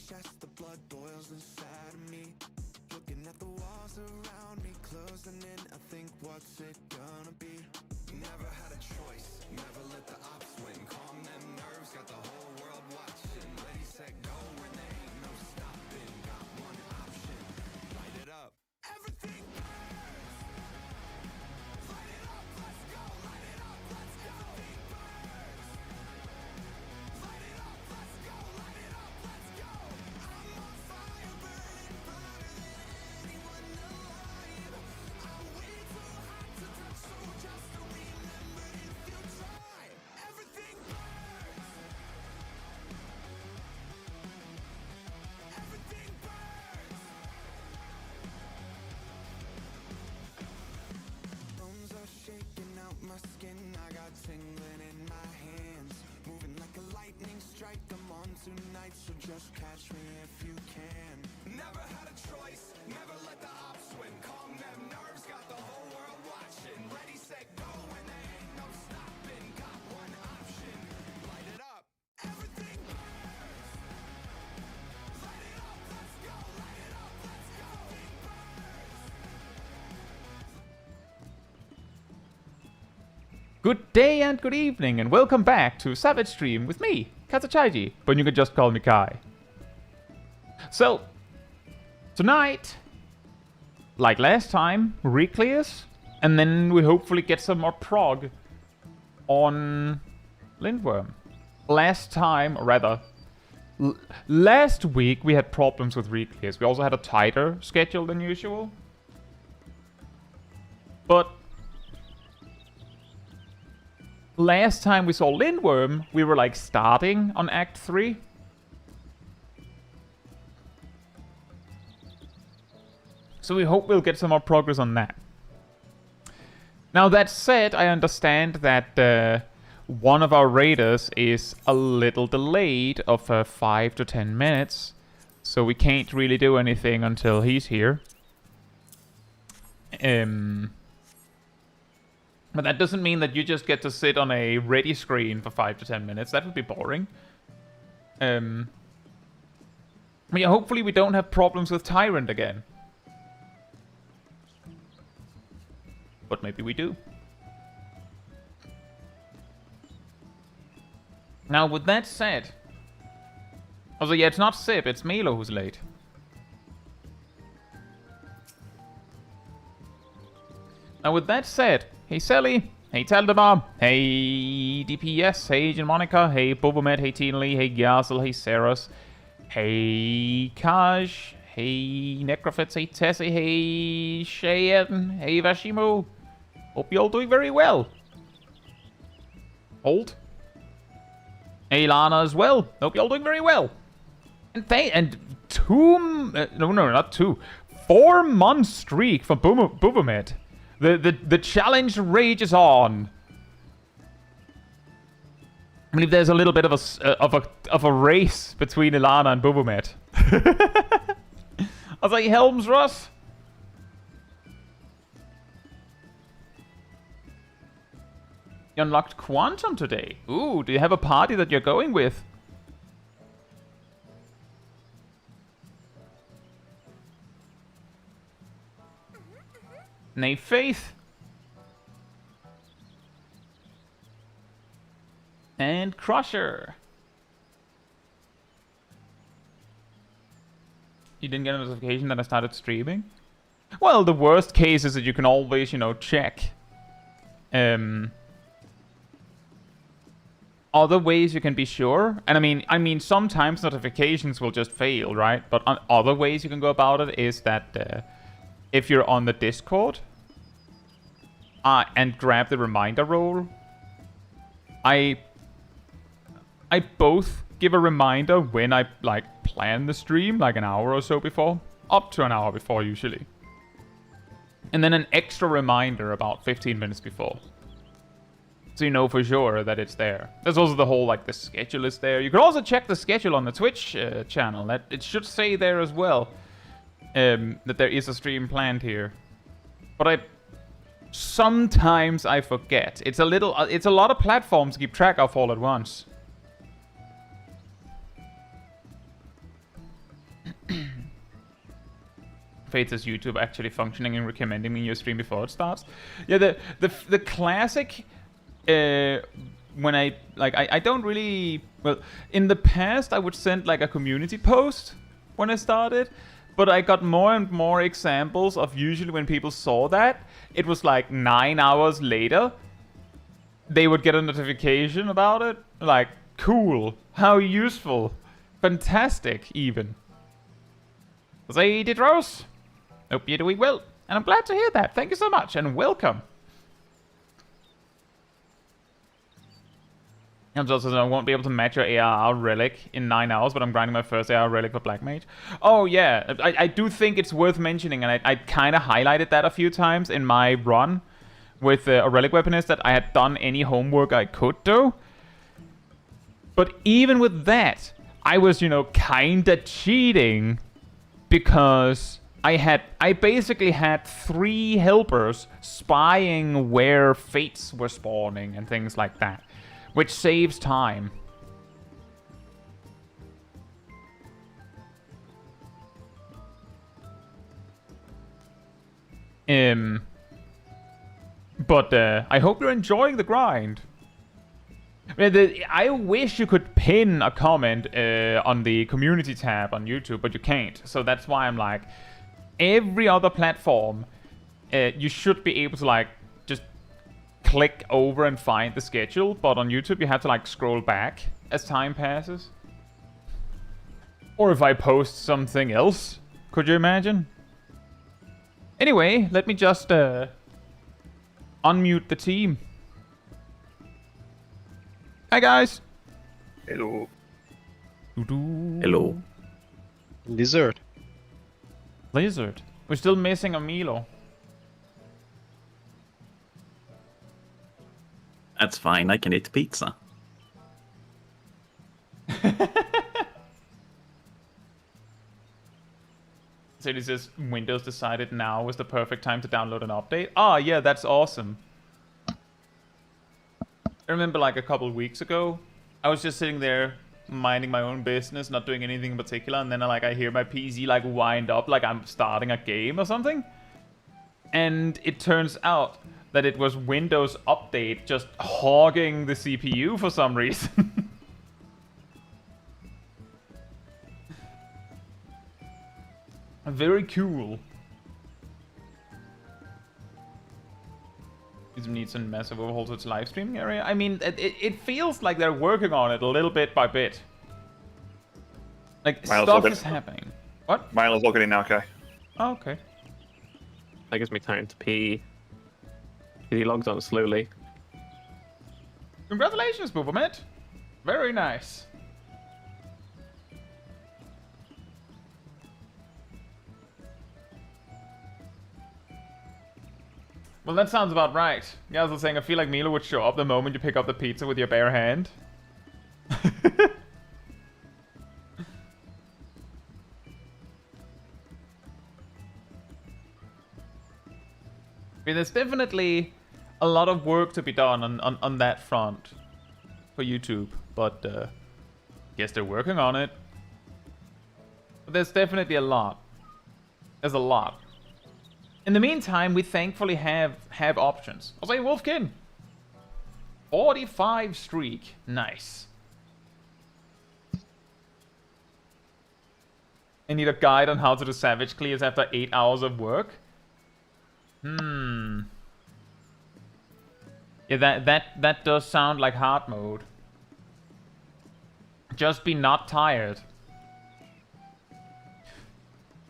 chest, the blood boils inside of me. Looking at the walls around me, closing in, I think what's it gonna be? Never had a choice, never let the ops win. Calm them nerves, got the whole world watching. Ready, set, go, when there ain't no stopping. Got one option, light it up. Everything burns! Light it up, let's go! Light it up, let's go! Everything burns! Light it up, let's go! Light it up, let's go! I'm on fire, burning brighter than anyone alive. I'm way too hot to touch, so just remember if you try. Everything burns! Everything burns! Bones are shaking out my skin, I got tingling in my hands. Moving like a lightning strike, I'm on tonight, so just catch me if you can. Never had a choice, never let the ops win. Calm them nerves, got the whole world watching. Ready, set, go, when there ain't no stopping. Got one option, light it up. Everything burns! Light it up, let's go! Light it up, let's go! Everything burns! Good day and good evening, and welcome back to Savage Stream with me, Chaiji, but you can just call me Kai. So, tonight, like last time, reclears, and then we hopefully get some more prog on Lindworm. Last time, or rather, last week we had problems with reclears. We also had a tighter schedule than usual. But last time we saw Lindworm, we were like starting on Act 3. So we hope we'll get some more progress on that. Now that said, I understand that one of our raiders is a little delayed of 5 to 10 minutes. So we can't really do anything until he's here. But that doesn't mean that you just get to sit on a ready screen for 5 to 10 minutes. That would be boring. Yeah, hopefully we don't have problems with Tyrant again. But maybe we do. Now, with that said... Also, yeah, it's not Sip, it's Milo who's late. Now, with that said... Hey Sally, hey Taldemar, hey DPS, hey Monica, hey Bobomet, hey Teenly, hey Gyazel, hey Saras, hey Kaj, hey Necrofits, hey Tessie, hey Cheyenne, hey Vashimu. Hope you're all doing very well. Hold. Hey Lana as well. Hope you're all doing very well. And 4-month streak for Bobomet. The challenge rages on. I believe there's a little bit of a race between Ilana and Bobomet. I was like, Helms Russ. You unlocked Quantum today. Ooh, do you have a party that you're going with? Nay Faith. And Crusher. You didn't get a notification that I started streaming? Well, the worst case is that you can always, you know, check. Other ways you can be sure. And I mean, sometimes notifications will just fail, right? But other ways you can go about it is that if you're on the Discord and grab the reminder role, I both give a reminder when I like plan the stream, like an hour or so before, up to an hour before usually, and then an extra reminder about 15 minutes before, so you know for sure that it's there. There's also the whole like the schedule is there. You can also check the schedule on the Twitch channel. That it should say there as well. That there is a stream planned here, but sometimes I forget. It's a lot of platforms to keep track of all at once. Fate says YouTube actually functioning and recommending me your stream before it starts. Yeah, the classic. When I don't really, well, in the past I would send like a community post when I started, but I got more and more examples of usually when people saw that, it was like 9 hours later, they would get a notification about it, like, cool, how useful, fantastic even. Say, Didros, hope you're doing well, and I'm glad to hear that, thank you so much, and welcome. I'm also I won't be able to match your ARR relic in 9 hours, but I'm grinding my first ARR relic for Black Mage. Oh yeah, I do think it's worth mentioning, and I kind of highlighted that a few times in my run with a relic weaponist, that I had done any homework I could do. But even with that, I was, you know, kinda cheating, because I basically had 3 helpers spying where fates were spawning and things like that, which saves time. But I hope you're enjoying the grind. I wish you could pin a comment on the community tab on YouTube, but you can't. So that's why I'm like, every other platform, you should be able to like just click over and find the schedule, but on YouTube you have to like scroll back as time passes. Or if I post something else, could you imagine? Anyway, let me just unmute the team. Hi guys. Hello. Hello. Lizard. Lizard. We're still missing a Milo. That's fine, I can eat pizza. So this is Windows decided now was the perfect time to download an update. Ah, yeah, that's awesome. I remember like a couple weeks ago, I was just sitting there minding my own business, not doing anything in particular, and then I hear my PC like wind up like I'm starting a game or something. And it turns out that it was Windows Update just hogging the CPU for some reason. Very cool. It needs a massive overhaul to its live streaming area. I mean, it feels like they're working on it a little bit by bit. Like, stuff is happening. What? Milo's logging in now, okay. Oh, okay. That gives me time to pee. He logs on slowly. Congratulations, Boobermet. Very nice. Well, that sounds about right. Yeah, I was saying, I feel like Milo would show up the moment you pick up the pizza with your bare hand. I mean, there's definitely a lot of work to be done on that front for YouTube, but guess they're working on it. But there's definitely a lot. There's a lot. In the meantime, we thankfully have options. I'll say Wolfkin. 45 streak. Nice. I need a guide on how to do savage clears after 8 hours of work. Yeah, that does sound like hard mode. Just be not tired.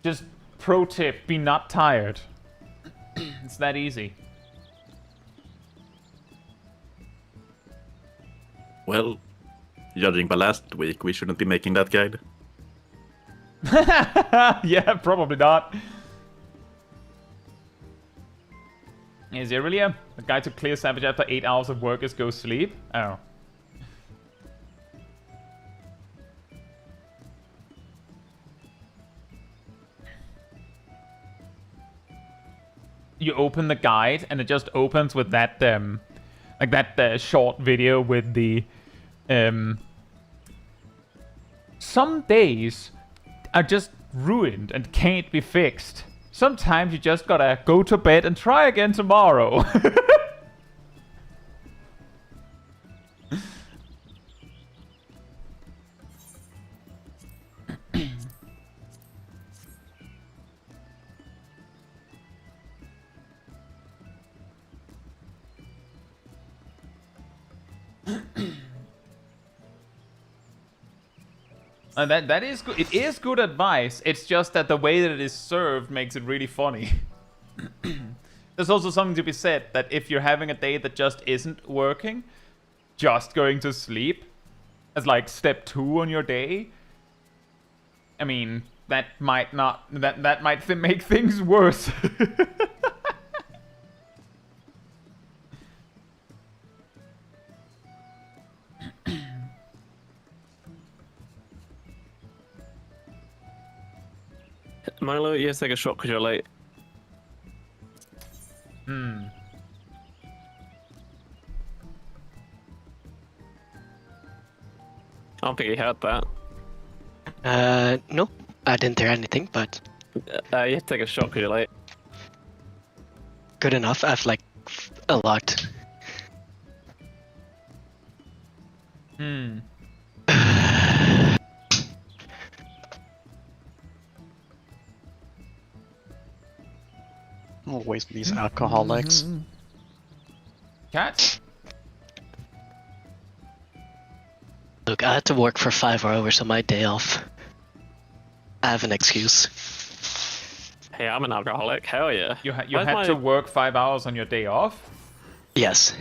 Just pro tip, be not tired. It's that easy. Well, judging by last week, we shouldn't be making that guide. Yeah, probably not. Is there really a guide to clear savage after 8 hours of work is go sleep? Oh. You open the guide and it just opens with that like that short video with the some days are just ruined and can't be fixed. Sometimes you just gotta go to bed and try again tomorrow. That is good. It is good advice. It's just that the way that it is served makes it really funny. There's also something to be said that if you're having a day that just isn't working, just going to sleep as like step 2 on your day, I mean, that might make things worse. Milo, you have to take a shot because you're late. Hmm. I don't think he heard that. No, I didn't hear anything, but You have to take a shot because you're late. good enough. I've like a lot. Hmm. Always these alcoholics. Cat? Look, I had to work for 5 hours on my day off. I have an excuse. Hey, I'm an alcoholic. Hell yeah. You Where's had my- to work 5 hours on your day off? Yes.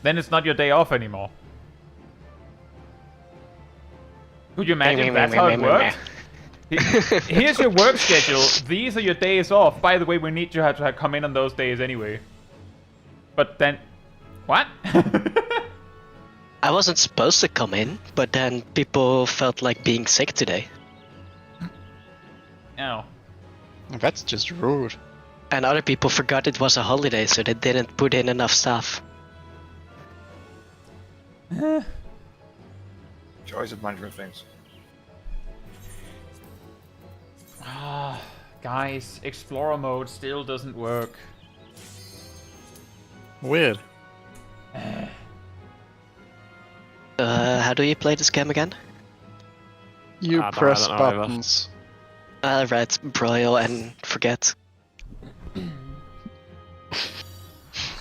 Then it's not your day off anymore. Could you imagine that's how it works? Here's your work schedule. These are your days off. By the way, we need you to come in on those days anyway. But then... What? I wasn't supposed to come in, but then people felt like being sick today. Oh. That's just rude. And other people forgot it was a holiday, so they didn't put in enough staff. Choice of management things. Ah, guys, Explorer mode still doesn't work. Weird. How do you play this game again? You I press don't know either. buttons. Right, broil and forget.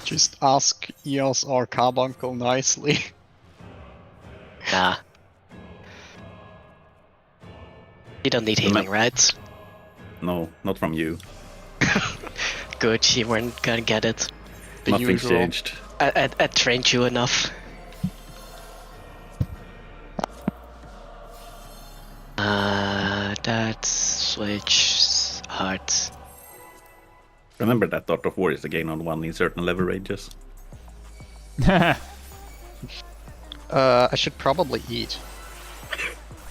Just ask Eos or Carbuncle nicely. Nah. You don't need healing, right? No, not from you. Good, you weren't gonna get it. The Nothing's usual. changed. I trained you enough. That switch heart. Remember that Art of War is a gain on 1 in certain level ranges. I should probably eat.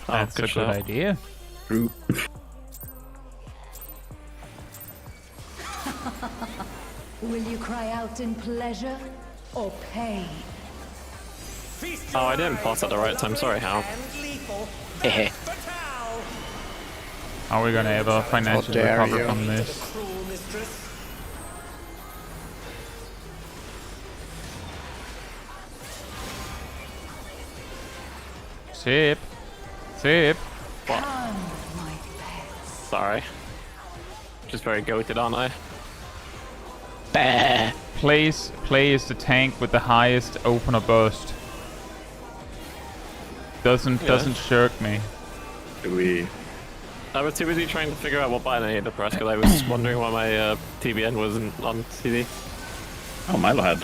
That's a good shot. idea. True. Will you cry out in pleasure or pain? Oh, I didn't pause at the right time. Sorry, Hal. Hehe. Are we gonna ever financially dare recover you. from this? Sip. Sip. Sorry. Just very goated, aren't I? Bah. Place the tank with the highest opener burst. Doesn't shirk me. Do we... I was too busy trying to figure out what button I needed to press because I was wondering why my TBN wasn't on CD. Oh, Milo had.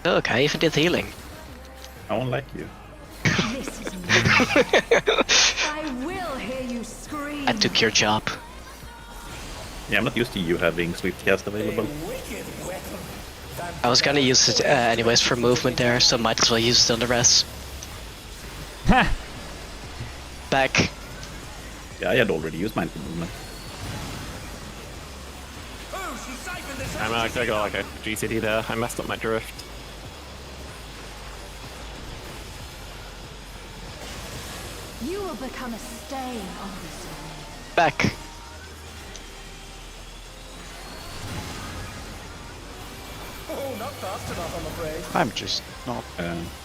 Look, I even did healing. I won't like you. This is I will hear you scream. I took your job. Yeah, I'm not used to you having Swift Cast available. I was gonna use it anyways for movement there, so might as well use it on the rest. Back. Yeah, I had already used mine for movement. I'm actually got like a GCD there. I messed up my drift. You will become a stain on this arena. Back. Oh, not fast enough, I'm afraid. I'm just not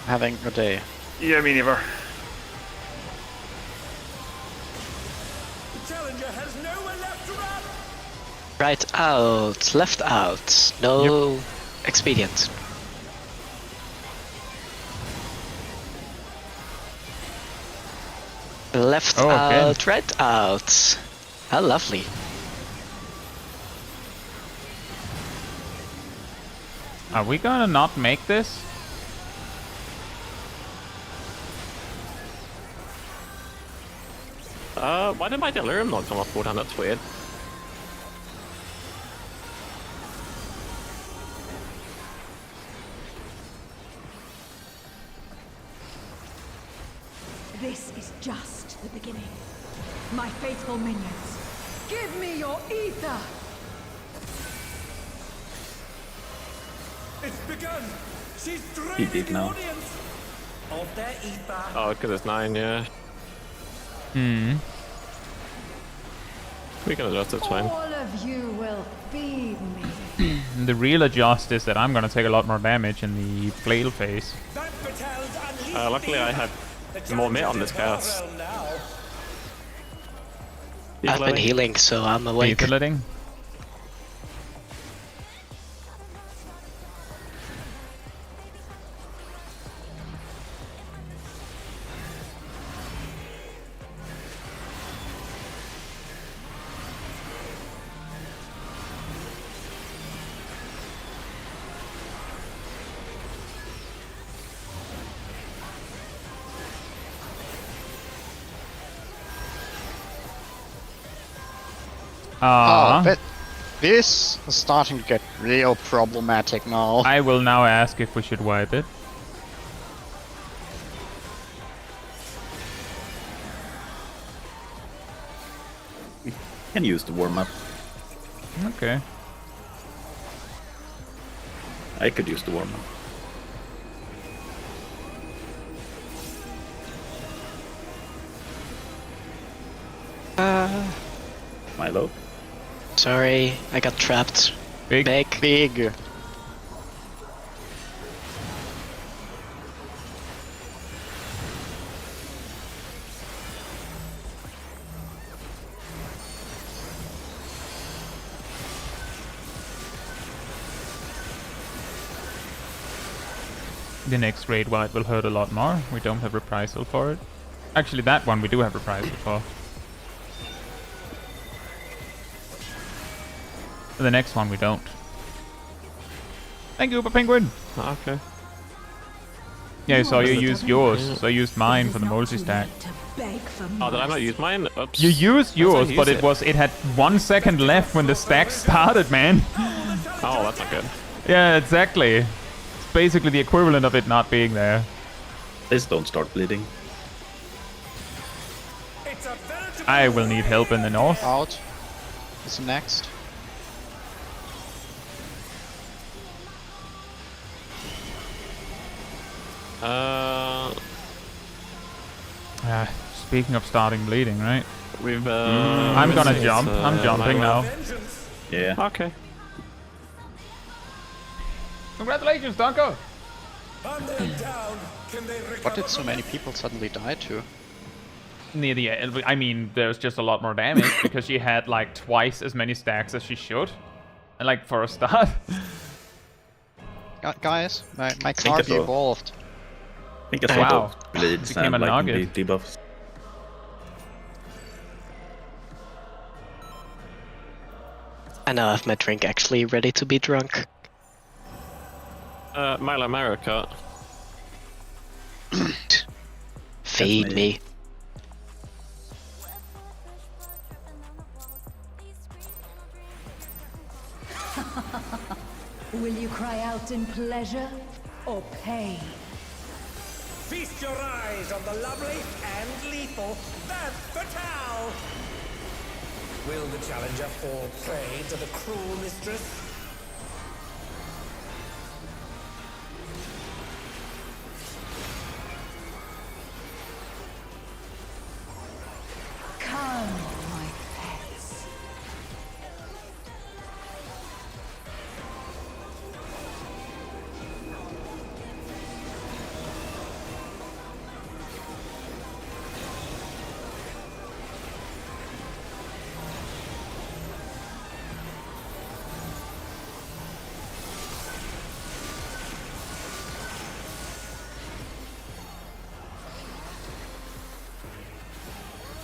having a day. Yeah, me neither. The challenger has nowhere left to run. Right out, left out. No expedient. Left Oh, okay. out, right out. How lovely. Are we gonna not make this? Why did my delirium not come off board? That's weird. This is just the beginning. My faithful minions, give me your ether! It's begun. She's He draining did the now. audience of their ether. Oh, because it's 9, yeah. Hmm. We can adjust, it's fine. All of you will feed me. The real adjust is that I'm gonna take a lot more damage in the flail phase. That battle's unleashed Luckily I had more meat on this cast. I've been healing, so I'm awake. Letting. But this is starting to get real problematic now. I will now ask if we should wipe it. Can use the warm up. Okay. I could use the warm up. Milo. Sorry, I got trapped. Big. Big. The next raid wipe will hurt a lot more. We don't have reprisal for it. Actually, that one we do have reprisal for. The next one we don't. Thank you, Uber Penguin! Okay. Yeah, so you used yours, so I used mine for the multi-stack. Oh, did I not use mine? Oops. You used yours, but use it had 1 second left when the stack started, man. Oh, that's not good. Yeah, exactly. It's basically the equivalent of it not being there. Please don't start bleeding. I will need help in the north. Out. What's next? Speaking of starting bleeding, right? We've I'm gonna jump. I'm jumping now. Yeah. Okay. Congratulations, Donko! What did so many people suddenly die to? Near the end, I mean, there's just a lot more damage because she had like twice as many stacks as she should. And like for a start. Guys, my card so. evolved. I think I saw Wow. both bleeds Became and a like nugget. the debuffs. I now have my drink actually ready to be drunk. Milo America. Feed me. me. Will you cry out in pleasure or pain? Feast your eyes on the lovely and lethal Van Fatale! Will the challenger fall prey to the cruel mistress?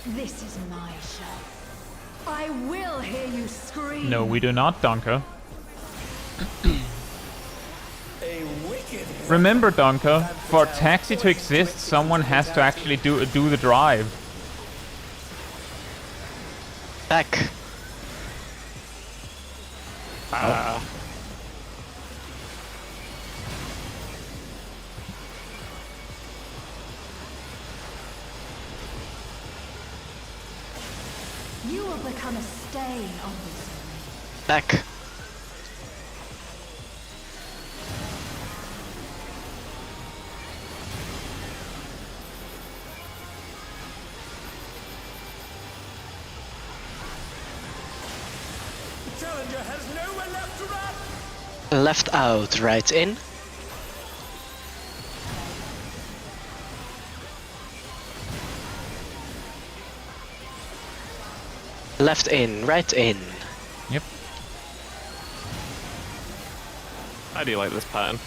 This is my show. I will hear you scream. No, we do not, Donka. Remember, Donka, for a taxi to exist, someone has to actually do the drive. Back. You will become a stain on this. Back. Challenger has nowhere left to run! Left out, right in. Left in, right in. Yep. How do you like this pattern?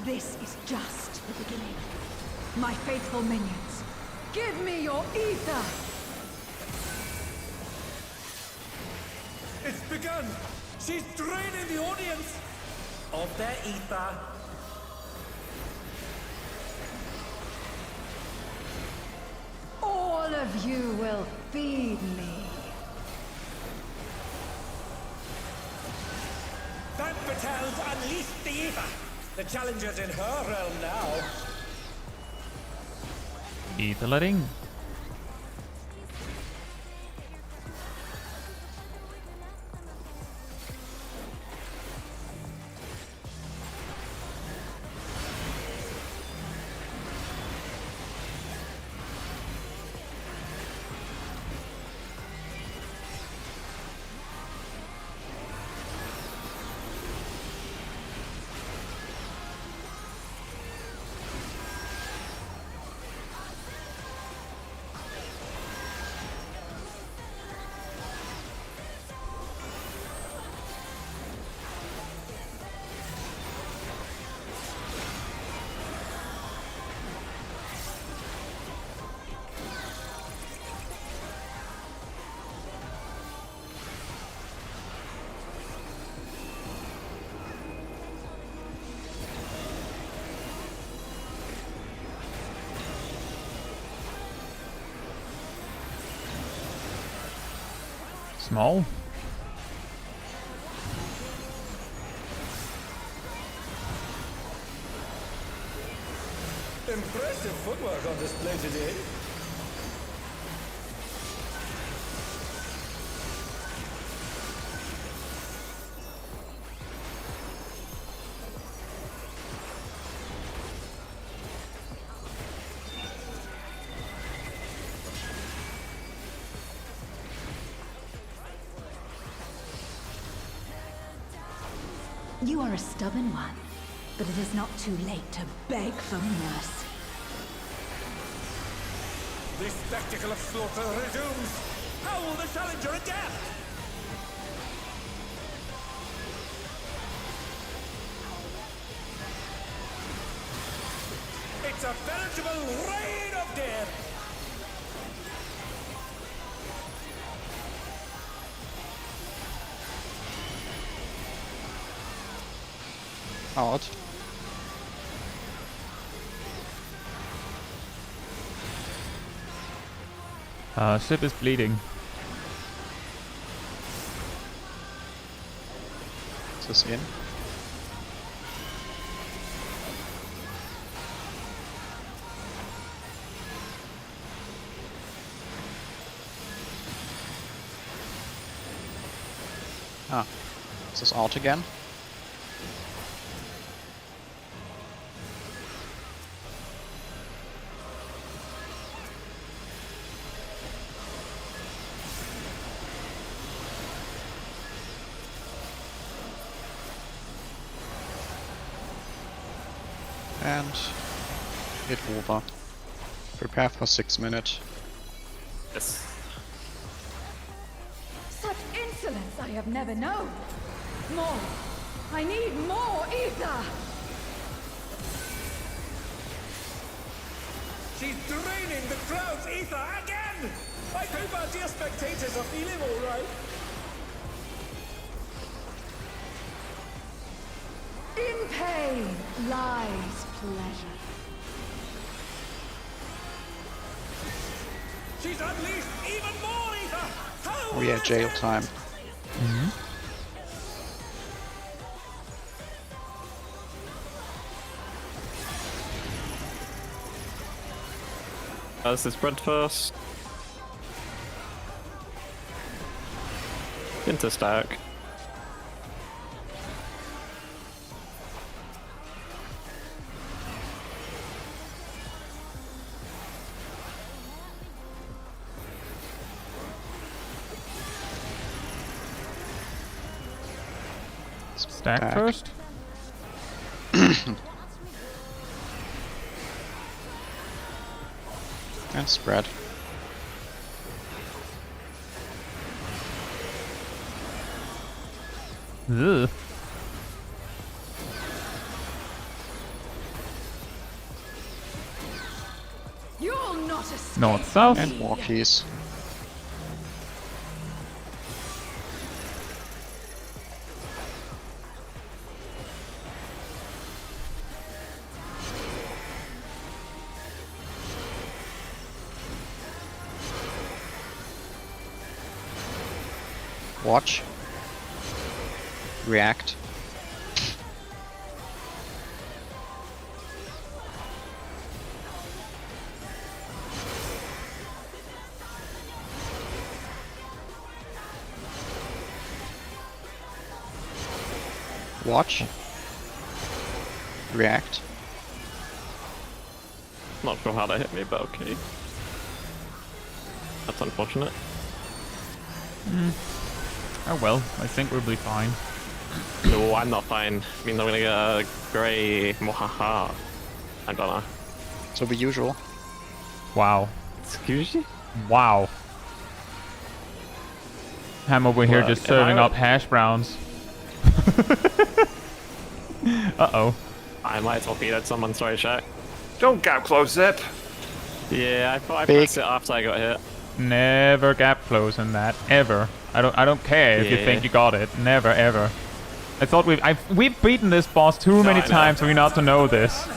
This is just the beginning. My faithful minions, give me your ether! It's begun! She's draining the audience of their ether. All of you will feed me. That Patel's unleashed the ether! The challenger's in her realm now. Etherletting. Small. Impressive footwork on display today. You are a stubborn one, but it is not too late to beg for mercy. The spectacle of slaughter resumes. How will the challenger adapt? It's a veritable reign of death. Odd. Sip is bleeding. Is this in? Ah. Is this out again? And hit over. Prepare for 6 minutes. Yes. Such insolence I have never known. More. I need more ether. She's draining the crowd's ether again! I hope our dear spectators are feeling alright. In pain lies pleasure. She's unleashed even more ether! How Oh yeah, jail time. This is spread first. Into stack. Stack Stack. first. And spread. Ugh. You'll not escape. North, south. And walkies. Watch. React. Watch. React. Not sure how that hit me, but okay. That's unfortunate. Oh well, I think we'll be fine. No, I'm not fine. Means I'm gonna get a grey mohaha. I don't know. So the usual. Wow. Excuse you? Wow. I'm over here Well, just am serving I- up hash browns. Uh-oh. I might torpedoed someone, sorry, Shaq. Don't gap close, Zip. Yeah, I thought I Big. pressed it after I got hit. Never gap close in that. Ever. I don't care if you Yeah. think you got it. Never ever. I thought we've beaten this boss too many I know. times for me not to know this.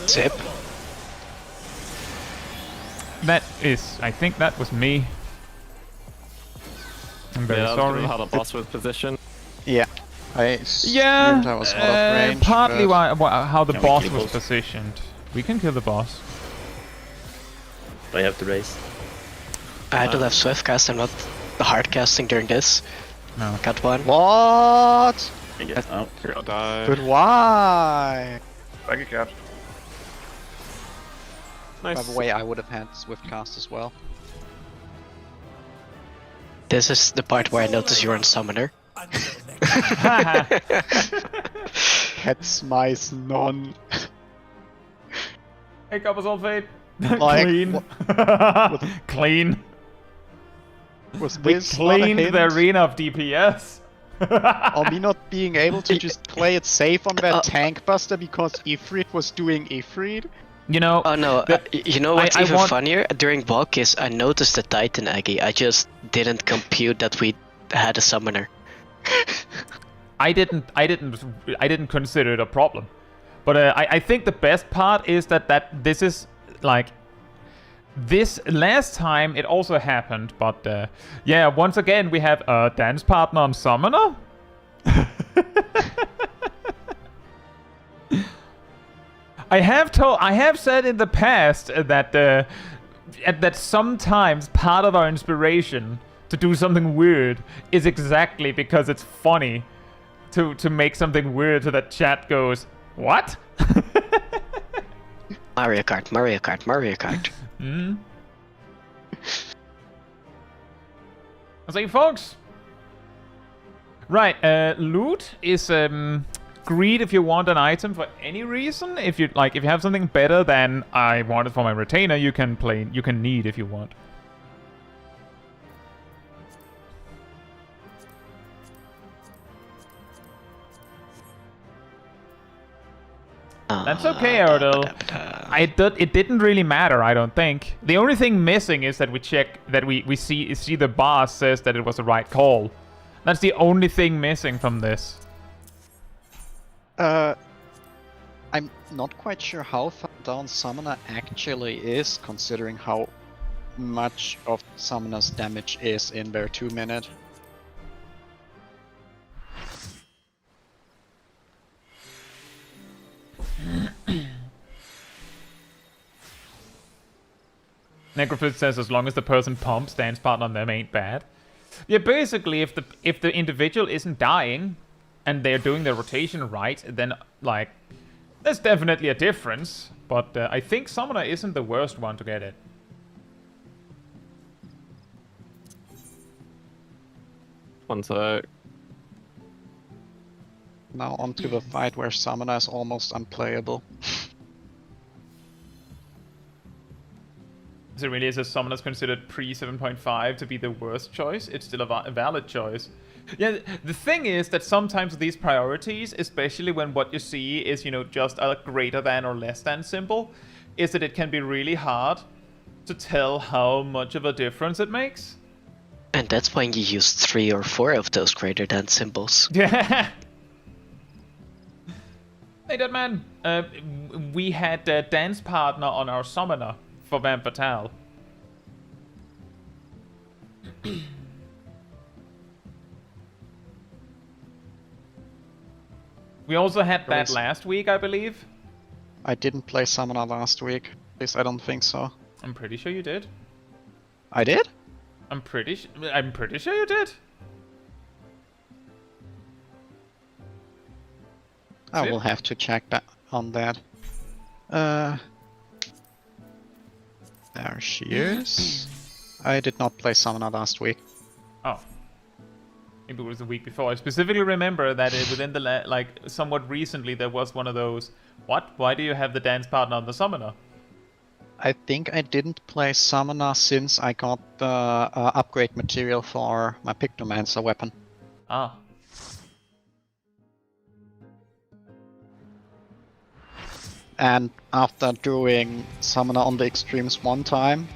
Zip. That is, I think that was me. I'm very Yeah, that was sorry. how the boss was positioned. Yeah. I assumed Yeah, I was out of range. partly but how the Can we boss kill was boss? positioned. We can kill the boss. Do I have to raise? I don't have Swiftcast, I'm not hardcasting during this. No. Got one. What? I guess. Oh, I'll die. But why? back a cat. Nice. By the way, I would have had Swiftcast as well. This is the part where I notice you're on Summoner. Cats, mice, none. Hey, Copper Sulfate. Like, Clean. Clean. Was We this not a cleaned hint? the arena of DPS. Or me not being able to just play it safe on that tank buster because Ifrit was doing Ifrit? You know, Oh no, you know what's I even want- funnier? During bulk is I noticed the Titan Aggie, I just didn't compute that we had a Summoner. I didn't consider it a problem. But I think the best part is that this is like this last time it also happened, but yeah, once again we have a dance partner on Summoner. I have said in the past that sometimes part of our inspiration to do something weird is exactly because it's funny to make something weird so that chat goes, what? Mario Kart, Mario Kart, Mario Kart. So, folks. Right, loot is agreed if you want an item for any reason. If you have something better than I want it for my retainer, you can need if you want. That's okay, Aerodel. It didn't really matter, I don't think. The only thing missing is that we see the boss says that it was the right call. That's the only thing missing from this. I'm not quite sure how far down Summoner actually is, considering how much of Summoner's damage is in their 2 minute. Necrophist says as long as the person pumps, dance partner on them ain't bad. Yeah, basically, if the individual isn't dying and they're doing their rotation right, then like there's definitely a difference. But I think Summoner isn't the worst one to get it. One sec. Now onto the fight where Summoner is almost unplayable. So really, is a Summoner's considered pre 7.5 to be the worst choice? It's still a valid choice. Yeah, the thing is that sometimes these priorities, especially when what you see is, you know, just a greater than or less than symbol, is that it can be really hard to tell how much of a difference it makes. And that's when you use 3 or 4 of those greater than symbols. Yeah. Hey, Deadman. We had a dance partner on our Summoner for Vamp Fatale. We also had that last week, I believe. I didn't play Summoner last week. At least I don't think so. I'm pretty sure you did. I did? I'm pretty sure you did. I will have to check that on that. There she is. I did not play Summoner last week. Oh. Maybe it was the week before. I specifically remember that within the somewhat recently there was one of those. What? Why do you have the dance partner on the Summoner? I think I didn't play Summoner since I got the upgrade material for my Pictomancer weapon. Ah. And after doing Summoner on the extremes one time,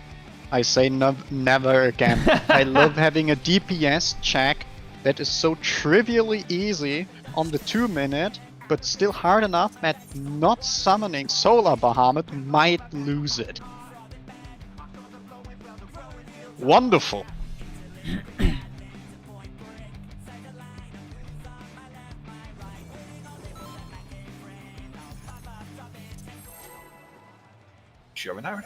I say never again. I love having a DPS check that is so trivially easy on the 2 minute, but still hard enough that not summoning Solar Bahamut might lose it. Wonderful! Sure, now.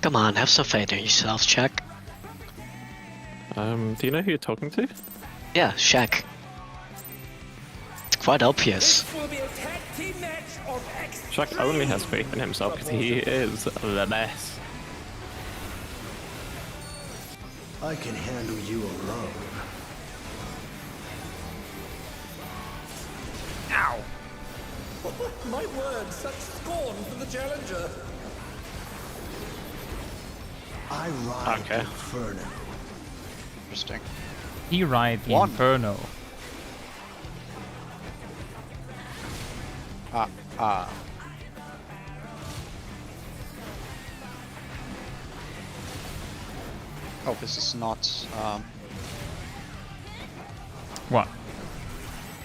Come on, have some faith in yourself, Shaq. Do you know who you're talking to? Yeah, Shaq. It's quite obvious. This will be a tag team match of Shaq only has faith in himself because he is the best. I can handle you alone. Ow! My word, such scorn for the challenger. I ride Okay. Inferno. Interesting. He ride the One. Inferno. Oh, this is not. What?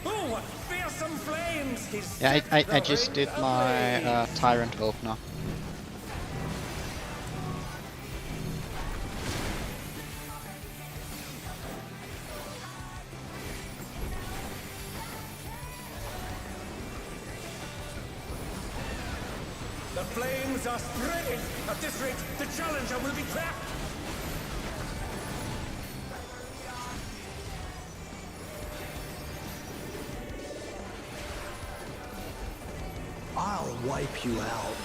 Oh, what fearsome flames! He's Yeah, set I the just ring did my ablaze. Tyrant opener. The flames are spreading! At this rate, the challenger will be trapped! I'll wipe you out.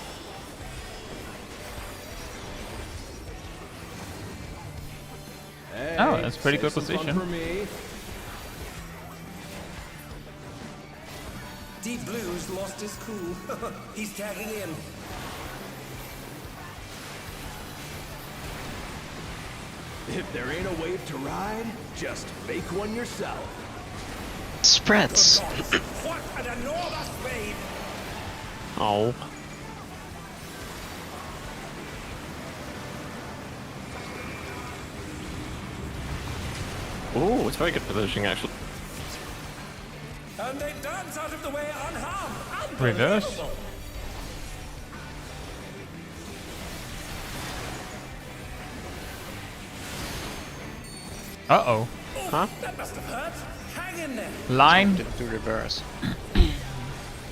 Oh, that's pretty good position. For me. Deep Blue's lost his cool. He's tagging in. If there ain't a wave to ride, just make one yourself. Spreads. What an enormous wave! Oh. Ooh, it's very good positioning actually. And they dance out of the way unharmed. Reverse. Unbelievable. Uh-oh. Huh? That must have hurt. Hang in there. Line. Didn't do reverse.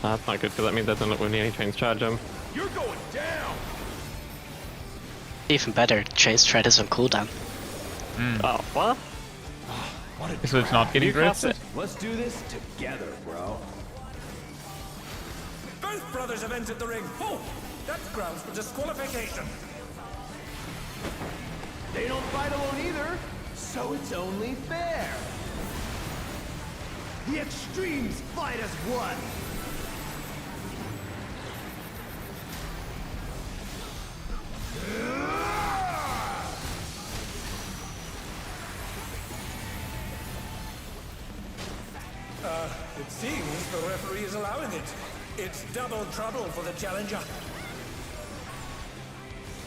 That's not good because that means that doesn't really any change charge him. You're going down. Even better, Chase Tread is on cooldown. Oh, what? So it's not getting You cast drifted? it. Let's do this together, bro. Both brothers have entered the ring. Oh, that's grounds for disqualification. They don't fight alone either, so it's only fair. The extremes fight as one. It seems the referee is allowing it. It's double trouble for the challenger.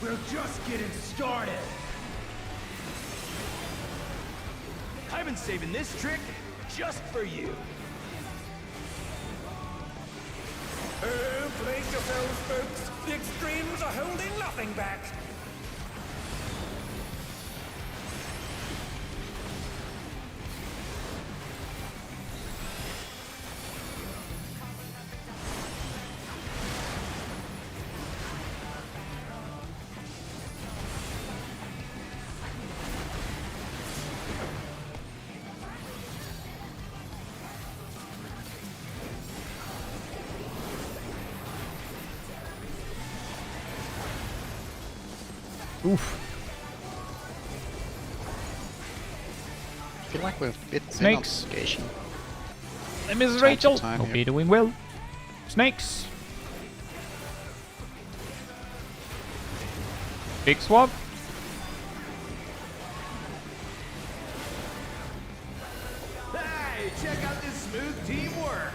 We're just getting started. I've been saving this trick just for you. Oh, brace yourselves, folks. The extremes are holding nothing back. Oof. I feel like we've bit Snakes. Engaging. And Mrs. Time to Rachel. time Hope here. you're doing well. Snakes. Big swap. Hey, check out this smooth teamwork.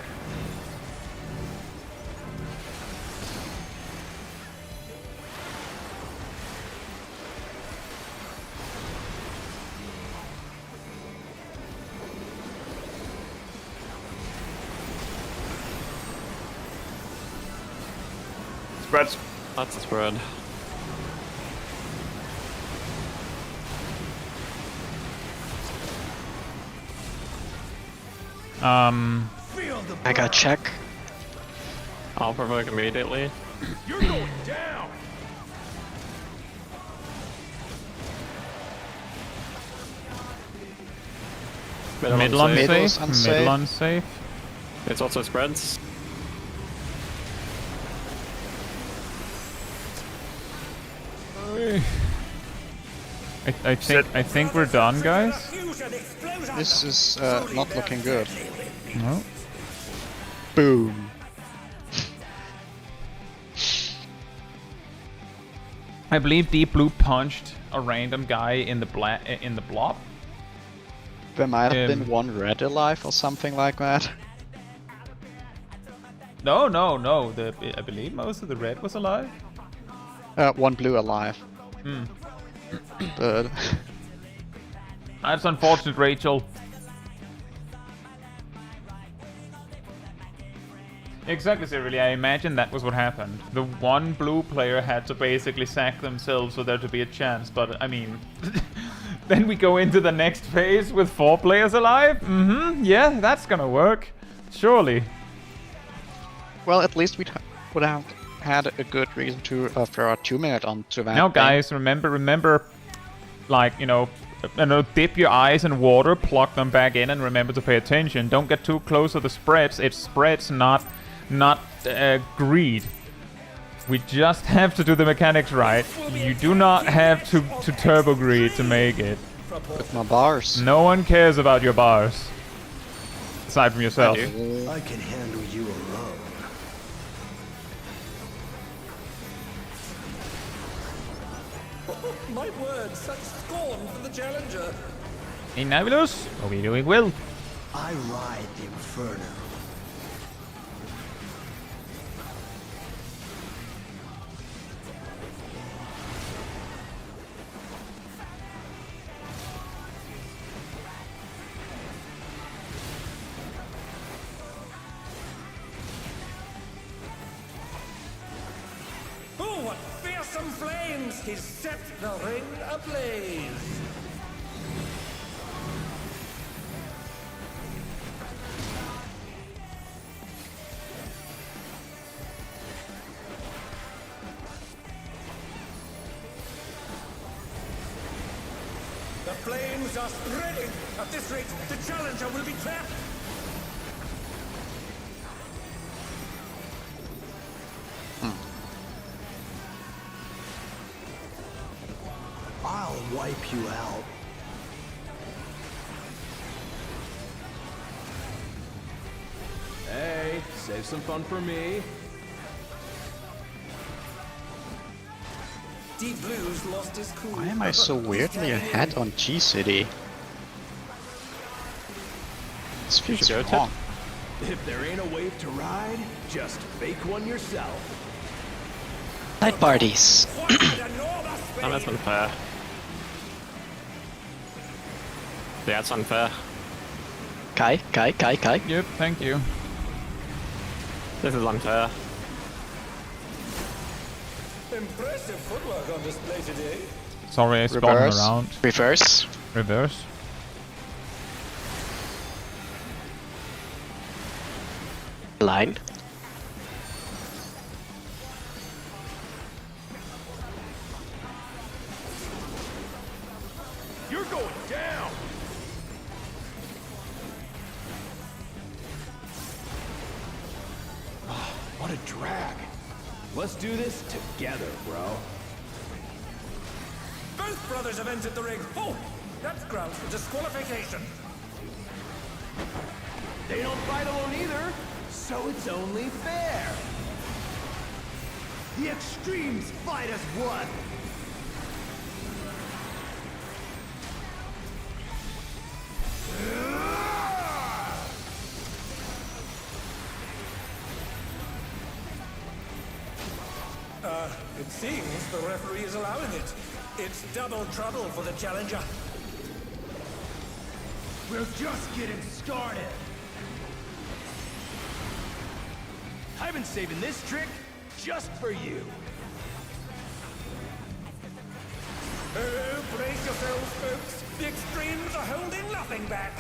Spreads. That's a spread. Feel the I got check. I'll provoke immediately. You're going down. Middle Middle unsafe. Middle's unsafe. unsafe. Middle unsafe. It's also spreads. I think we're done, guys. This is not looking good. No. Boom. I believe Deep Blue punched a random guy in the blob. There might have been Um, one red alive or something like that. No. I believe most of the red was alive. One blue alive. But That's unfortunate, Rachel. Exactly, Cyril. I imagine that was what happened. The one blue player had to basically sack themselves for there to be a chance, but I mean... then we go into the next phase with 4 players alive? Yeah, that's gonna work. Surely. well, at least we would have had a good reason to throw a 2-minute onto that. Now, thing. guys, remember, like, dip your eyes in water, plug them back in, and remember to pay attention. Don't get too close to the spreads. It's spreads, not greed. We just have to do the mechanics right. You do not have to turbo greed to make it. With my bars. No one cares about your bars. aside from yourself. I can handle you alone. My word, such scorn for the challenger. In Navilus, are we doing well? I ride the inferno. Oh, what fearsome flames! He's set the ring ablaze. The flames are spreading! At this rate, the challenger will be trapped! I'll wipe you out. Hey, save some fun for me. Deep Blue's lost his cool. Why am I so weirdly ahead on G City? This feels go, Ted. wrong. If there ain't a wave to ride, just fake one yourself. Night parties. Oh, that's unfair. Yeah, it's unfair. Kai. Yep, thank you. This is unfair. Impressive footwork on display today. Sorry, I spun Reverse. around. Reverse. Reverse. Line. You're going down! What a drag. Let's do this together, bro. Both brothers have entered the ring. Oh, that's grounds for disqualification. They don't fight alone either, so it's only fair. The extremes fight as one. It seems the referee is allowing it. It's double trouble for the challenger. We're just getting started. I've been saving this trick just for you. Oh, brace yourselves, folks. The extremes are holding nothing back.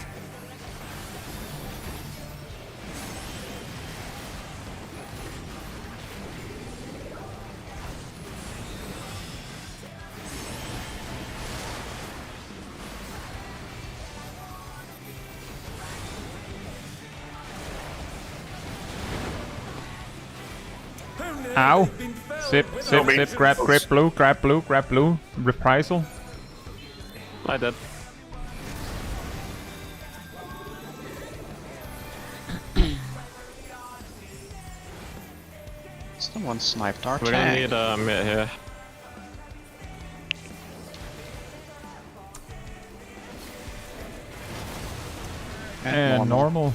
Ow. Sip, grab blue, reprisal. I did. Someone sniped our We don't tank. need a mid here. And normal.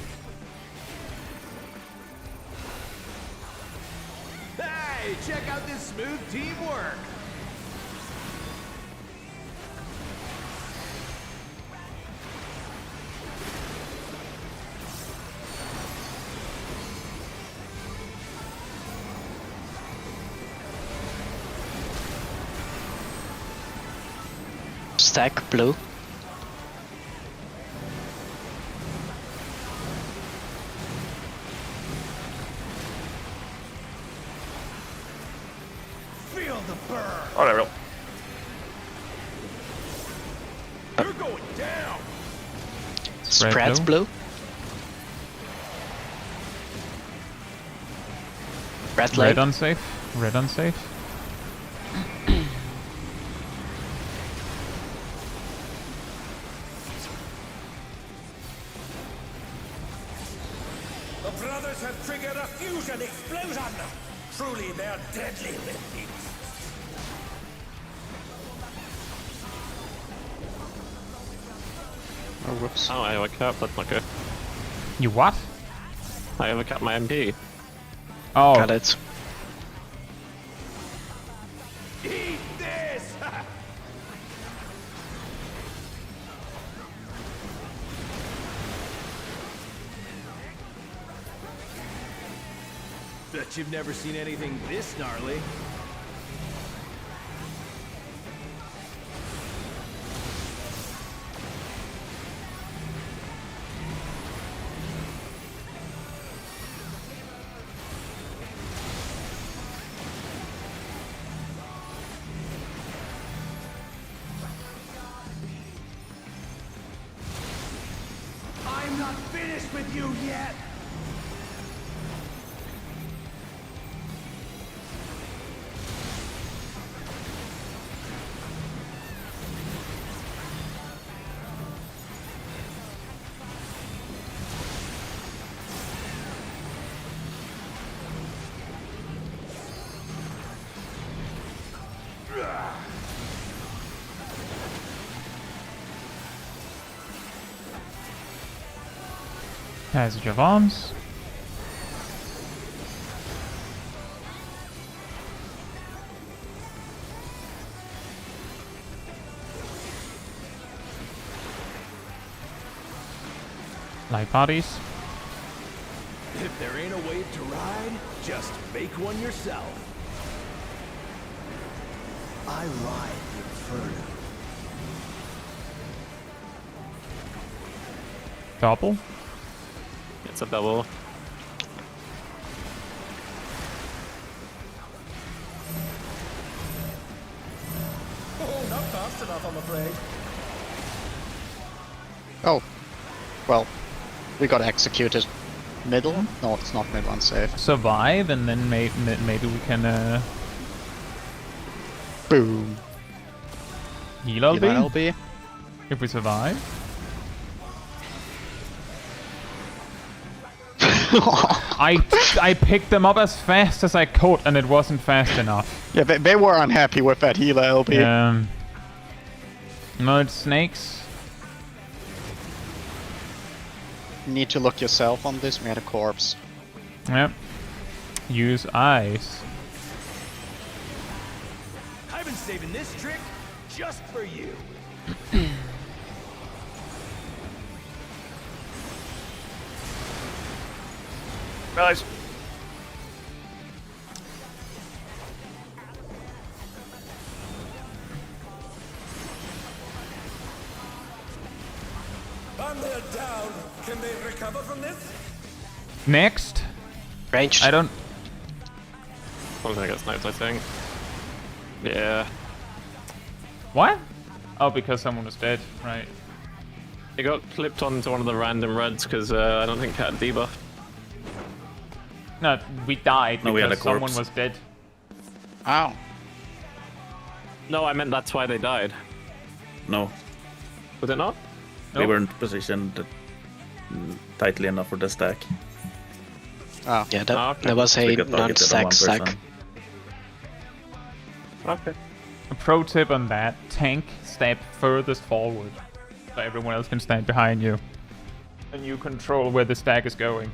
Hey, check out this smooth teamwork. Stack blue. Feel the burn. Oh, there we go. You're going down. Spreads blue. blue. Red lane. Red unsafe. Red unsafe. The brothers have triggered a fusion explosion! Truly, they're deadly beasts. Oh, whoops. Oh, I overcapped. That's not good. You what? I overcapped my MP. Oh, Got it. Eat this! Bet you've never seen anything this gnarly. I'm not finished with you yet! passage of arms. Light bodies. If there ain't a wave to ride, just make one yourself. I ride the inferno. Double. It's a double. Oh, not fast enough, I'm afraid. Oh. Well, we got executed. Middle? No, it's not middle, unsafe. Survive, and then maybe we can Boom. heal LB LB. if we survive. I picked them up as fast as I could, and it wasn't fast enough. Yeah, they were unhappy with that healer LB. Mud snakes. You need to look yourself on this. We had a corpse. Yep. Use eyes. I've been saving this trick just for you. Guys. And they're down. Can they recover from this? Next. Ranged. I don't. I'm gonna get sniped, I think. Yeah. What? Oh, because someone was dead. Right. It got clipped onto one of the random reds because I don't think Cat debuffed. No, we died No, we had because a someone corpse. was dead. Ow. No, I meant that's why they died. No, Was it not? they Nope. weren't positioned tightly enough for the stack. Oh. Yeah, Ah, okay. that was We a got targeted on non-stack one stack. person. Okay. A pro tip on that: tank step furthest forward, so everyone else can stand behind you, and you control where the stack is going.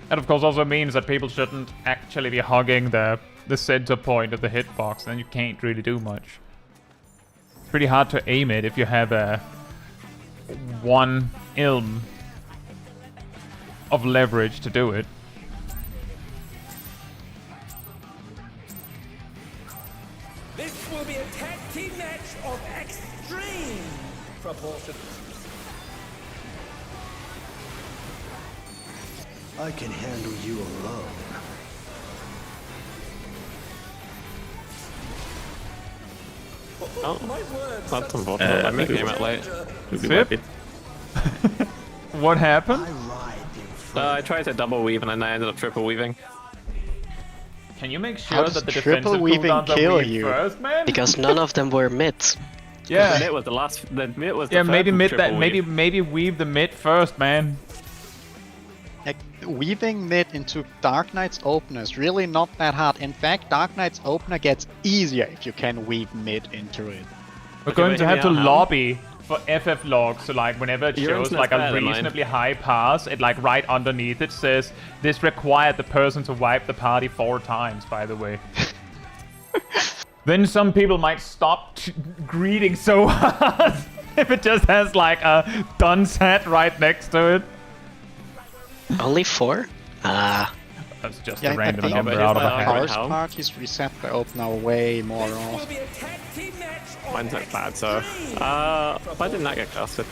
That of course also means that people shouldn't actually be hugging the center point of the hitbox, then you can't really do much. It's pretty hard to aim it if you have a one ilm of leverage to do it. This will be a tag team match of extreme proportions. I can handle you alone. Oh, My words. that's unfortunate. I maybe came out late. Would be Zip. might be- What happened? I ride the inferno. I tried to double weave and then I ended up triple weaving. Can you make How sure does that the triple defensive weaving cooldowns are kill weaved you? first, man? Because none of them were mid. The Yeah. mid was the last. The mid was the Yeah, maybe first mid triple that. weave. Maybe weave the mid first, man. weaving mid into Dark Knight's opener is really not that hard. In fact, Dark Knight's opener gets easier if you can weave mid into it. We're going to have to lobby for FF logs, so like whenever it shows like a reasonably high pass, it like right underneath it says, this required the person to wipe the party 4 times, by the way. Then some people might stop greeting so hard if it just has like a done set right next to it. Only 4? That's just a random I think number out of a hat. Powers parties reset the opener way more often. Mine's not bad, so... why didn't that get casted?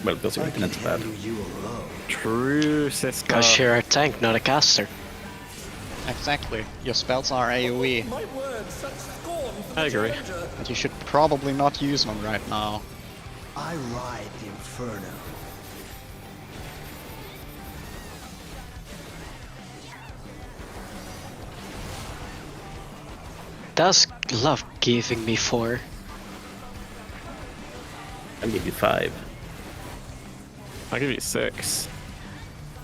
Well, because your internet's bad. True, sister. Because you're a tank, not a caster. Exactly. Your spells are AoE. I agree. And you should probably not use them right now. I ride the inferno. Does love giving me 4. I'll give you 5. I'll give you 6.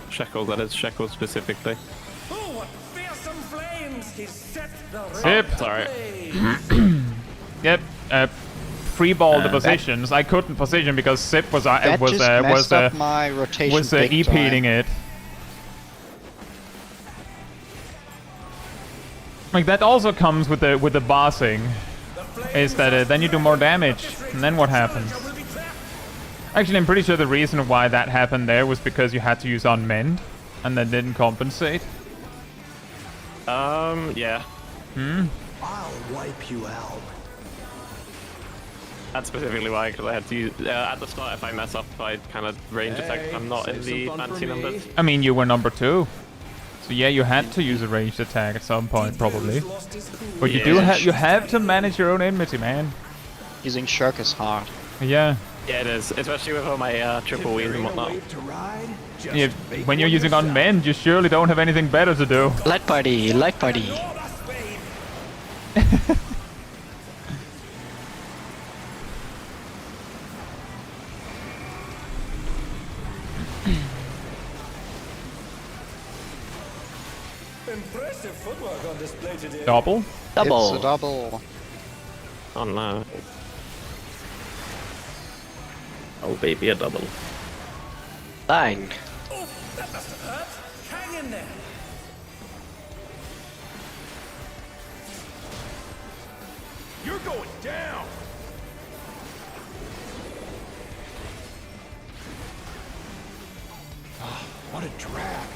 Shekel, that is Shekel specifically. Oh, what fearsome flames! He set the Sip. Sorry. Yep. Free ball the positions. I couldn't position because Sip was That was just messed up was my rotation big EP-ing time. it. Like that also comes with the bossing, is that then you do more damage, and then what happens? Actually, I'm pretty sure the reason why that happened there was because you had to use Unmend, and that didn't compensate. Yeah. I'll wipe you out. That's specifically why, because I had to use... at the start, if I mess up, I kind of range attack. I'm not in the fancy numbers. I mean, you were number 2. So yeah, you had to use a ranged attack at some point, probably. But you you have to manage your own enmity, man. Using Shirk is hard. Yeah. Yeah, it is. Especially with all my triple wheels and whatnot. Yeah, when you're using Unmend, you surely don't have anything better to do. Light party, light party. Impressive footwork on display today. Double? Double. It's a double. Oh no. Oh baby, a double. Bang. Oh, that must have hurt. Hang in there. You're going down. What a drag.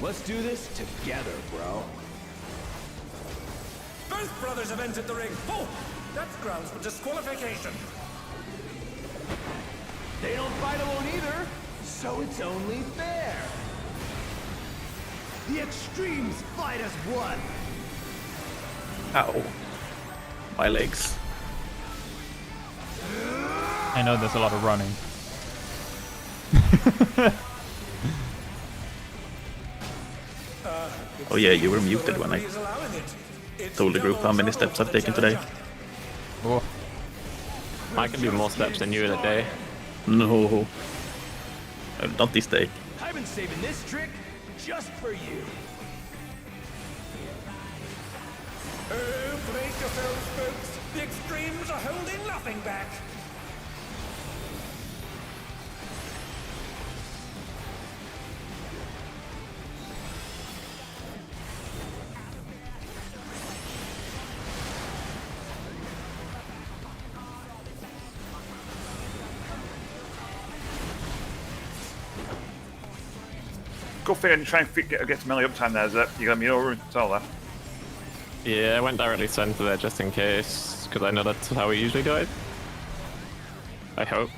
Let's do this together, bro. Both brothers have entered the ring. Oh, that's grounds for disqualification. They don't fight alone either, so it's only fair. The extremes fight as one. Ow. My legs. I know there's a lot of running. Oh yeah, you were muted when I told the group how many steps I've taken today. Oh. I can do more steps than you in a day. No. Not this day. I've been saving this trick just for you. Oh, brace yourselves, folks. The extremes are holding nothing back. Go fair and try and get some early uptime there, Zep. You got me over and all that. Yeah, I went directly center there just in case, because I know that's how we usually do it. I hope.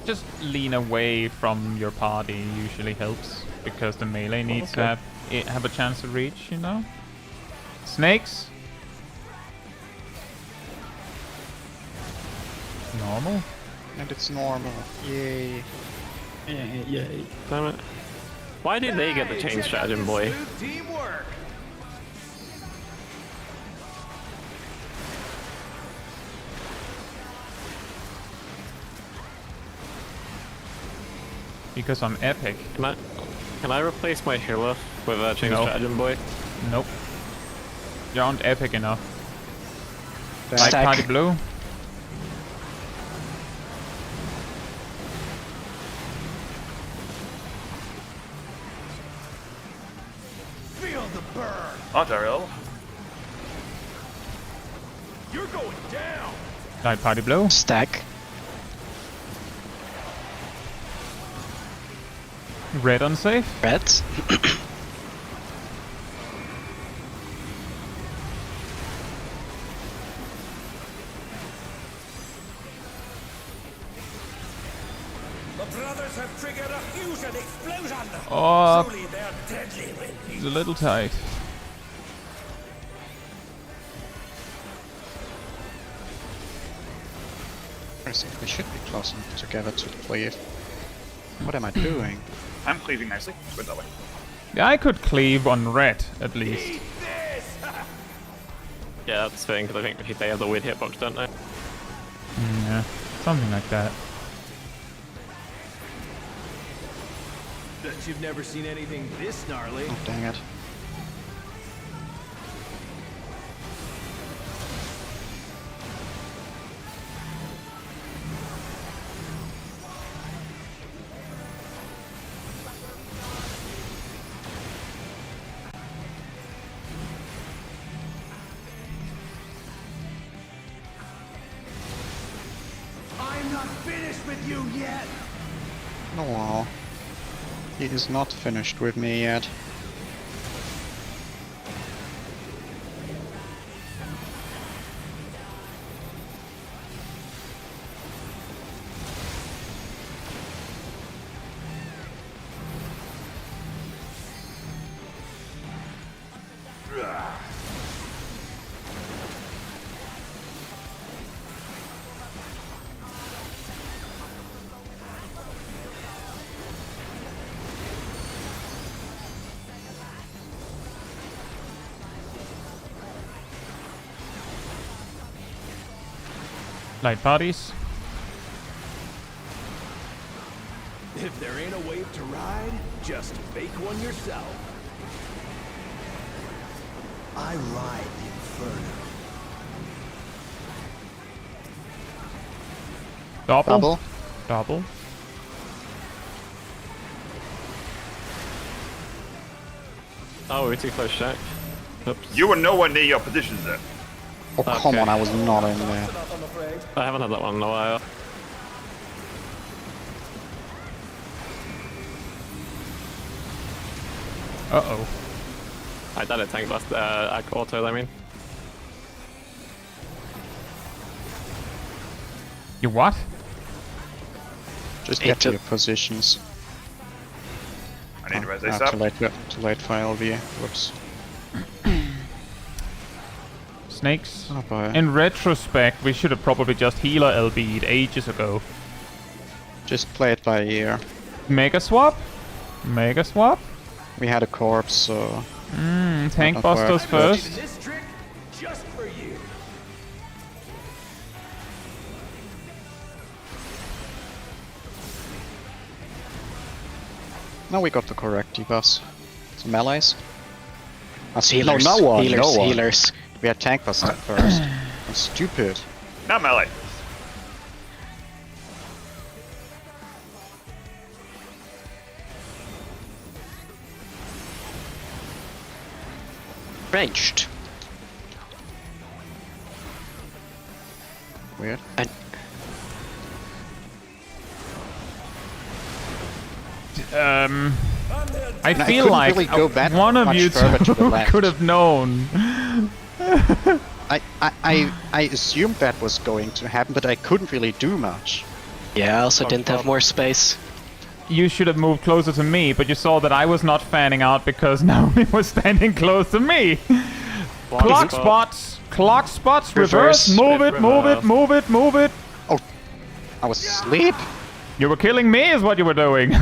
Just lean away from your party usually helps, because the melee needs to have a chance to reach, you know? Snakes? Normal? And it's normal. Yay. Yay. Damn it. Why did they get the chain stratagem, boy? Teamwork. Because I'm epic. Can I replace my healer with a Change No. Stratagem Boy? Nope. You aren't epic enough. Like Stack. Party Blue. Feel the burn. Dawntrail. You're going down. Like Party Blue. Stack. Red unsafe. Reds. The brothers have triggered a fusion explosion. Oh, Truly, they're deadly when it's a little tight. I think we should be close enough together to cleave. What am I doing? I'm cleaving nicely. Put it that way. Yeah, I could cleave on red at least. Yeah, that's fine, because I think they have the weird hitbox, don't they? Yeah, something like that. Bet you've never seen anything this gnarly. Oh, dang it. I'm not finished with you yet. No. He is not finished with me yet. Light parties. If there ain't a wave to ride, just make one yourself. I ride the inferno. Double. Double. Double. Oh, we're too close, Jack. Oops. You were nowhere near your positions there. Oh, come Okay. on, I was not in there. I haven't had that one in a while. Uh-oh. I died at tank last auto, I mean. You what? Just Hey, get to to- your positions. I need to res Ah, this up. too late for LV. Whoops. Snakes. Oh boy. In retrospect, we should have probably just healer LB'd ages ago. Just play it by ear. Mega swap? Mega swap? We had a corpse, so... Tank not busters work. first. Saving this trick just for you. Now we got the correct debuffs. Some melees? Healers. No one, Healers. no one. Healers. We had tank buster first. I'm stupid. Not melee. Ranged. Weird. I And I feel couldn't like really go that one of much you further to the two left. could have known. I assumed that was going to happen, but I couldn't really do much. Yeah, I also didn't have more space. You should have moved closer to me, but you saw that I was not fanning out because Naomi was standing close to me. Clock spots! Clock spots! Reverse! Reverse. Move it! Move it! Move it! Move it! I was asleep. You were killing me is what you were doing.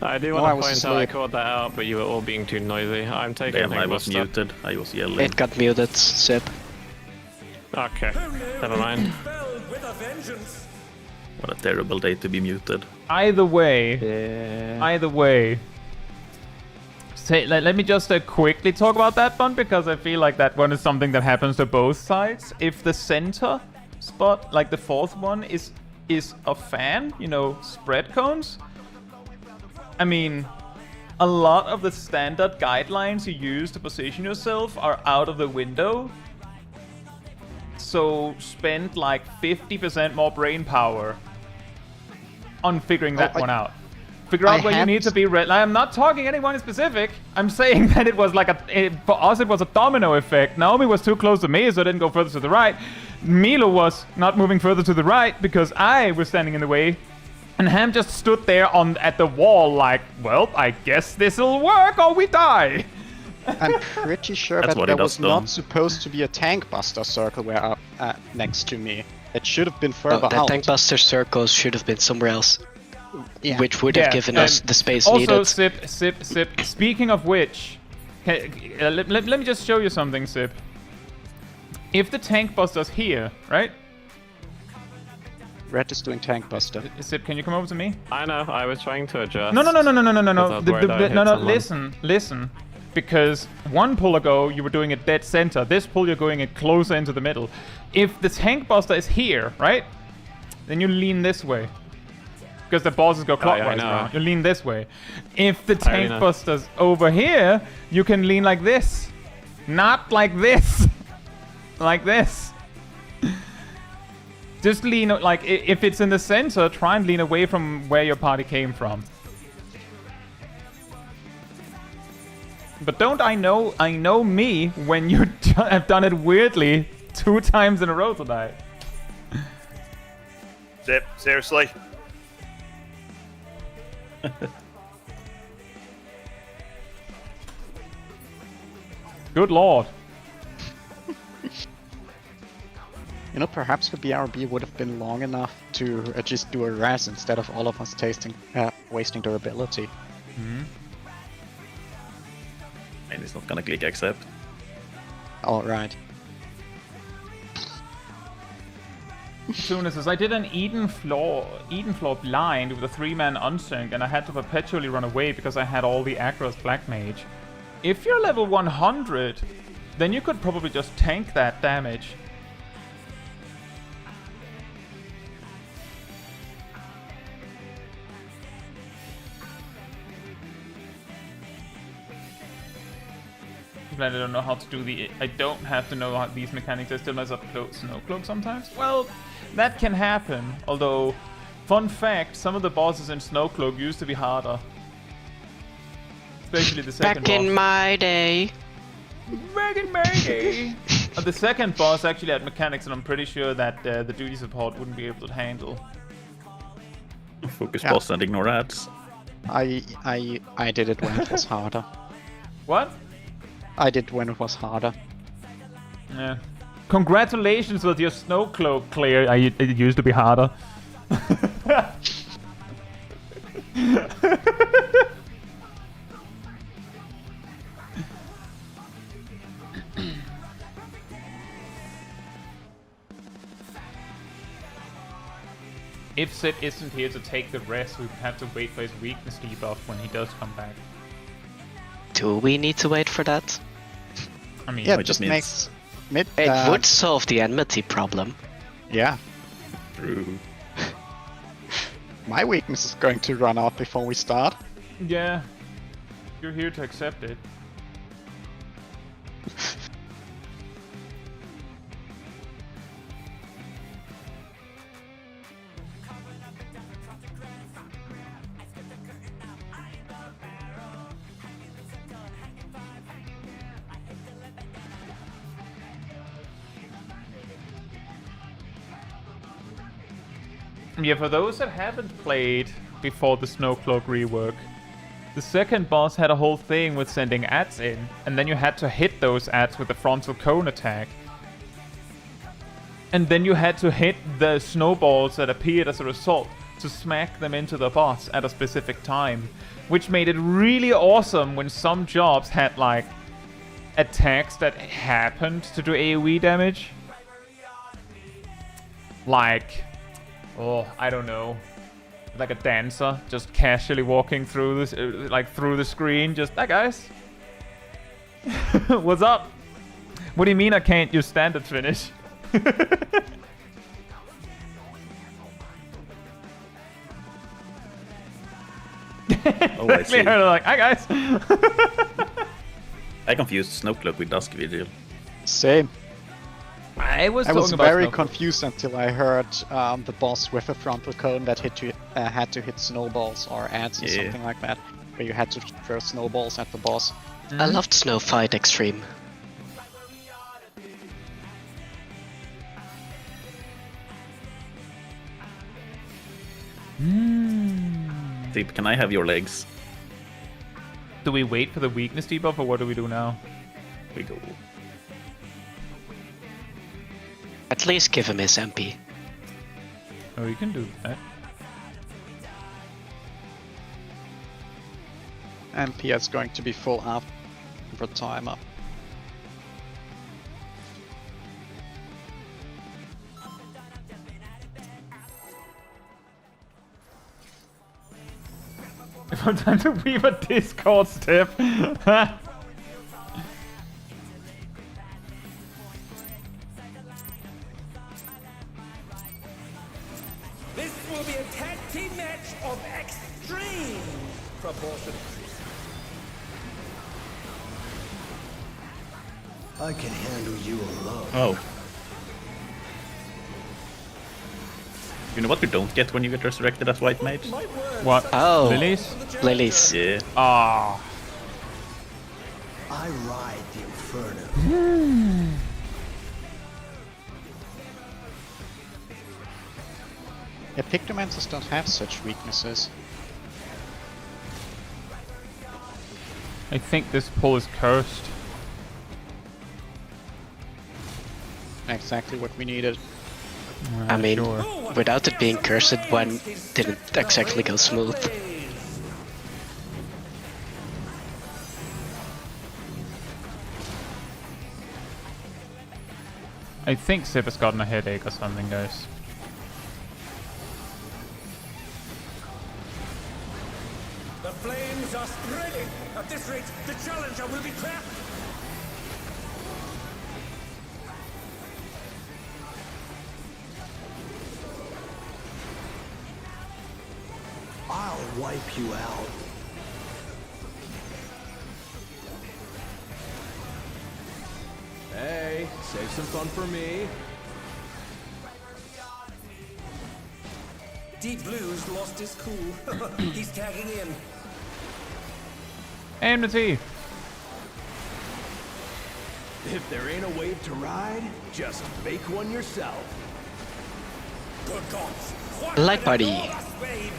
I do No, I want to was point out I asleep. caught that out, but you were all being too noisy. I'm taking Damn, tank I was buster. muted. I was yelling. It got muted, Sip. Okay, never mind. Spelled with a vengeance. What a terrible day to be muted. Either way, let me just quickly talk about that one, because I feel like that one is something that happens to both sides. If the center spot, like the fourth one, is a fan, you know, spread cones, I mean, a lot of the standard guidelines you use to position yourself are out of the window. So spend like 50% more brain power on figuring that one out. Figure out where you need to be ready. I'm not talking anyone specific. I'm saying that it was like for us it was a domino effect. Naomi was too close to me, so I didn't go further to the right. Milo was not moving further to the right because I was standing in the way. And Ham just stood there at the wall like, well, I guess this'll work or we die. I'm pretty sure that there was not supposed to be a tank buster circle where next to me. It should have been further out. That tank buster circle should have been somewhere else. Yeah. Which would have given us the space also, needed. Also, Sip. Speaking of which, let me just show you something, Sip. If the tank buster's here, right? Red is doing tank buster. Sip, can you come over to me? I know, I was trying to adjust. No. Listen. Because one pull ago, you were doing it dead center. This pull, you're going it closer into the middle. If the tank buster is here, right? Then you lean this way. Because the bosses go clockwise now. You lean this way. If the tank buster's over here, you can lean like this. Not like this. Like this. Just lean, like, if it's in the center, try and lean away from where your party came from. But don't I know me when you have done it weirdly 2 times in a row tonight. Zip, seriously? Good lord. You know, perhaps the BRB would have been long enough to just do a res instead of all of us wasting durability. Mm-hmm. And it's not gonna click accept. Alright. Tuna says, I did an Eden floor blind with a 3-man unsync, and I had to perpetually run away because I had all the aggro as Black Mage. If you're level 100, then you could probably just tank that damage. I don't know how to do I don't have to know how these mechanics. I still mess up Snow Cloak sometimes. Well, that can happen. Although, fun fact, some of the bosses in Snow Cloak used to be harder. Especially the second boss. Back in my day. Back in my day. The second boss actually had mechanics, and I'm pretty sure that the duty support wouldn't be able to handle. Focus boss and ignore ads. I did it when it was harder. What? I did when it was harder. Yeah. Congratulations with your Snow Cloak clear. It used to be harder. If Sid isn't here to take the rest, we would have to wait for his weakness debuff when he does come back. Do we need to wait for that? I mean, yeah, it just makes it would solve the enmity problem. Yeah. True. My weakness is going to run out before we start. Yeah. You're here to accept it. Yeah, for those that haven't played before the Snowcloak rework, the second boss had a whole thing with sending ads in, and then you had to hit those ads with the frontal cone attack. And then you had to hit the snowballs that appeared as a result to smack them into the boss at a specific time, which made it really awesome when some jobs had, like, attacks that happened to do AoE damage. Like, Oh, I don't know. Like a dancer, just casually walking through this, like through the screen. Just, hi guys. What's up? What do you mean I can't use standard finish? Oh, I see. They're like, hi guys. I confused Snowcloak with Dusk Vigil. Same. I was very confused until I heard the boss with a frontal cone that had to hit snowballs or ants or something like that, where you had to throw snowballs at the boss. I loved Snow Fight Extreme. Deep, can I have your legs? Do we wait for the weakness debuff, or what do we do now? We go. At least give him his MP. Oh, you can do that. MP is going to be full after timer. If I'm trying to weave a Discord step. This will be a tag team match of extreme proportions. I can handle you alone. Oh. You know what you don't get when you get resurrected as White Mage? What? Oh, Lilies? Lilies. Yeah. Ah. I ride the inferno. Yeah, Pictomancers don't have such weaknesses. I think this pull is cursed. Exactly what we needed. I mean, sure. without it being cursed, one didn't exactly go smooth. I think Sip has gotten a headache or something, guys. The flames are spreading. At this rate, the challenger will be trapped. I'll wipe you out. Hey, save some fun for me. Deep Blue's lost his cool. He's tagging in. Enmity! If there ain't a wave to ride, just make one yourself. Good gods. What Light an Party. enormous wave.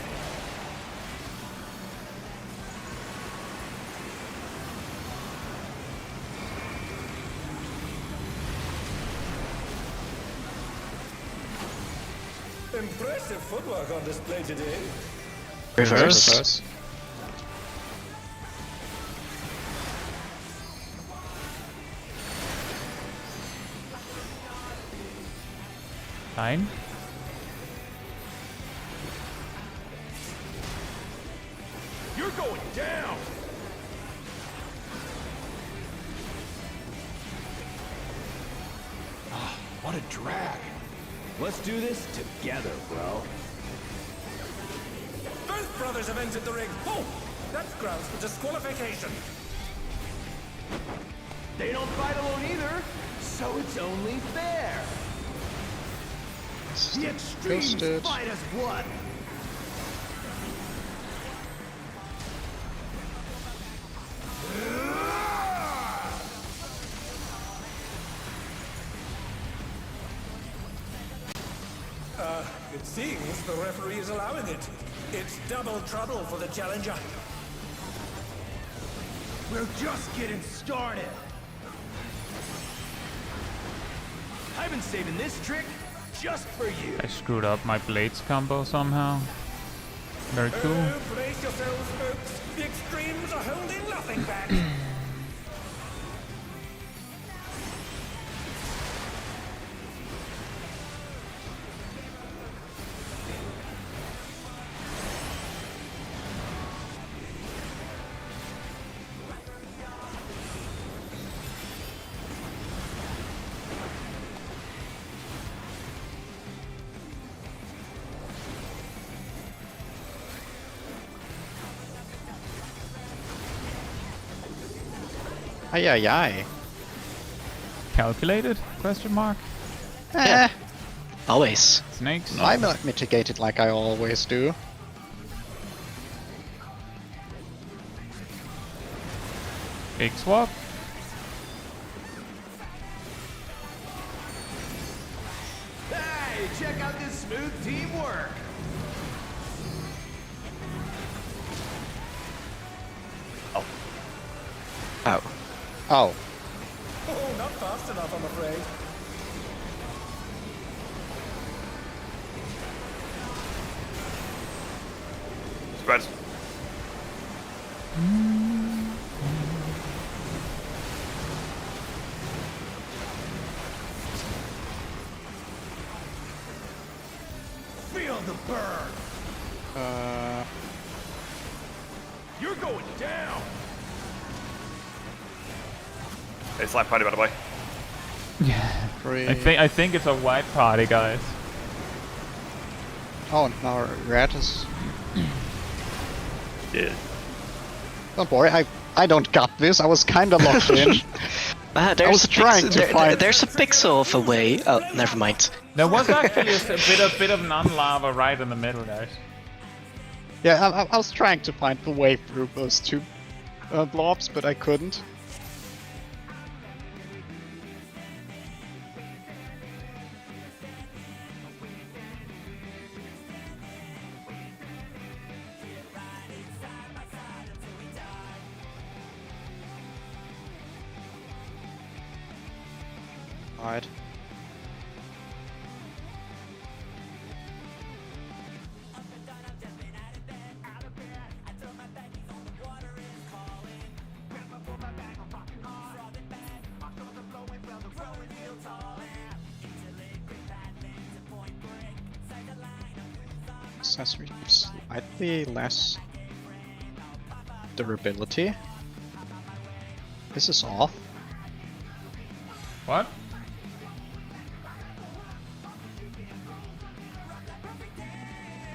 Impressive footwork on display today. Reverse. Fine. You're going down! Ah, what a drag. Let's do this together, bro. Both brothers have entered the ring. Oh, that's grounds for disqualification. They don't fight alone either, so it's only fair. The extremes Ghosted. fight as one. It seems the referee is allowing it. It's double trouble for the challenger. We're just getting started. I've been saving this trick just for you. I screwed up my blades combo somehow. Very cool. Oh, brace yourselves, folks. The extremes are holding nothing back. Ay ay ay. Calculated? Question mark. Eh, Always. Snakes? I mitigate it like I always do. Big swap. Hey, check out this smooth teamwork. Oh. Oh. Oh, not fast enough, I'm afraid. Spreads. Feel the burn. You're going down. It's like party, by the way. Yeah. Great. I think it's a white party, guys. Oh, now red is. Yeah. Don't worry, I don't got this. I was kinda locked in. There's was trying to find- There's a pixel of a way. Oh, never mind. There was actually a bit of non-lava right in the middle, guys. Yeah, I was trying to find the way through those two blobs, but I couldn't. Alright. Accessory slightly less durability. This is off. What?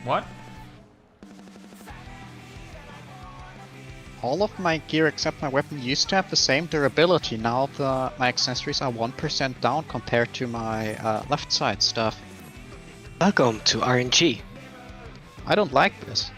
What? All of my gear except my weapon used to have the same durability. Now my accessories are 1% down compared to my left side stuff. Welcome to RNG. I don't like this.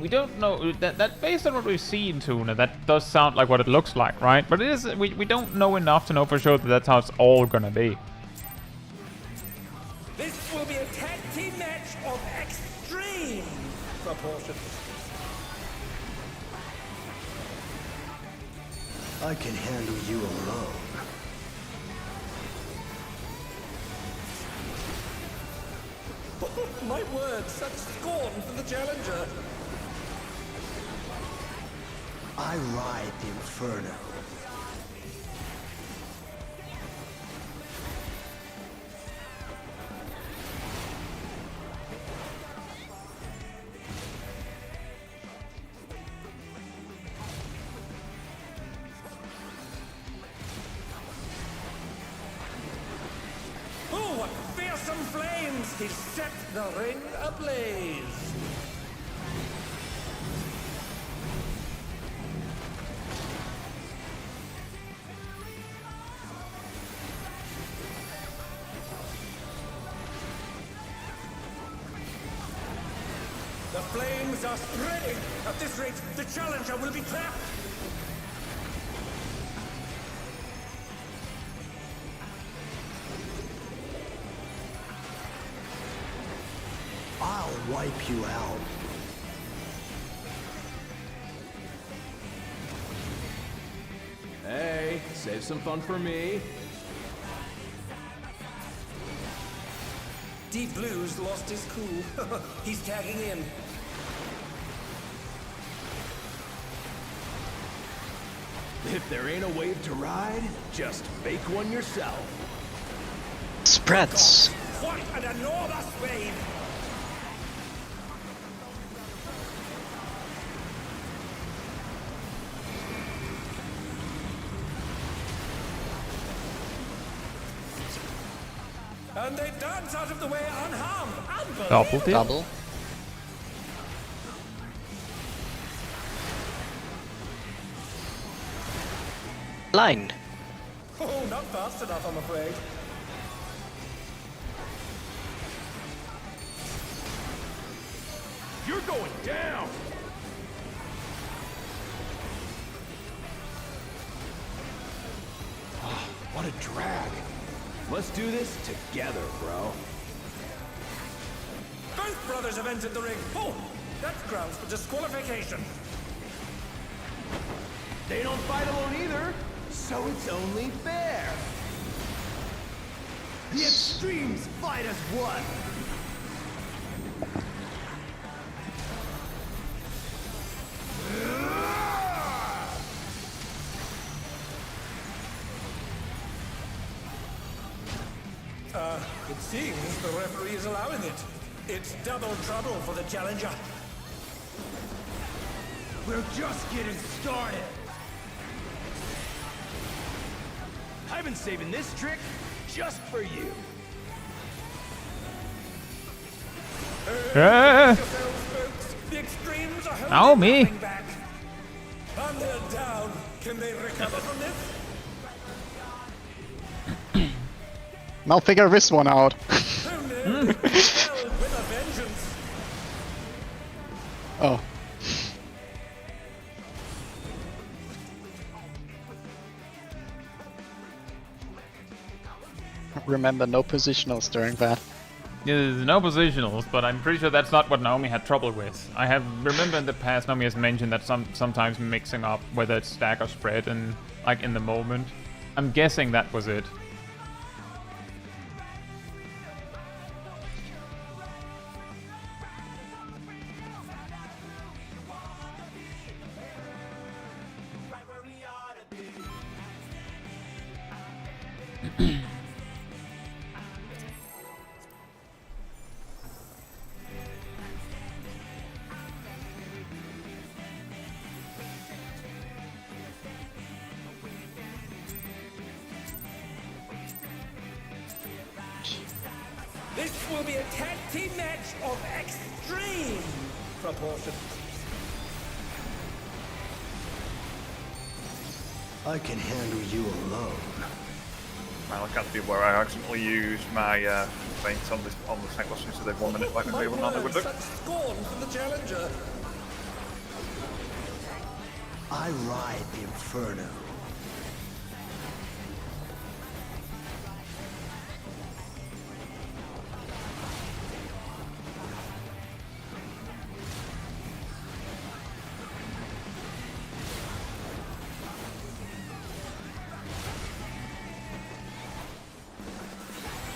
We don't know that based on what we've seen, Tuna, that does sound like what it looks like, right? But it is we don't know enough to know for sure that that's how it's all gonna be. This will be a tag team match of extreme proportions. I can handle you alone. My word, such scorn for the challenger. I ride the inferno. Oh, what fearsome flames! He set the ring ablaze. The flames are spreading. At this rate, the challenger will be trapped. I'll wipe you out. Hey, save some fun for me. Deep Blue's lost his cool. He's tagging in. If there ain't a wave to ride, just make one yourself. Spreads. What an enormous wave! And they dance out of the way unharmed. Double dip. Double. Line. Oh, not fast enough, I'm afraid. You're going down! Oh, what a drag. Let's do this together, bro. Both brothers have entered the ring. Oh, that's grounds for disqualification. They don't fight alone either, so it's only fair. The extremes fight as one. It seems the referee is allowing it. It's double trouble for the challenger. We're just getting started. I've been saving this trick just for you. Yourselves, folks. The extremes are holding Ow, me. nothing back. And they're down. Can they recover from this? Now figure this one out. Oh no, with a vengeance. Oh. Remember, no positionals during that. There's no positionals, but I'm pretty sure that's not what Naomi had trouble with. I have remember in the past Naomi has mentioned that sometimes mixing up whether it's stack or spread and like in the moment. I'm guessing that was it. This will be a tag team match of extreme proportions. I can handle you alone. Man, I can't do where I accidentally used my feint on the tank loss instead of 1 minute like My I normally would do. word, such scorn from the challenger. I ride the inferno.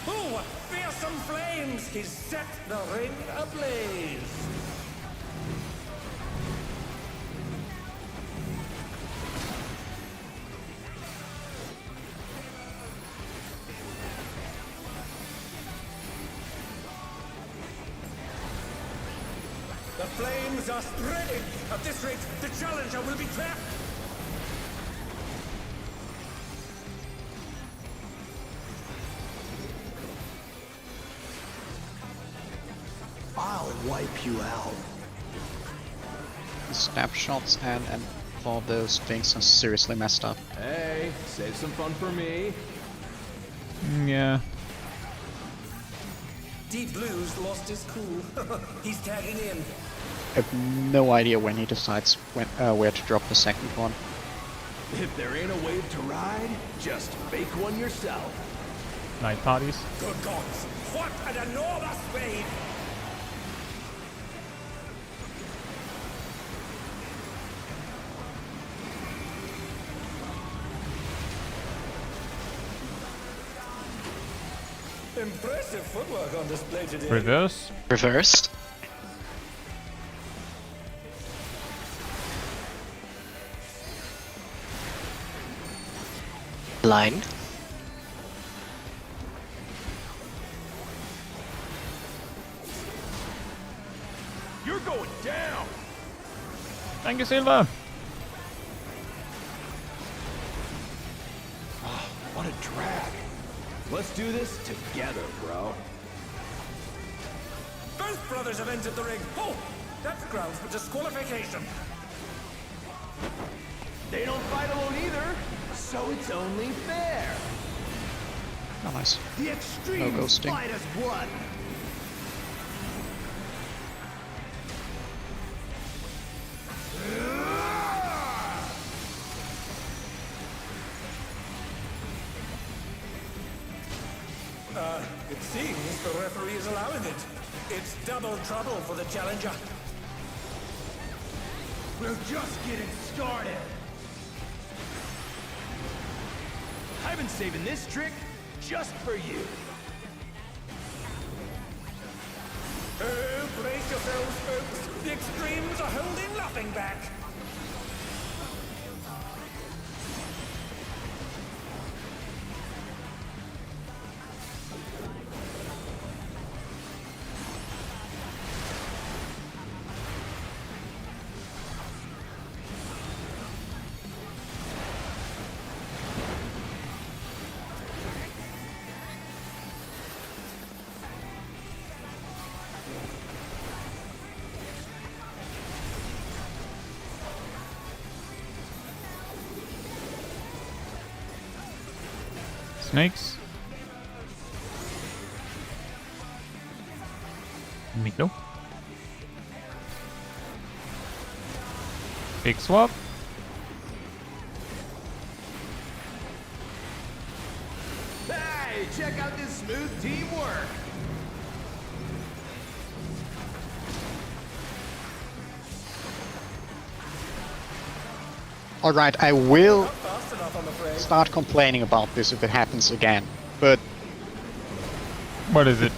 Oh, what fearsome flames! He's set the ring ablaze. The flames are spreading. At this rate, the challenger will be trapped. I'll wipe you out. The snapshots and all those things are seriously messed up. Hey, save some fun for me. Yeah. Deep Blue's lost his cool. He's tagging in. I have no idea when he decides where to drop the second one. If there ain't a wave to ride, just make one yourself. Night parties. Good gods! What an enormous wave! Impressive footwork on display today. Reverse. Reversed. Line. going down. Thank you, Silver. Oh, what a drag. Let's do this together, bro. Both brothers have entered the ring. Oh, that's grounds for disqualification. They don't fight alone either, so it's only fair. Oh, nice. The extreme No ghosting. fight as one. It seems the referee is allowing it. It's double trouble for the challenger. We're just getting started. I've been saving this trick just for you. Oh, brace yourselves, folks. The extremes are holding nothing back. Snakes. Milo. Big swap. Hey, check out this smooth teamwork. Alright, I will Not fast enough, I'm afraid. start complaining about this if it happens again. But, What is it?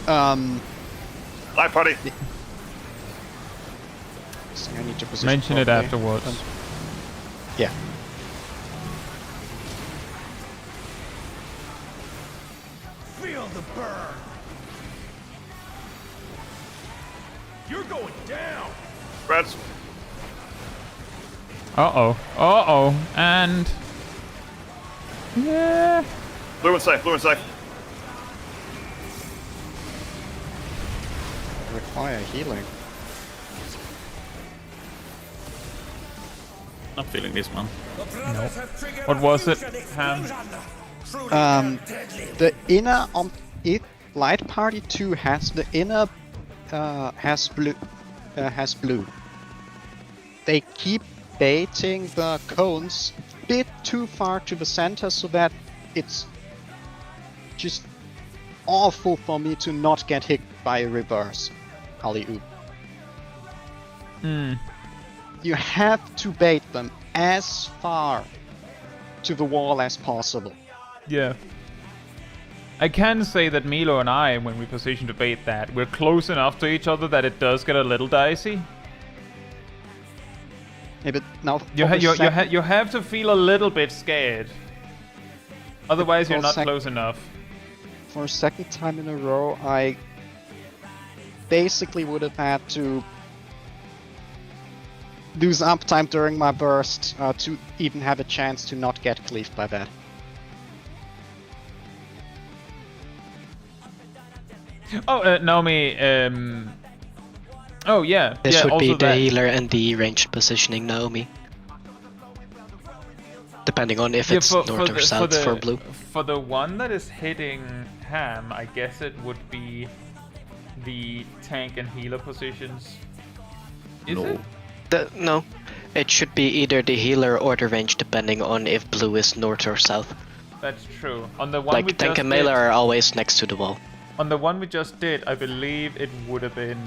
Live party. so I need to position Mention it properly. afterwards. Yeah. Feel the burn. You're going down. Reds. Uh-oh. Uh-oh. And... Yeah. Blue and safe. Blue and safe. Require healing. Not feeling this one. The brothers have triggered What a was it, fusion Ham? explosion. Truly deadly. The inner on it Light Party 2 has the inner has blue. They keep baiting the cones a bit too far to the center so that it's just awful for me to not get hit by a reverse alley-oop. You have to bait them as far to the wall as possible. Yeah. I can say that Milo and I, when we position to bait that, we're close enough to each other that it does get a little dicey. Yeah, but now You, for the you have to feel a little bit scared. Otherwise, you're for not sec- close enough. For a second time in a row, I basically would have had to lose uptime during my burst to even have a chance to not get cleaved by that. Oh, Naomi, oh, yeah. This yeah, would be also the that. healer and the ranged positioning, Naomi. Depending on if Yeah, it's north or south for blue. For the one that is hitting Ham, I guess it would be the tank and healer positions. Is No. it? No, it should be either the healer or the range, depending on if blue is north or south. That's true. On the one we Like tank just and melee did, are always next to the wall. on the one we just did, I believe it would have been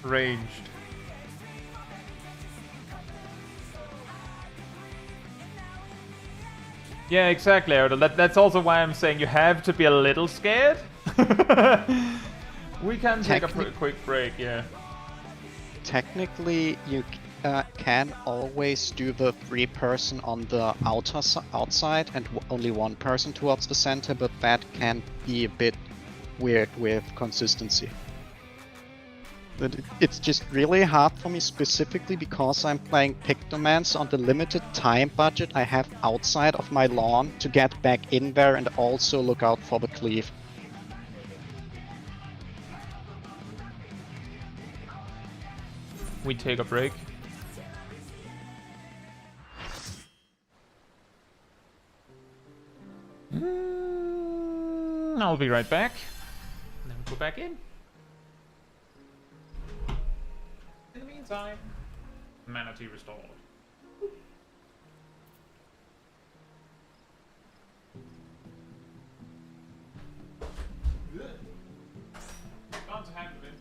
ranged. Yeah, exactly, Errol. That's also why I'm saying you have to be a little scared. We can take a quick break, yeah. Technically, you can always do the 3-person on the outside and only 1 person towards the center, but that can be a bit weird with consistency. But it's just really hard for me specifically because I'm playing Pictomans on the limited time budget I have outside of my lawn to get back in there and also look out for the cleave. We take a break. I'll be right back. And then we go back in. In the meantime, manatee restored. Bound to handle it.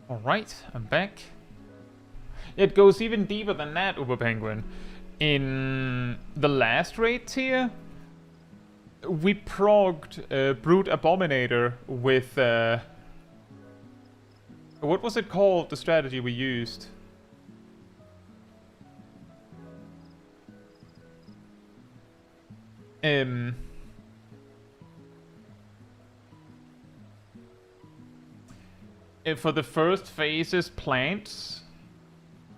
Alright, I'm back. It goes even deeper than that, Uber Penguin. In the last raid tier, we progged Brute Abominator with... what was it called, the strategy we used? For the first phase's plants...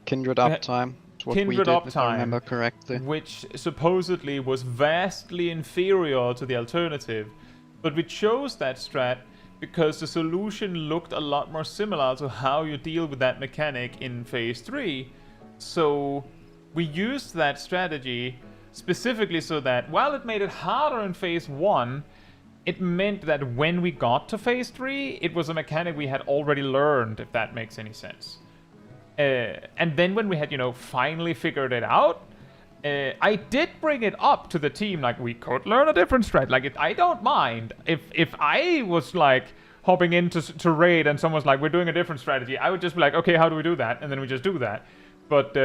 Kindred Uptime. What Kindred we did, Uptime, if I remember correctly. which supposedly was vastly inferior to the alternative. But we chose that strat because the solution looked a lot more similar to how you deal with that mechanic in Phase 3. So we used that strategy specifically so that while it made it harder in Phase 1, it meant that when we got to Phase 3, it was a mechanic we had already learned, if that makes any sense. And then when we had, finally figured it out, I did bring it up to the team, like, we could learn a different strat. Like, I don't mind. If I was, like, hopping into raid and someone's like, we're doing a different strategy, I would just be like, okay, how do we do that? And then we just do that. But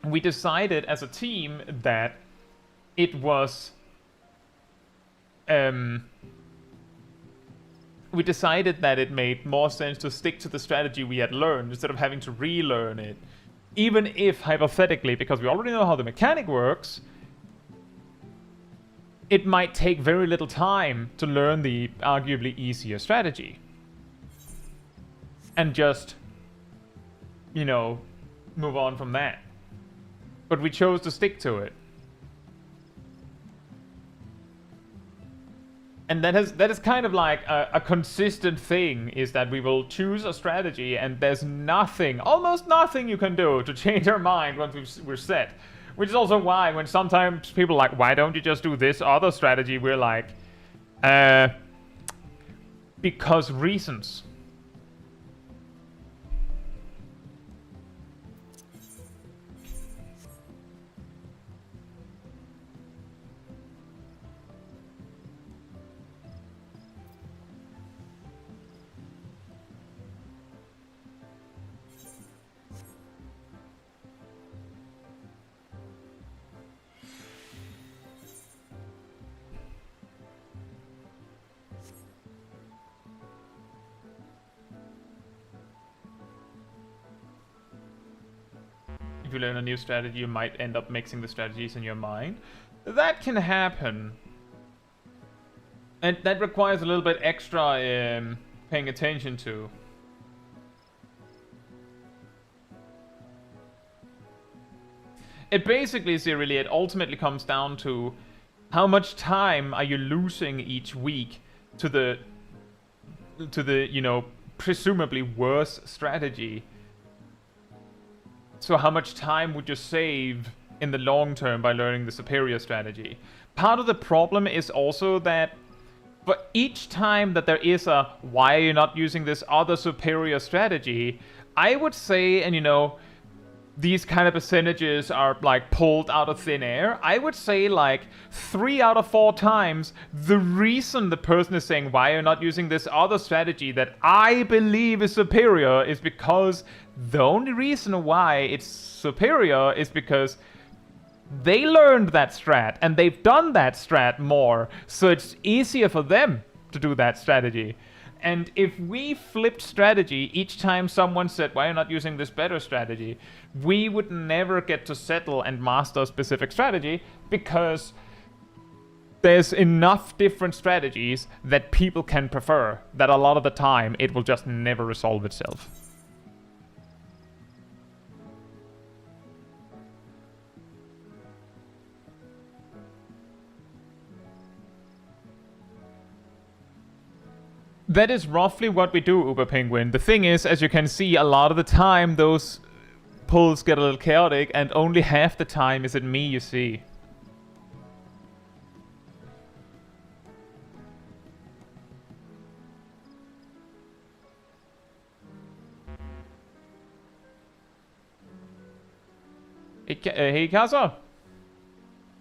we decided as a team that it was... we decided that it made more sense to stick to the strategy we had learned instead of having to relearn it. Even if, hypothetically, because we already know how the mechanic works, it might take very little time to learn the arguably easier strategy. And just, move on from that. But we chose to stick to it. And that is kind of like a consistent thing, is that we will choose a strategy and there's nothing, almost nothing you can do to change our mind once we're set. Which is also why when sometimes people are like, why don't you just do this other strategy? We're like, because reasons. if you learn a new strategy, you might end up mixing the strategies in your mind. That can happen. And that requires a little bit extra paying attention to. It basically, Cyril, it ultimately comes down to how much time are you losing each week to the you know, presumably worse strategy. So how much time would you save in the long term by learning the superior strategy? Part of the problem is also that for each time that there is a why are you not using this other superior strategy, I would say, and you know, these kind of percentages are like pulled out of thin air. I would say like 3 out of 4 times the reason the person is saying why you're not using this other strategy that I believe is superior is because the only reason why it's superior is because they learned that strat and they've done that strat more, so it's easier for them to do that strategy. And if we flipped strategy each time someone said, why are you not using this better strategy? We would never get to settle and master a specific strategy because there's enough different strategies that people can prefer that a lot of the time it will just never resolve itself. That is roughly what we do, Uber Penguin. The thing is, as you can see, a lot of the time those pulls get a little chaotic, and only half the time is it me you see. Hey, Kaza!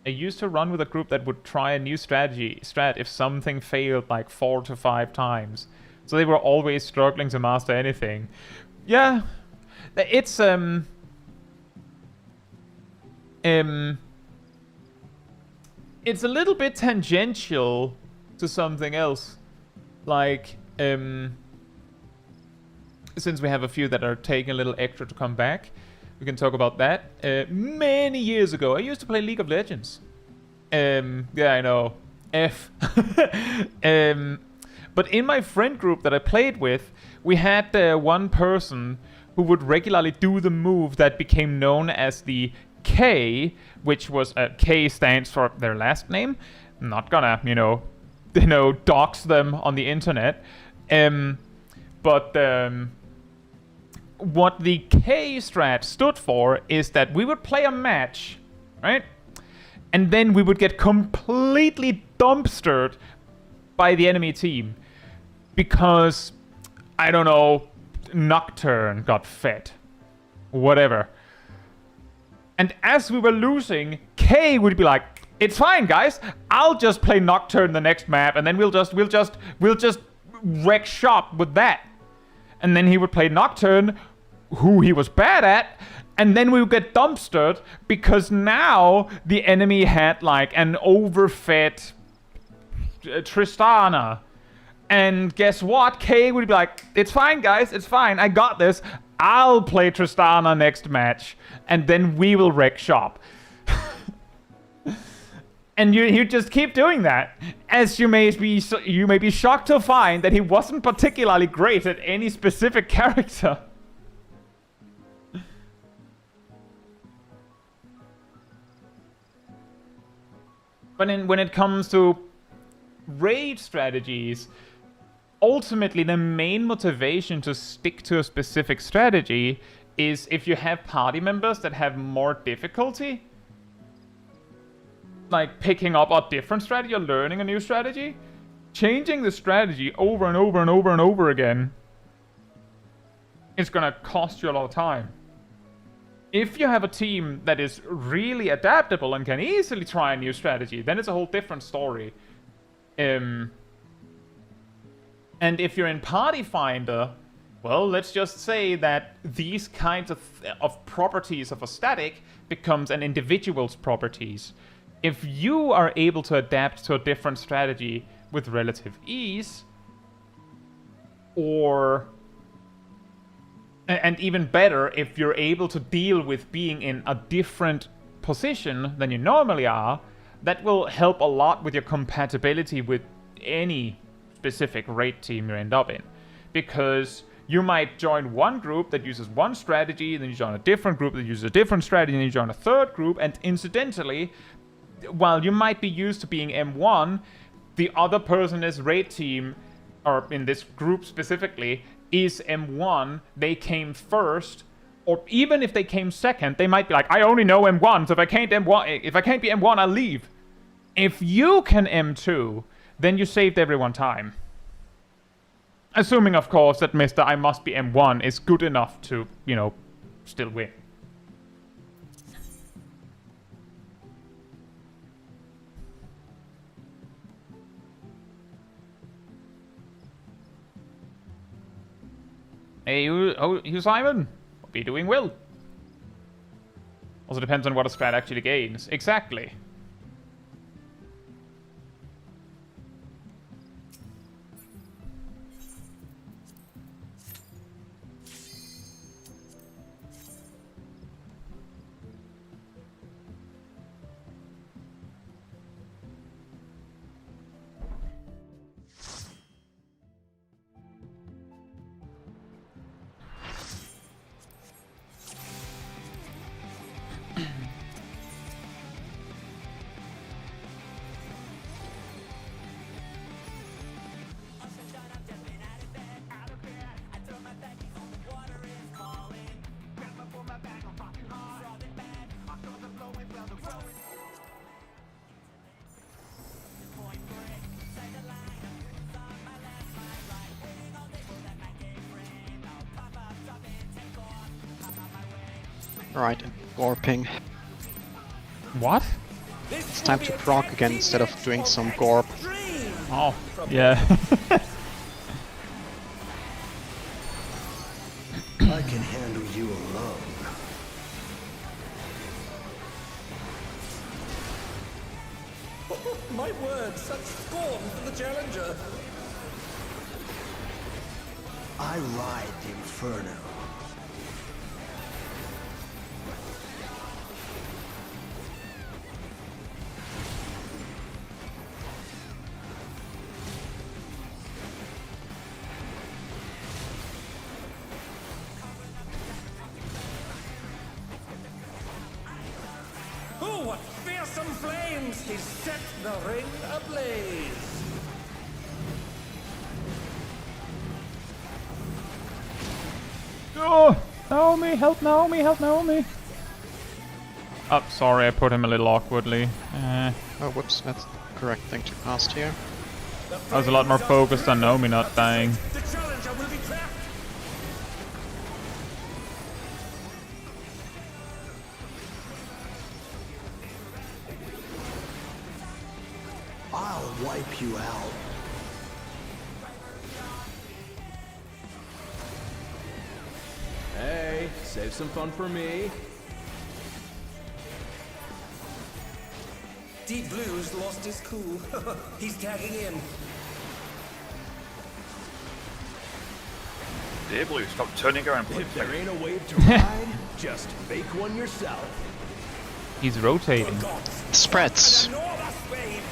I used to run with a group that would try a new strat if something failed like 4 to 5 times. So they were always struggling to master anything. Yeah, it's it's a little bit tangential to something else. Like, since we have a few that are taking a little extra to come back, we can talk about that. Many years ago, I used to play League of Legends. Yeah, I know. F. But in my friend group that I played with, we had one person who would regularly do the move that became known as the K, which was K stands for their last name. I'm not gonna, you know, dox them on the internet. What the K strat stood for is that we would play a match, right? And then we would get completely dumpstered by the enemy team because, I don't know, Nocturne got fed. Whatever. And as we were losing, K would be like, it's fine, guys. I'll just play Nocturne the next map, and then we'll just wreck shop with that. And then he would play Nocturne, who he was bad at, and then we would get dumpstered because now the enemy had like an overfed Tristana. And guess what? K would be like, it's fine, guys, it's fine, I got this. I'll play Tristana next match, and then we will wreck shop. And you just keep doing that, as you may be shocked to find that he wasn't particularly great at any specific character. But when it comes to raid strategies, ultimately the main motivation to stick to a specific strategy is if you have party members that have more difficulty, like picking up a different strategy or learning a new strategy, changing the strategy over and over and over and over again is gonna cost you a lot of time. If you have a team that is really adaptable and can easily try a new strategy, then it's a whole different story. And if you're in Party Finder, well, let's just say that these kinds of properties of a static becomes an individual's properties. If you are able to adapt to a different strategy with relative ease, or And even better, if you're able to deal with being in a different position than you normally are, that will help a lot with your compatibility with any specific raid team you end up in. Because you might join one group that uses one strategy, then you join a different group that uses a different strategy, and then you join a third group, and incidentally, while you might be used to being M1, the other person in this raid team, or in this group specifically, is M1, they came first, or even if they came second, they might be like, I only know M1, so if I can't be M1, I'll leave. If you can M2, then you saved everyone time. Assuming, of course, that Mr. I must be M1 is good enough to, you know, still win. Hey, you Simon? Hope you're doing well. Also depends on what a strat actually gains. Exactly. Right, warping. What? It's time to Prog again instead of doing some Gorp. Oh, yeah. I can handle you alone. My word, such scorn for the challenger. I ride the inferno. Oh, what fearsome flames! He set the ring ablaze! Oh, Naomi, help Naomi, help Naomi. Oh, sorry, I put him a little awkwardly. Oh, whoops, that's the correct thing to cast here. I was a lot more focused on Naomi not dying. The challenger will be trapped! I'll wipe you out. Hey, save some fun for me. Deep Blue's lost his cool. He's tagging in. Dear Blue, stop turning around. If there ain't a wave to ride, just make one yourself. He's rotating. Spreads. Enormous wave!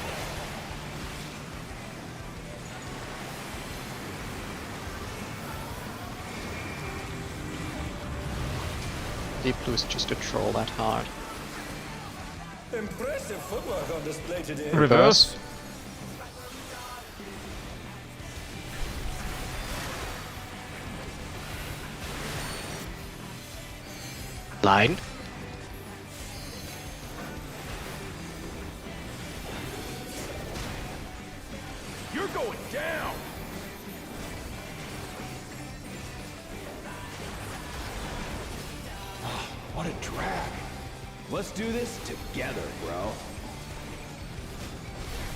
Deep Blue is just a troll that hard. Impressive footwork on display today. Reverse. Line. You're going down. What a drag. Let's do this together, bro.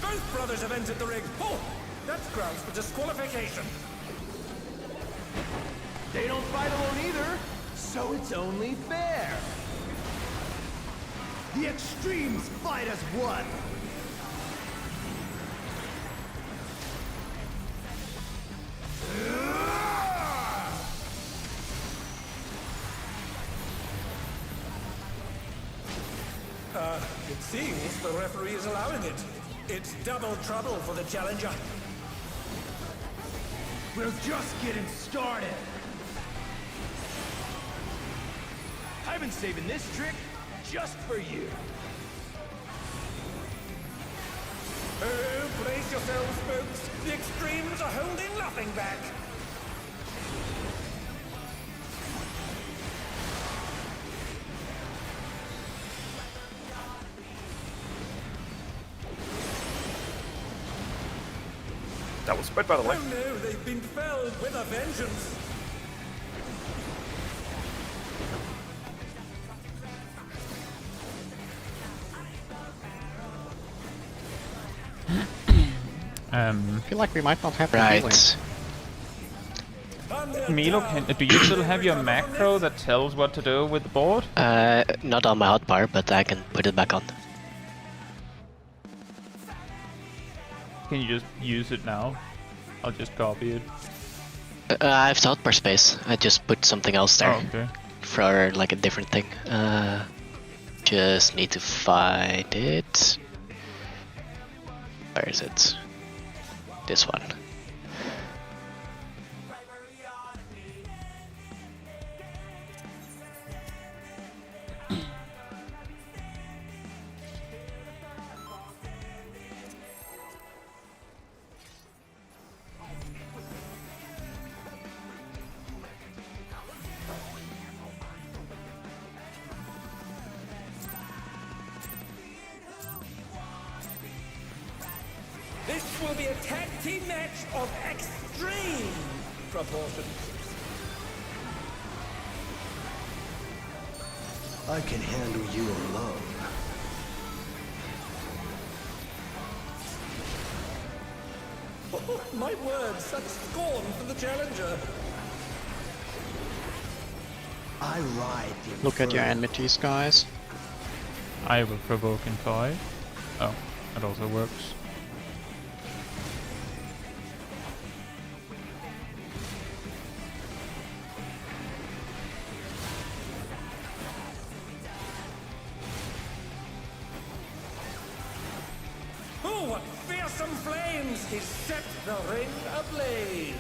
Both brothers have entered the ring. Oh, that's grounds for disqualification. They don't fight alone either, so it's only fair. The extremes fight as one. the referee is allowing it. It's double trouble for the challenger. We're just getting started. I've been saving this trick just for you. Oh, brace yourselves, folks. The extremes are holding nothing back. That was spread, by the way. Oh no, they've been felled with a vengeance. I feel like we might not have Right. Milo, do you still have your macro that tells what to do with the board? Not on my hotbar, but I can put it back on. Can you just use it now? I'll just copy it. I have the hotbar space. I just put something else there Oh, okay. for like a different thing. Just need to find it. Where is it? This one. This will be a tag team match of extreme proportions. I can handle you alone. Oh, my word, such scorn for the challenger. I ride the Look at your inferno. enmities, guys. I will provoke in 5. Oh, that also works. Oh, what fearsome flames! He set the ring ablaze.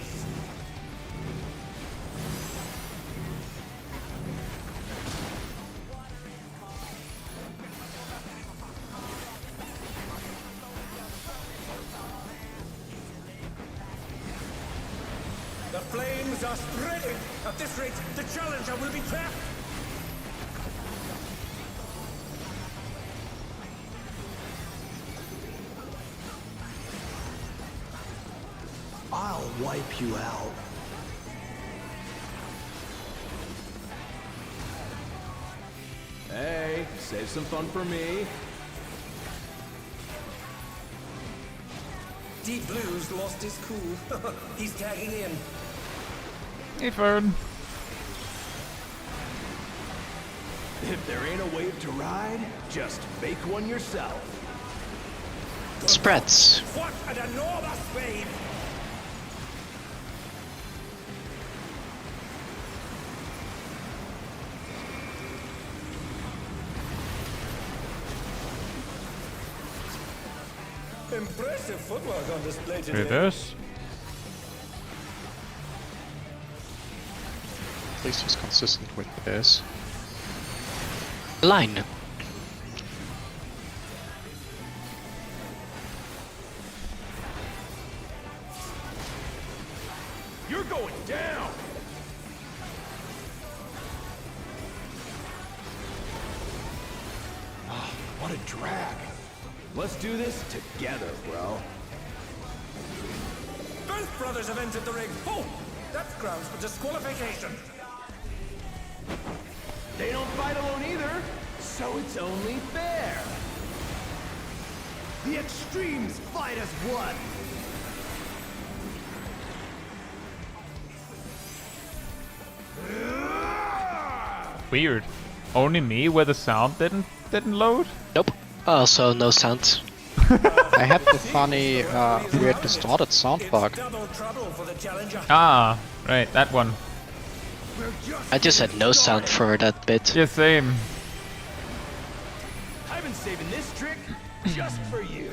The flames are spreading. At this rate, the challenger will be trapped. I'll wipe you out. Hey, save some fun for me. Deep Blue's lost his cool. He's tagging in. Hey, Fern. If there ain't a wave to ride, just make one yourself. Spreads. What an enormous wave! Impressive footwork on display today. Reverse. At least he's consistent with this. Line. You're going down! Oh, what a drag. Let's do this together, bro. Both brothers have entered the ring. Oh, that's grounds for disqualification. They don't fight alone either, so it's only fair. The extremes fight as one. Weird. Only me where the sound didn't load? Nope. Also no sound. I had the funny, weird distorted sound bug. Double trouble for the challenger. Ah, right, that one. I just had no sound for that bit. Yeah, same. I've been saving this trick just for you.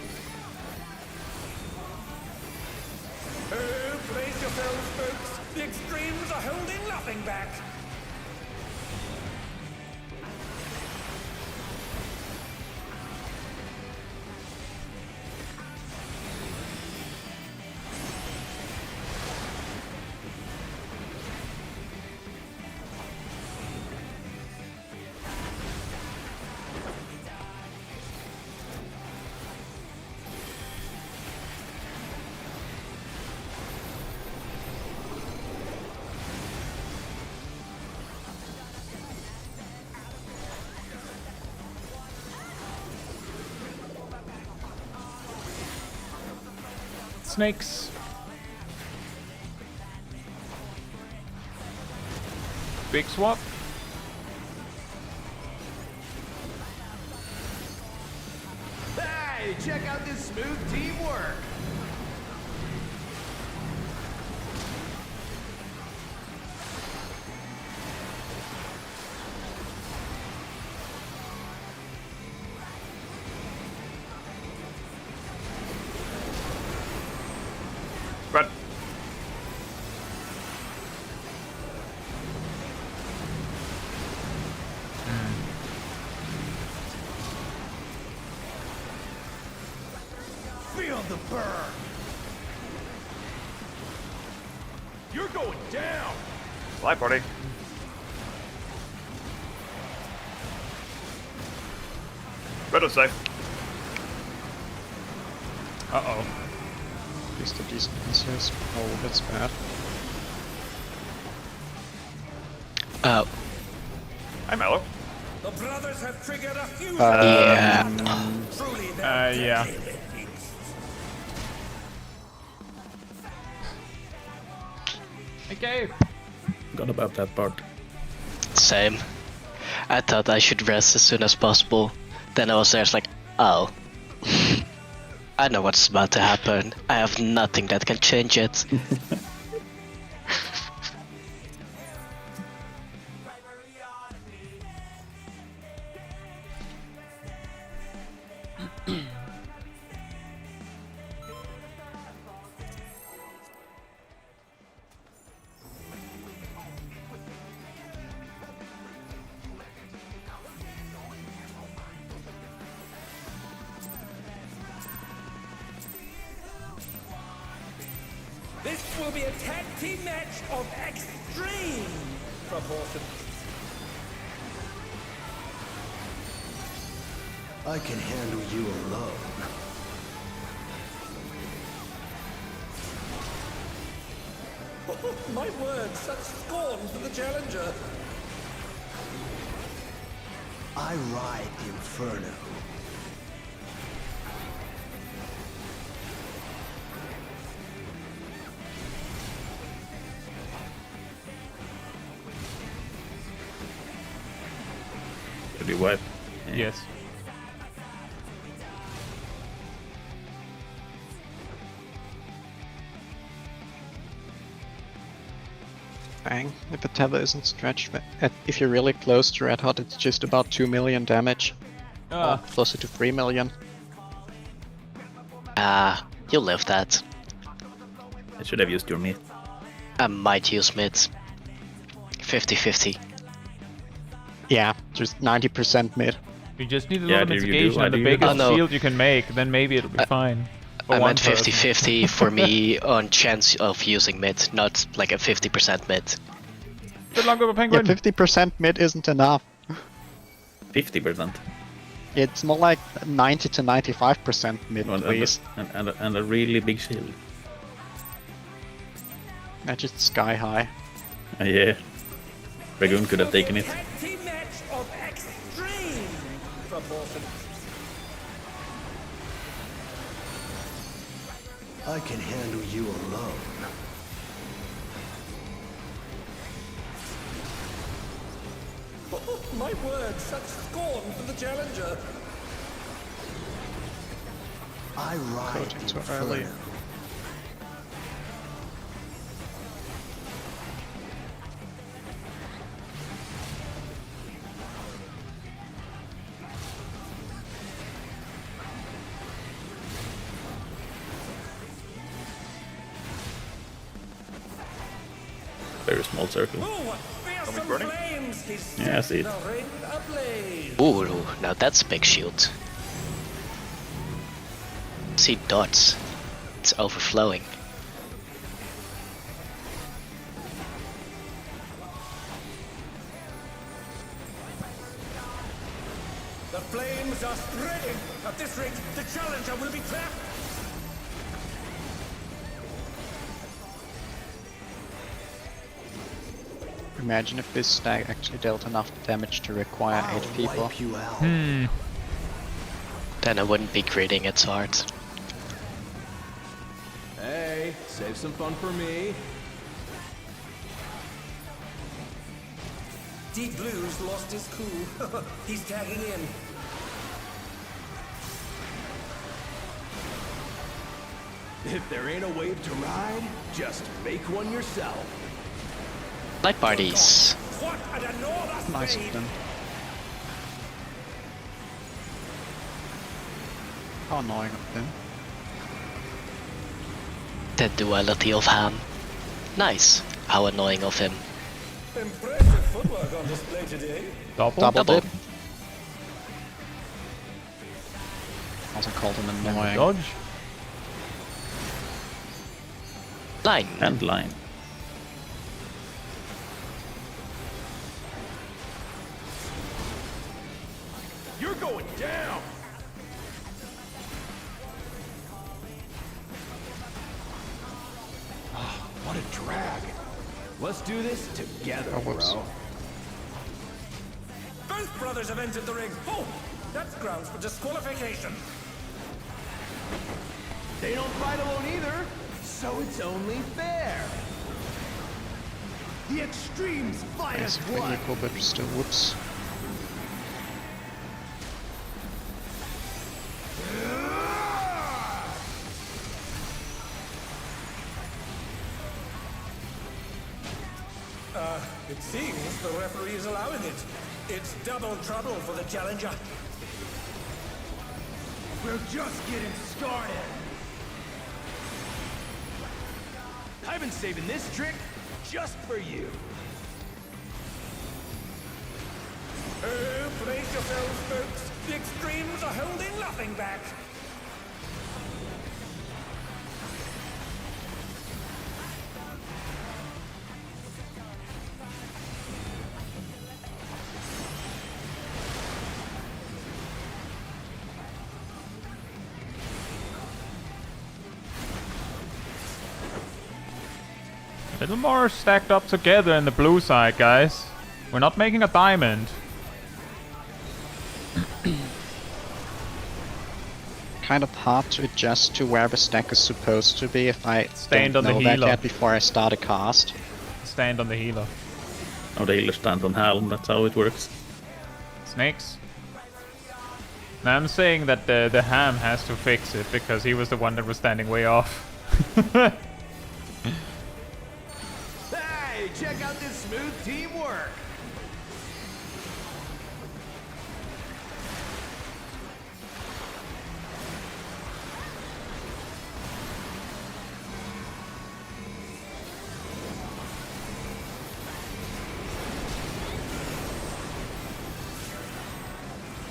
Oh, brace yourselves, folks. The extremes are holding nothing back. Snakes. Big swap. Hey, check out this smooth teamwork. But Feel the burn. You're going down. bye, buddy. Better safe. Uh-oh. At least a decent instance. Oh, that's bad. Oh, Hi, Mellow. The brothers have triggered a fusion. yeah. Truly, they're Yeah. deadly. Okay. Forgot about that part. Same. I thought I should rest as soon as possible. Then I was there, it's like, oh. I know what's about to happen. I have nothing that can change it. This will be a tag team match of extreme proportions. I can handle you alone. My word, such scorn for the challenger. I ride the inferno. Did you wipe? Yes. Bang. If a tether isn't stretched, if you're really close to Red Hot, it's just about 2 million damage. Or closer to 3 million. You'll live that. I should have used your meat. I might use mid. 50-50. Yeah, just 90% mid. You just need a Yeah, little do you do? mitigation I and the do. biggest Oh, no. shield you can make, then maybe it'll be fine. For I one meant person. 50-50 for me on chance of using mid, not like a 50% mid. Good luck with a Yeah, penguin. 50% mid isn't enough. 50%. It's more like 90 to 95% mid, please. And a really big shield. That's just sky high. Yeah. Dragoon could have taken it. Tag team match of extreme proportions. I can handle you alone. My word, such scorn for the challenger. I ride Coating the too inferno. early. very small circle. burning? Yeah, I see it. Ooh, now that's a big shield. See dots. It's overflowing. The flames are spreading. At this rate, the challenger will be trapped. Imagine if this stack actually dealt enough damage to require 8 people. Then I wouldn't be critting it so hard. Hey, save some fun for me. Deep Blue's lost his cool. He's tagging in. If there ain't a wave to ride, just make one yourself. Like parties. What an enormous Nice fade. of them. How annoying of them. The duality of Ham. Nice. How annoying of him. Impressive footwork on display today. Double? Double dip. Also called him annoying. Dodge? Line. And line. You're going down! What a drag. Let's do this together, Oh, whoops. bro. Both brothers have entered the ring. Oh, that's grounds for disqualification. They don't fight alone either, so it's only fair. The Extremes fight as Basically one. equal, but still whoops. It seems the referee is allowing it. It's double trouble for the challenger. We're just getting started. I've been saving this trick just for you. Oh, brace yourselves, folks. The Extremes are holding nothing back. A little more stacked up together in the blue side, guys. We're not making a diamond. Kind of hard to adjust to where the stack is supposed to be if I Stand don't on the know that healer. yet before I start a cast. Stand on the healer. Oh, the healer stands on Helm, that's how it works. Snakes. Now I'm saying that the Ham has to fix it because he was the one that was standing way off. Hey, check out this smooth teamwork.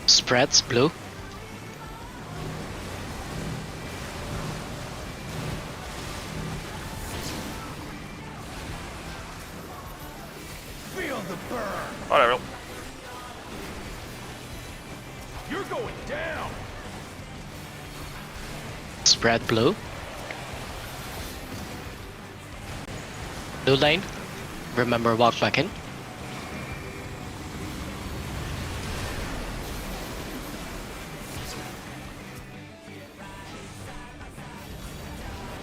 Spreads blue. Feel the burn. Whatever. You're going down. Spread blue. Blue lane. Remember walk back in.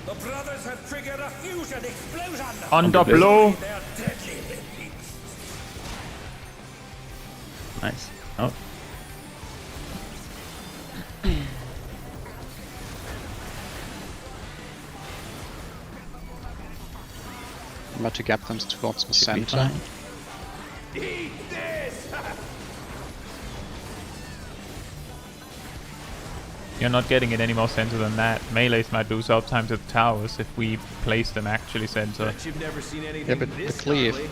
The brothers have triggered a fusion explosion. Under blue. They are deadly beasts. Nice. Oh, I'm about to get them towards the should be center. fine. Eat this. You're not getting it any more center than that. Melees might lose uptime to the towers if we place them actually center. Bet you've never seen anything Yeah, but the this cleave. ugly.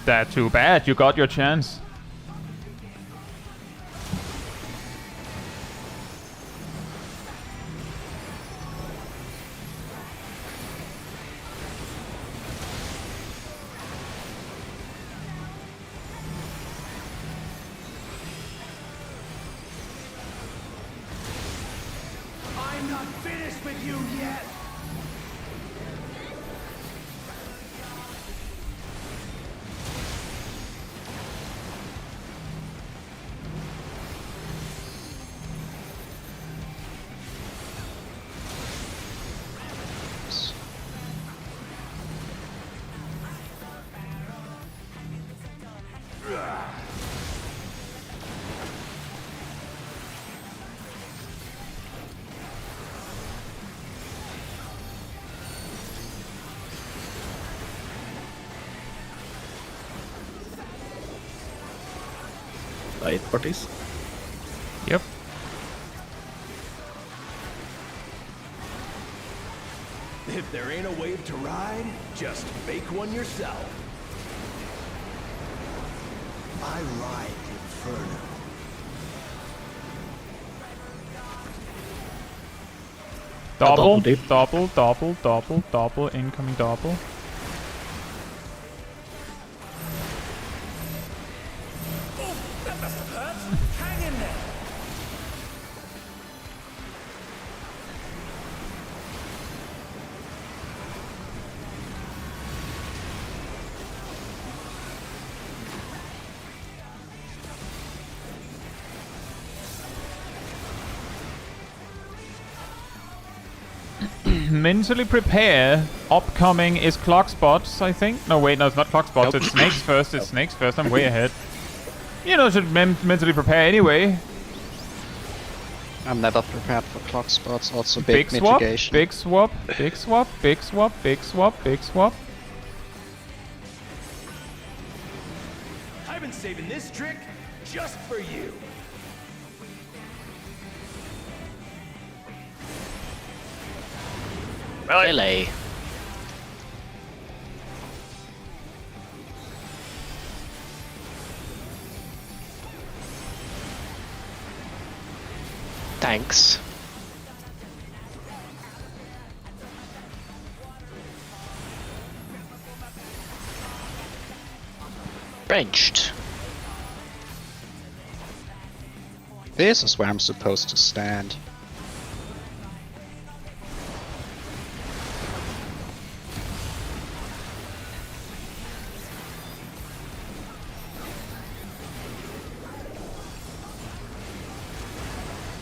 That's too bad. You got your chance. I'm not finished with you yet. Light parties. Yep. If there ain't a wave to ride, just make one yourself. I ride Inferno. Double, deep. double, double, double, double, incoming double. That must have hurt. Hang in there. Mentally prepare. Upcoming is clock spots, I think. No, wait, no, it's not clock spots. It's snakes first. It's snakes first. I'm way ahead. You know, should mentally prepare anyway. I'm never prepared for clock spots. Also Big big swap, mitigation. big swap, big swap, big swap, big swap, big swap. I've been saving this trick just for you. Melee. Thanks. Ranged. This is where I'm supposed to stand.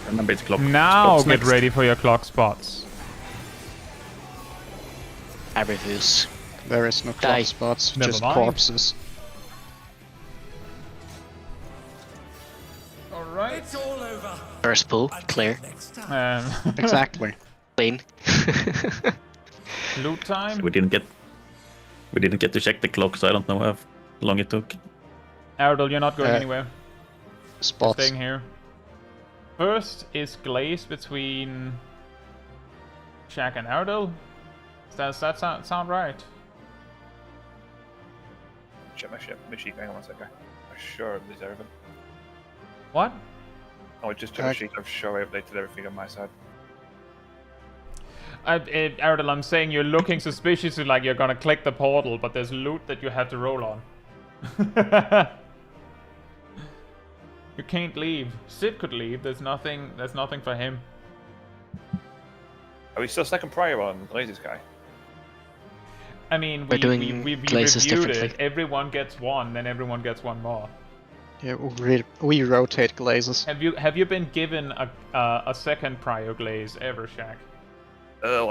Remember it's clock. Now spots get next. ready for your clock spots. I refuse. There is no clock Die. spots, Never just mind. corpses. Alright. It's all over. First pull, clear. Next time. Exactly. Clean. Loot time. We didn't get to check the clock, so I don't know how long it took. Ardell, you're not going anywhere. Spots. Staying here. First is glaze between Shaq and Ardell. Does that sound right? Check my ship. My sheet. Hang on one second. I'm sure I deserve it. What? Oh, just check my sheet. I'm sure I updated everything on my side. Ardell, I'm saying you're looking suspiciously like you're gonna click the portal, but there's loot that you have to roll on. You can't leave. Sid could leave. There's nothing for him. Are we still second prior on Lazy's guy? I mean, We're doing we glazes reviewed differently. it. Everyone gets one, then everyone gets one more. Yeah, we rotate glazes. Have you been given a second prio glaze ever, Shaq? I've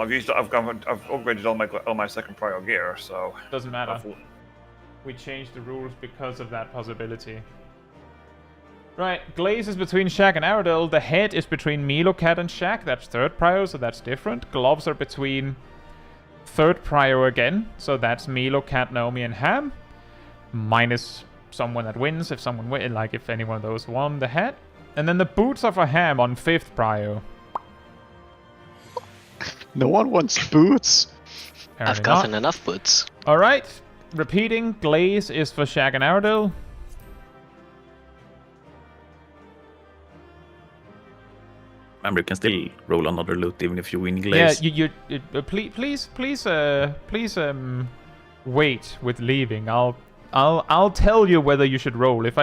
upgraded all my second prior gear, so Doesn't matter. We changed the rules because of that possibility. Right, glaze is between Shaq and Ardell. The head is between Melocat and Shaq. That's third prio, so that's different. Gloves are between third prio again, so that's Melocat, Naomi, and Ham. Minus someone that wins, if someone wins, like if any one of those won the head. And then the boots are for Ham on fifth prio. No one wants boots. Apparently I've gotten not. enough boots. Alright. Repeating, Glaze is for Shag and Aradil. Remember, you can still roll another loot even if you win glaze. Yeah, please, wait with leaving. I'll tell you whether you should roll. If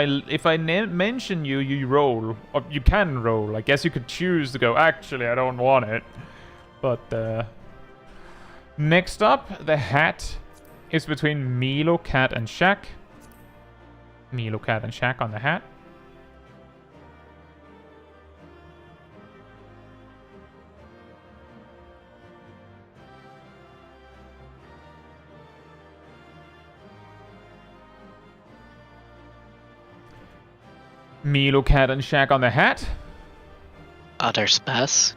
I mention you, you roll, or you can roll. I guess you could choose to go. Actually, I don't want it. But next up, the hat is between Milo, Cat, and Shaq. Milo, Cat, and Shaq on the hat. Milo, Cat, and Shaq on the hat. Others pass.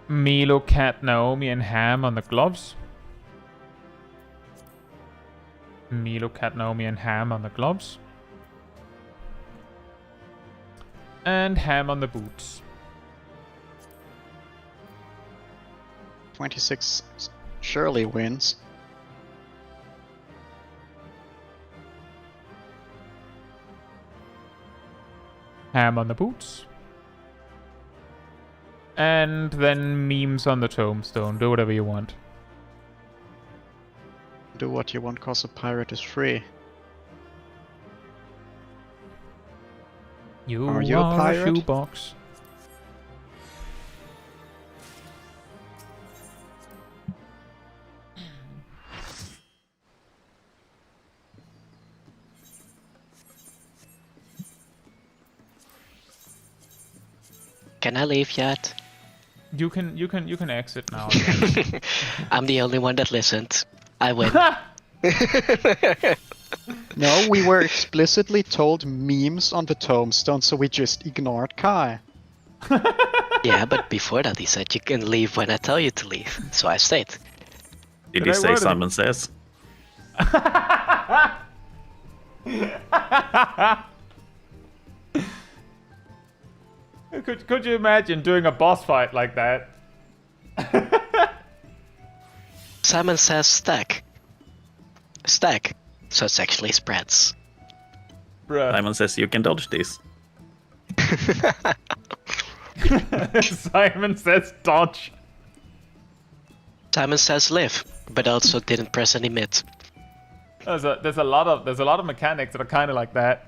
Milo, Cat, Naomi, and Ham on the gloves. Milo, Cat, Naomi, and Ham on the gloves. And Ham on the boots. 26 surely wins. Ham on the boots. And then memes on the tombstone. Do whatever you want. Do what you want, cause a pirate is free. You Are you a pirate? shoebox. Can I leave yet? You can exit now. I'm the only one that listened. I win. No, we were explicitly told memes on the tombstone, so we just ignored Kai. Yeah, but before that he said you can leave when I tell you to leave. So I stayed. Did he say Simon Says? Could you imagine doing a boss fight like that? Simon says stack. Stack. So it's actually spreads. Bruh. Simon says you can dodge this. Simon says dodge. Simon says live, but also didn't press any mid. There's a lot of mechanics that are kind of like that.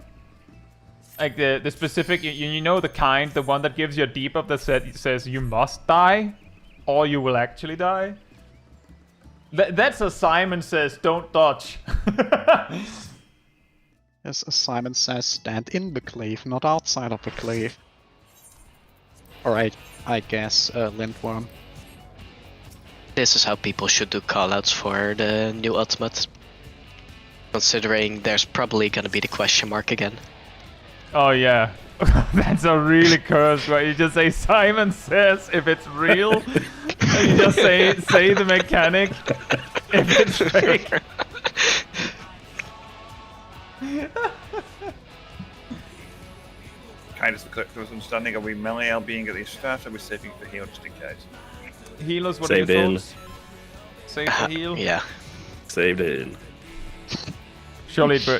Like the specific, you know the kind, the one that gives you a debuff that says you must die, or you will actually die. That's a Simon says don't dodge. Yes, as Simon says, stand in the cleave, not outside of the cleave. Alright, I guess Lindworm. This is how people should do callouts for the new ultimate. Considering there's probably gonna be the question mark again. Oh yeah, that's a really cursed way. You just say Simon says if it's real, and you just say the mechanic if it's fake. Kind of the correct understanding. Are we melee being at the start, or are we saving for heal just in case? Healers, what Save are your heal. thoughts? Save the heal. Yeah. Save the heal.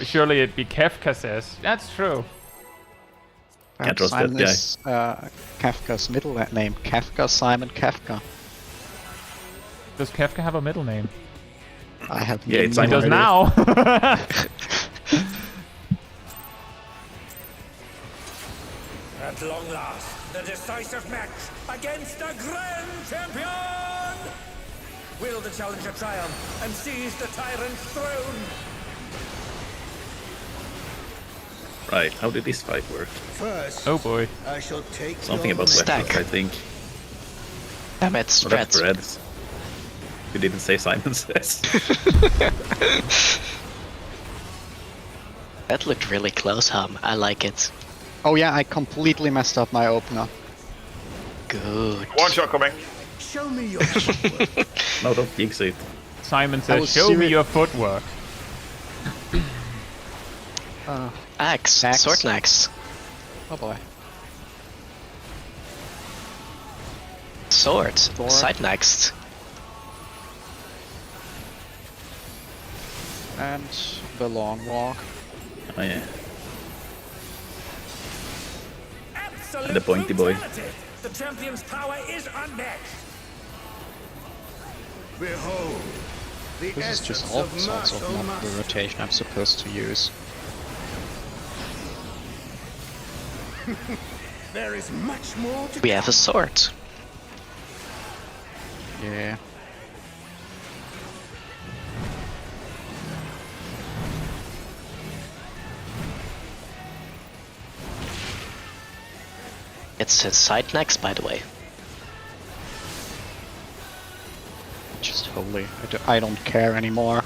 Surely it'd be Kefka says. That's true. Can't trust Simon that guy. is Kafka's middle name. Kafka, Simon Kafka. Does Kefka have a middle name? I have Yeah, it's no He does idea. now. At long last, the decisive match against the Grand Champion! Will the challenger triumph and seize the tyrant's throne? Right, how did this fight work? First, Oh boy. I shall take Something your about Stack. weapons, I think. Damn it, Oh, that's spreads. Reds. You didn't say Simon Says. That looked really close, Hum. I like it. Oh yeah, I completely messed up my opener. Good. One shot coming. Show me your footwork. No, don't jinx it. Simon I says, was "Show me serious- your footwork." Axe. Axe. Sword and axe. Oh boy. Sword. Sword. Side next. And the long walk. Oh yeah. Absolute The pointy boy. brutality. The champion's power is unmatched. Behold, the This is just essence all of sorts of martial not the mastery. rotation I'm supposed to use. There is much more to We have a sword. Yeah. It's his side next, by the way. Just holy. I don't care anymore.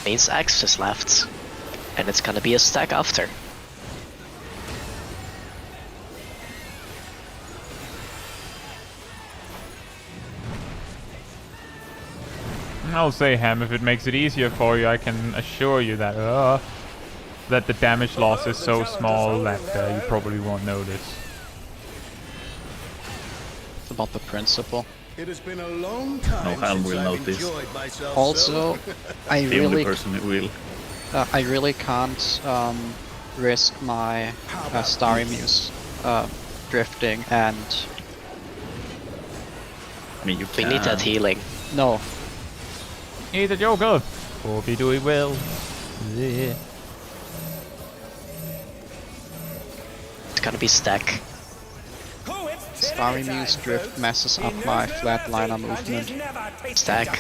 Means axe is left. And it's gonna be a stack after. I'll say, Ham, if it makes it easier for you, I can assure you that the damage loss is so small that you probably won't notice. It's about the principle. It has been a long time Helm since will I've notice. enjoyed myself Also, so. I The only really, person who will. I really can't risk my Starry Muse drifting and I mean, you We can. need that healing. no. He's a Joker. Hope you doing well. Yeah. It's gonna be stack. Starry Muse drift messes up my flatliner movement. Stack.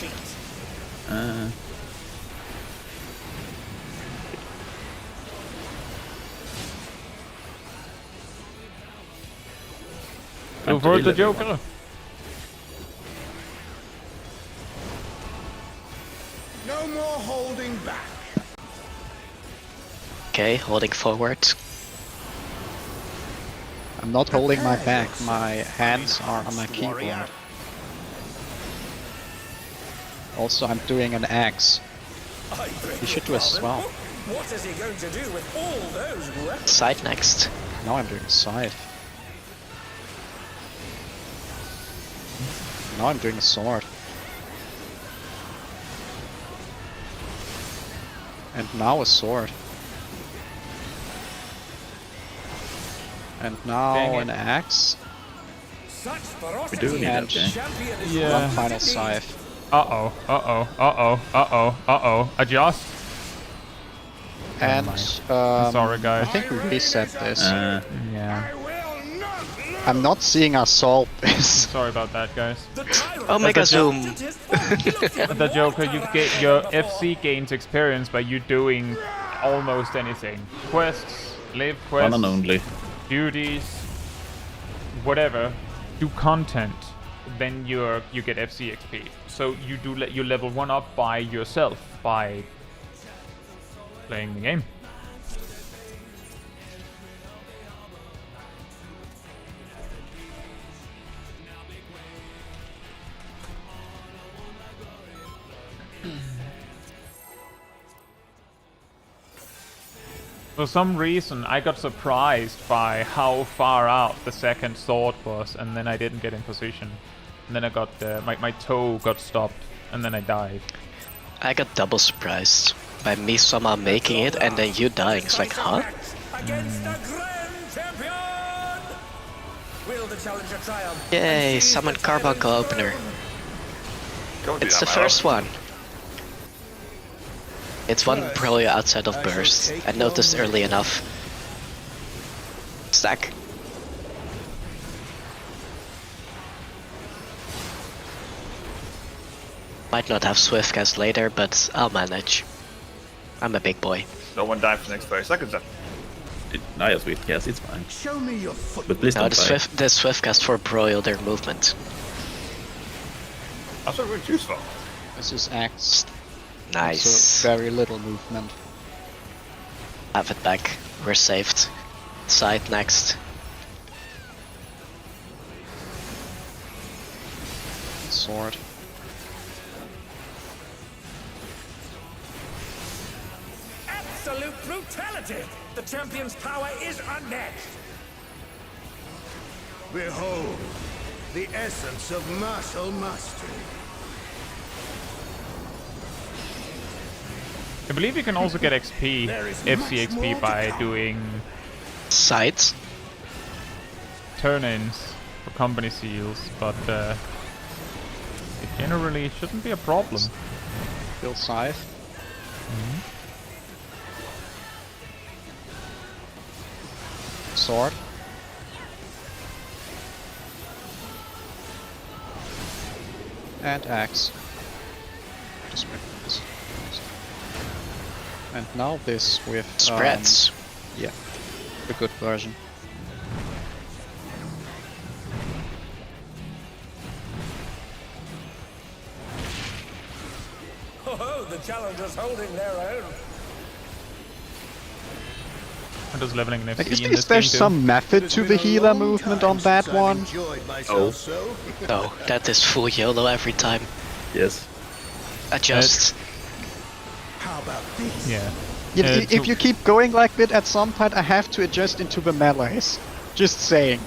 Go for the Joker. No more holding back. Okay, holding forward. I'm not holding my back, my hands are on my keyboard. Also, I'm doing an axe. You should do as well. What is he going to do with all those weapons? Side next. Now I'm doing a scythe. Now I'm doing a sword. And now a sword. And now Dang it. an axe. Such We ferocity. do need And that, yeah. Champion is Yeah. one final scythe. Uh-oh, uh-oh, uh-oh, uh-oh, uh-oh. Adjust. And Sorry, I guys. think we reset this. Yeah. I'm not seeing us solve this. Sorry about that, guys. the tyrant. Omega zoom. The Joker, you get your FC gains experience by you doing almost anything. Quests, live One quests, and only. duties, whatever. Do content, then you get FC XP. So you level 1 up by yourself by playing the game. For some reason, I got surprised by how far out the second sword was, and then I didn't get in position. And then I got my toe got stopped, and then I died. I got double surprised by me somehow making it and then you dying. It's like, huh? Against the grand champion. Will the challenger triumph? Yay, summon Carbuncle Opener. Don't do It's that, the man. first one. It's one probably outside of burst. I noticed early enough. Stack. Might not have Swift cast later, but I'll manage. I'm a big boy. No one died for the next 30 seconds then. I have sweet cast, it's fine. Show me your foot. But please No, don't die. the Swift cast for broil their movement. That's what we're going to choose for. This is axe. Nice. So very little movement. Have it back. We're saved. Side next. Sword. Absolute brutality. The champion's power is unmatched. Behold, the essence of martial mastery. I believe you can also get XP, FC XP, by doing Sides. turn-ins for company seals, but it generally shouldn't be a problem. Build scythe. Sword. And axe. Just wait for this. And now this with Spreads. Yeah, the good version. Oh, the challengers holding their own. And does leveling an FC Like, in is this there game too? some method to the healer movement on that one? Oh. No, that is full YOLO every time. Yes. Adjust. How about this? Yeah. If you keep going like that, at some point I have to adjust into the melees. Just saying.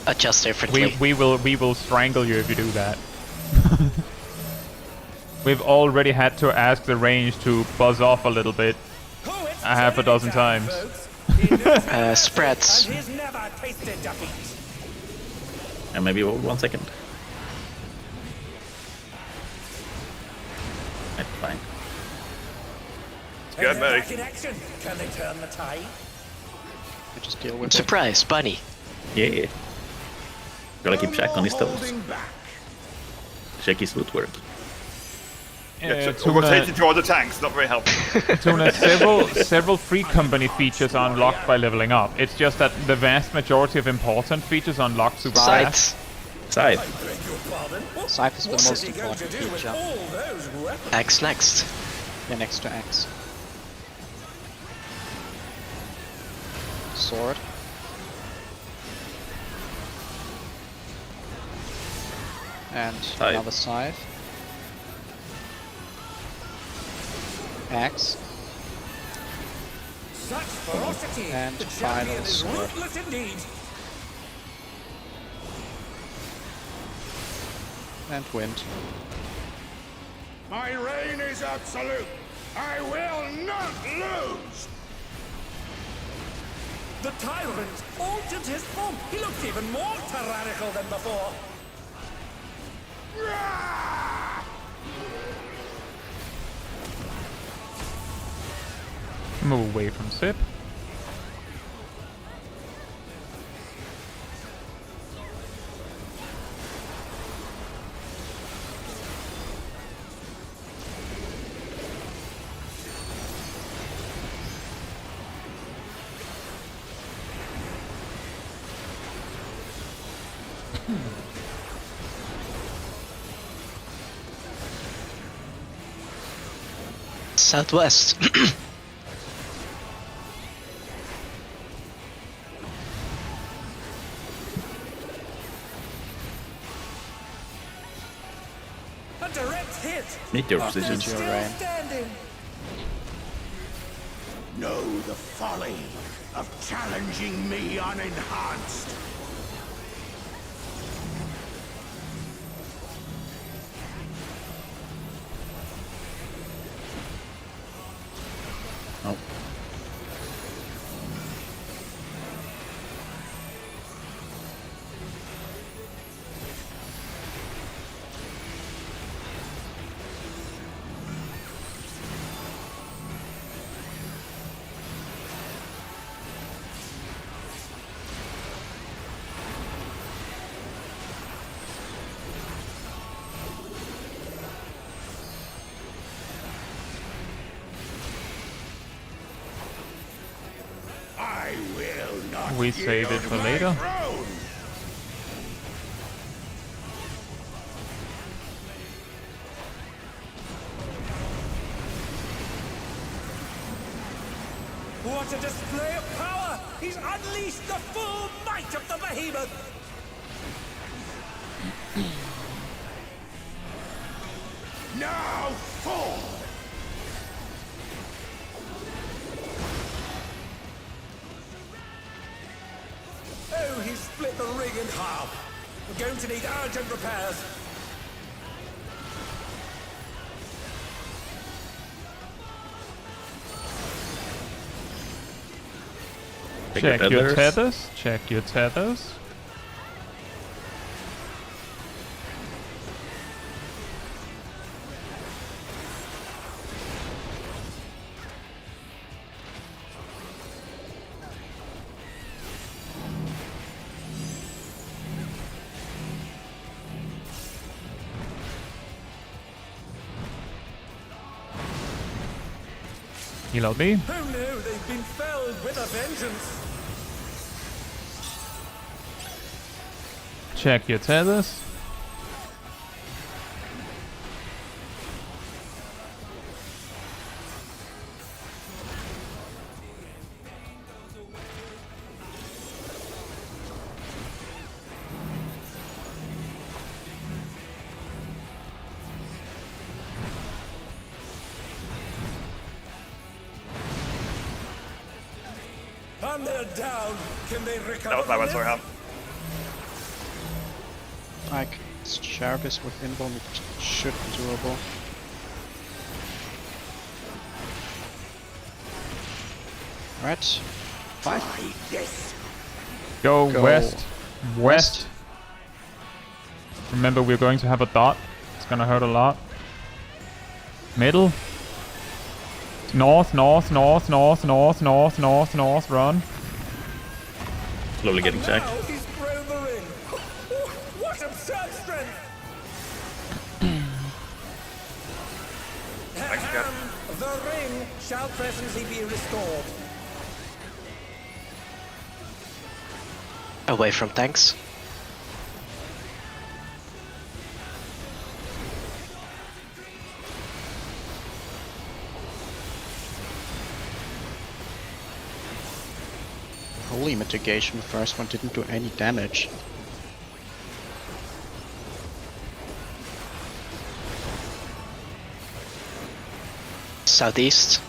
Adjust differently. We will strangle you if you do that. We've already had to ask the range to buzz off a little bit a half a dozen times. Spreads. And he's never tasted defeat. And maybe 1 second. That's fine. Good, And they're mate. back in action. Can they turn the tide? I just deal with it. Surprise, bunny. Yeah. Gotta keep check on his toes. Holding back. Check his footwork. Rotated toward the tanks, not very helpful. Tuna, several free company features are unlocked by leveling up. It's just that the vast majority of important features are unlocked super fast. Sides. Scythe. I beg your pardon. Scythe is the What most is he going to important do with feature. all those weapons? Axe next. Yeah, next to axe. Sword. And Scythe. another scythe. Axe. Such ferocity. And The final champion is sword. ruthless indeed. And wind. My reign is absolute. I will not lose. The tyrant altered his form. He looked even more tyrannical than before. Move away from Sip. Southwest. A direct hit. Meteor Ah, precision. meteor. Still Rain. standing. Know the folly of challenging me unenhanced. Oh. I will not We save it yield for my later. throne. What a display of power! He's unleashed the full might of the behemoth! Now fall. Please split the ring in half. We're going to need urgent repairs. Check your tethers. Check your tethers. Heal me. Who knew they've been felled with a vengeance? Check your tethers. And they're down. Can they recover? That was my one, sorry, Han. Like, share this with Lindworm, it should be doable. Right. 5. Go, Go west. west. Remember, we're going to have a dot. It's gonna hurt a lot. Middle. North, north, north, north, north, north, north, north, run. Slowly getting checked. Now he's thrown the ring. What absurd strength! Thanks, Cap. The ring shall presently be restored. Away from tanks. Holy mitigation, the first one didn't do any damage. Southeast.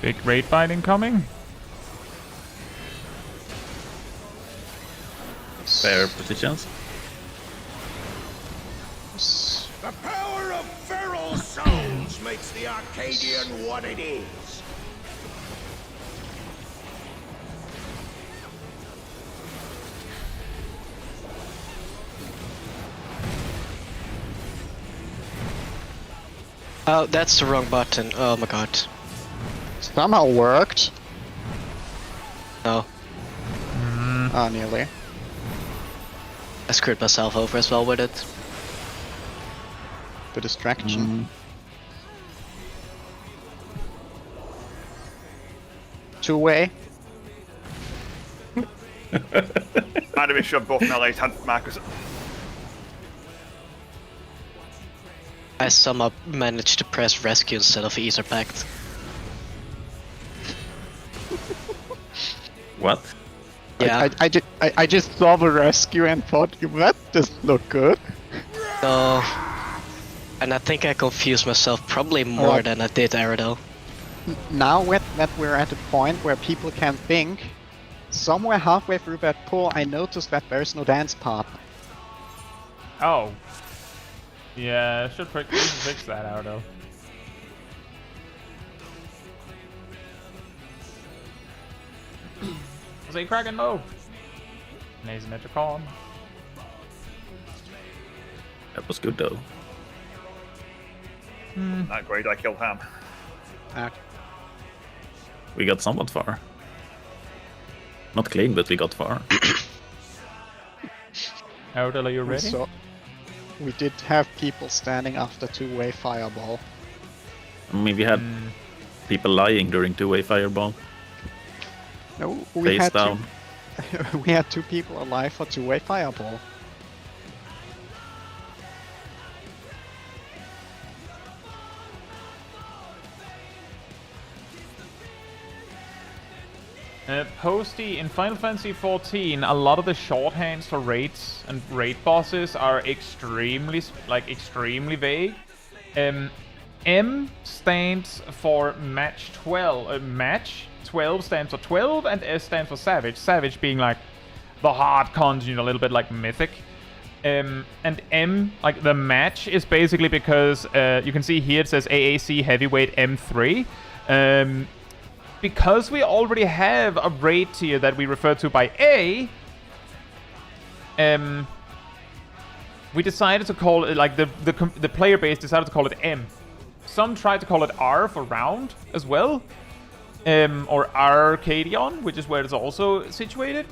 Big raid fight incoming. Fair positions. The power of feral souls makes the Arcadian what it is. Oh, that's the wrong button. Oh my god. Somehow worked. No, Ah, nearly. I screwed myself over as well with it. The distraction. Two-way. I'd have shoved both my right hand markers. I somehow managed to press rescue instead of Ether Pact. What? Yeah, I just saw the rescue and thought, that doesn't look good. so... And I think I confused myself probably more Alright. than I did Aerodel. Now that we're at a point where people can think, somewhere halfway through that pull I noticed that there's no dance partner. Oh. Yeah, should fix that out though. Say Kraken move. Amazing at your call. That was good though. Not great, I killed Han. We got somewhat far. Not clean, but we got far. Eldel, are you ready? So we did have people standing after two-way fireball. I mean, we had people lying during two-way fireball. No, we Face had down. we had two people alive for two-way fireball. Posty, in Final Fantasy XIV, a lot of the shorthands for raids and raid bosses are extremely vague. M stands for match 12. Match 12 stands for 12, and S stands for savage. Savage being like the hard conjure, a little bit like mythic. And M, like the match, is basically because you can see here it says AAC heavyweight M3. Because we already have a raid tier that we refer to by A, we decided to call it, like the player base decided to call it M. Some tried to call it R for round as well, or Arcadion, which is where it's also situated.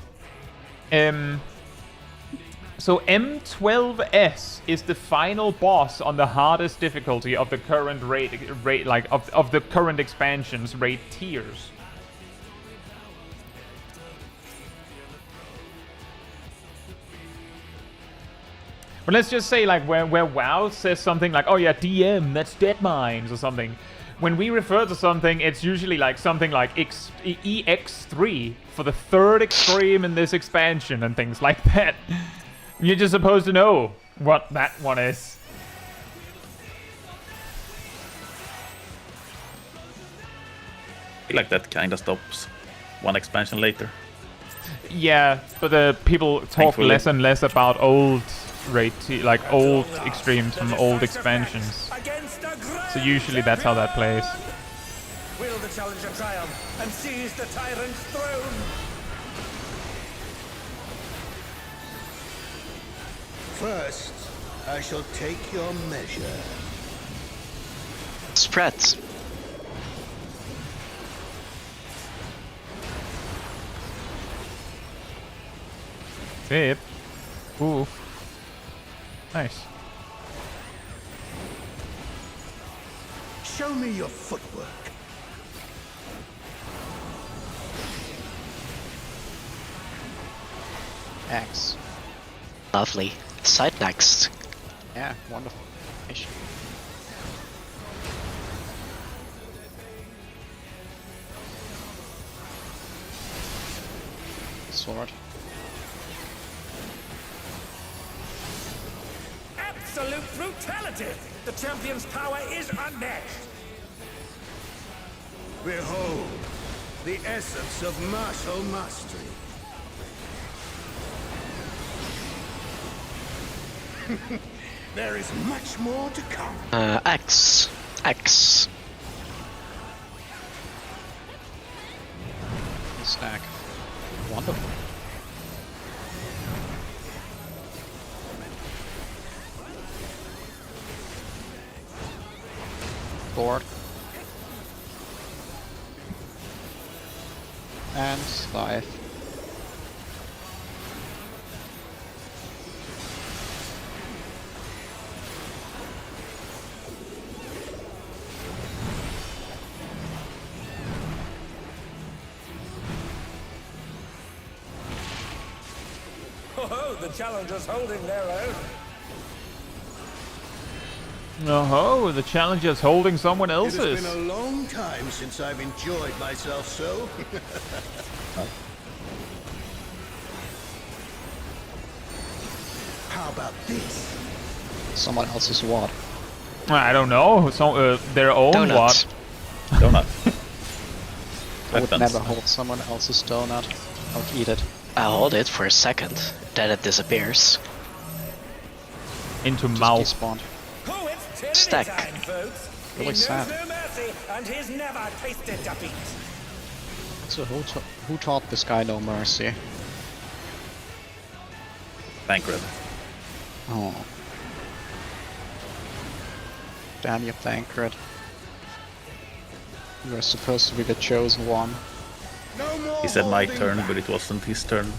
So M12S is the final boss on the hardest difficulty of the current raid like of the current expansion's raid tiers. But let's just say, like, where WoW says something like, oh yeah, DM, that's dead mines or something. When we refer to something, it's usually like something like EX3 for the third extreme in this expansion and things like that. You're just supposed to know what that one is. I feel like that kind of stops one expansion later. Yeah, but the people talk Thankfully. less and less about old like old extremes from old expansions. So usually that's how that plays. Will the challenger triumph and seize the tyrant's throne? First, I shall take your measure. Spreads. Tip. Ooh. Nice. Show me your footwork. X. Lovely. Side next. Yeah, wonderful. Nice. Sword. Absolute brutality! The champion's power is unmatched! Behold, the essence of martial mastery. There is much more to come. X. X. Stack. Wonderful. Board. And Scythe. Oh, the challenger's holding their own. Oh, the challenger's holding someone It else's. has been a long time since I've enjoyed myself so. How about this? Someone else's what? I don't know. So, their own Donuts. what? Donut. I would Weapons. never hold someone else's donut. I would eat it. I'll hold it for a second, then it disappears. Into Just mouth. despawned. Oh, it's tyranny Stack. time, folks! Really he knows sad. no mercy, and he's never tasted defeat! So who taught this guy no mercy? Bankrupt. Oh. Damn you, Thancred. You were supposed to be the chosen one. No more He said my holding turn, back. but it wasn't his turn.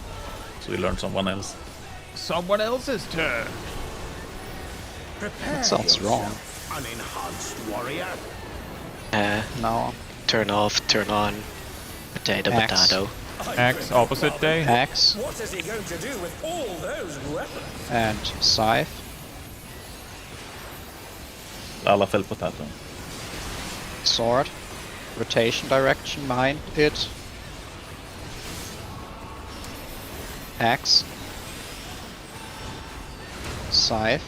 So we learned someone else. Someone else's turn. Prepare That sounds wrong. yourself, An enhanced warrior. No. Turn off, turn on. Potato, X. potato. X opposite day. Axe What is he going to do with all those weapons? and Scythe. Alla fell potato. Sword. Rotation direction, mind it. Axe. Scythe.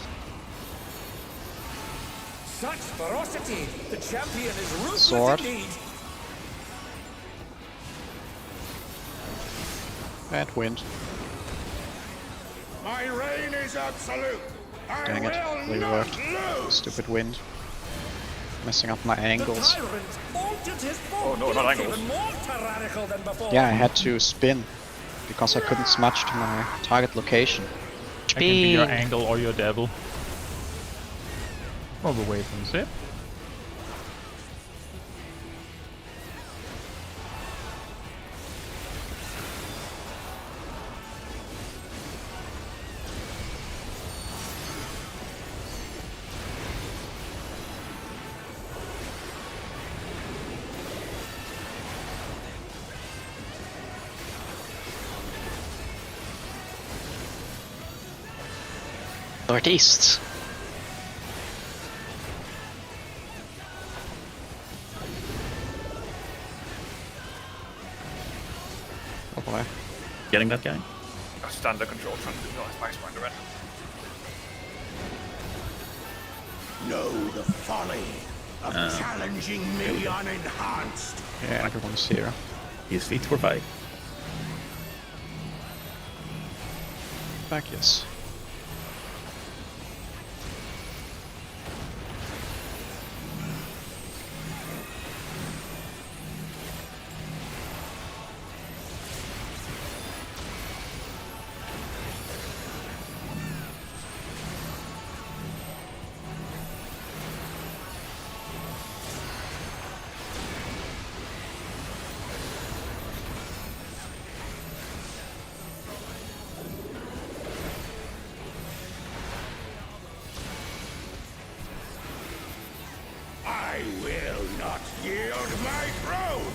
Such ferocity! The champion is ruthless Sword. indeed! Bad wind. My reign is absolute. Dang it. Reworked. Stupid wind. Messing up my The angles. tyrant altered his form. Oh, no, not angles. Even more tyrannical than before. Yeah, I had to spin because I couldn't smudge to my target location. I can be your angle or your devil. Move away from the zip. Northeast. Oh boy. Getting that guy? A standard control trying to do nice Pathfinder around. Know the folly of challenging me unenhanced. Yeah, everyone's here. His feet were by. Back, yes. I will not yield my throne.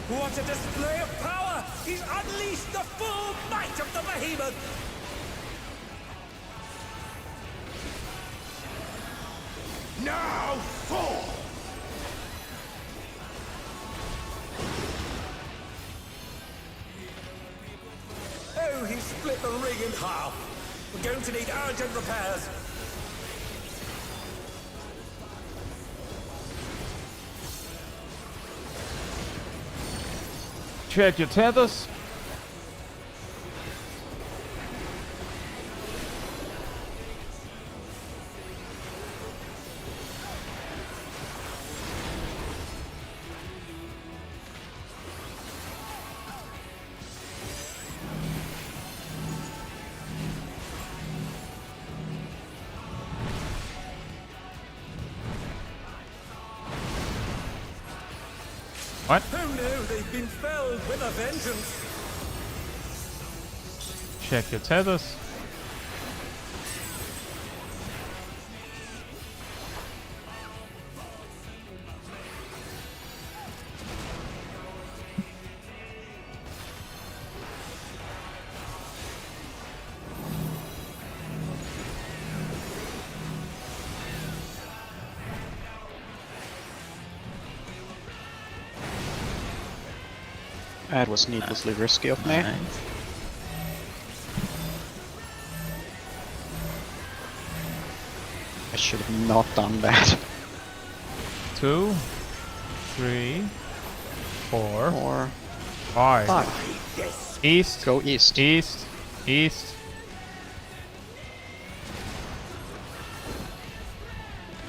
What a display of power! He's unleashed the full might of the behemoth! Now fall. Oh, he split the ring in half. We're going to need urgent repairs. Check your tethers. What? Oh no, they've been felled with a vengeance. Check your tethers. That was needlessly risky of me. Nice. I should have not done that. 2, 3, 4, Or 5. 5. East. Go east. East. East.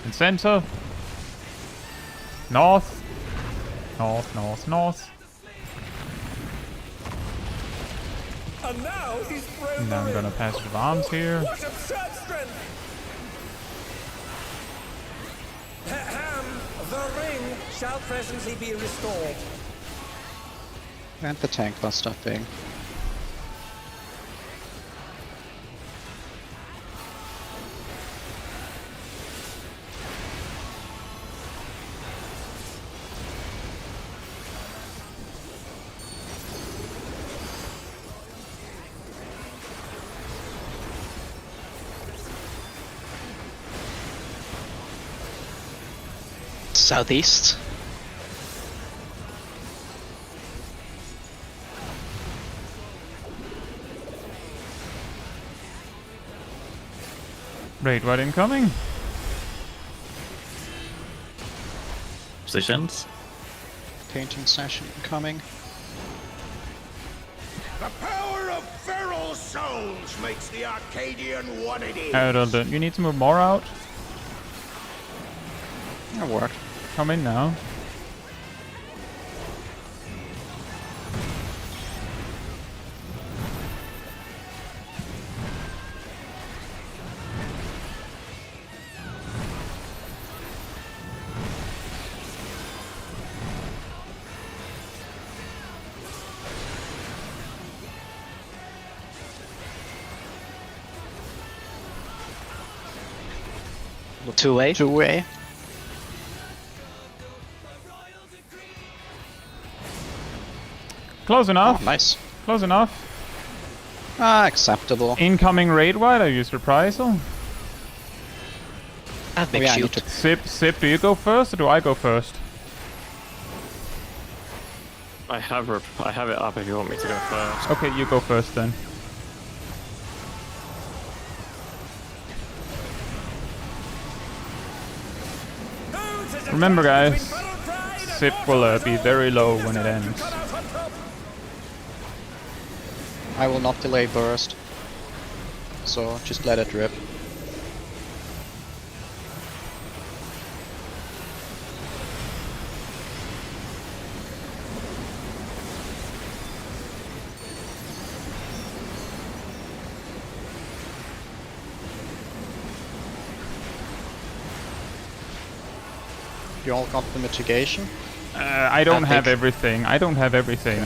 And center. North. North, north, north. And now he's thrown And I'm the gonna ring. passive arms here. What absurd strength! Ham, the ring shall presently be restored. And the tank buster thing. Southeast. Raid what incoming? Positions. Painting session incoming. The power of feral souls makes the Arcadian what it is. Don't you need to move more out? That worked. Come in now. Two-way. Two-way. Close enough. Oh, nice. Close enough. Ah, acceptable. Incoming raid wide. I used reprisal. That makes yeah, I you. need to- Sip, do you go first or do I go first? I have it up if you want me to go first. Okay, you go first then. Remember guys, Sip will be very low when it ends. I will not delay burst. So just let it rip. You all got the mitigation? I don't have everything. I don't have everything.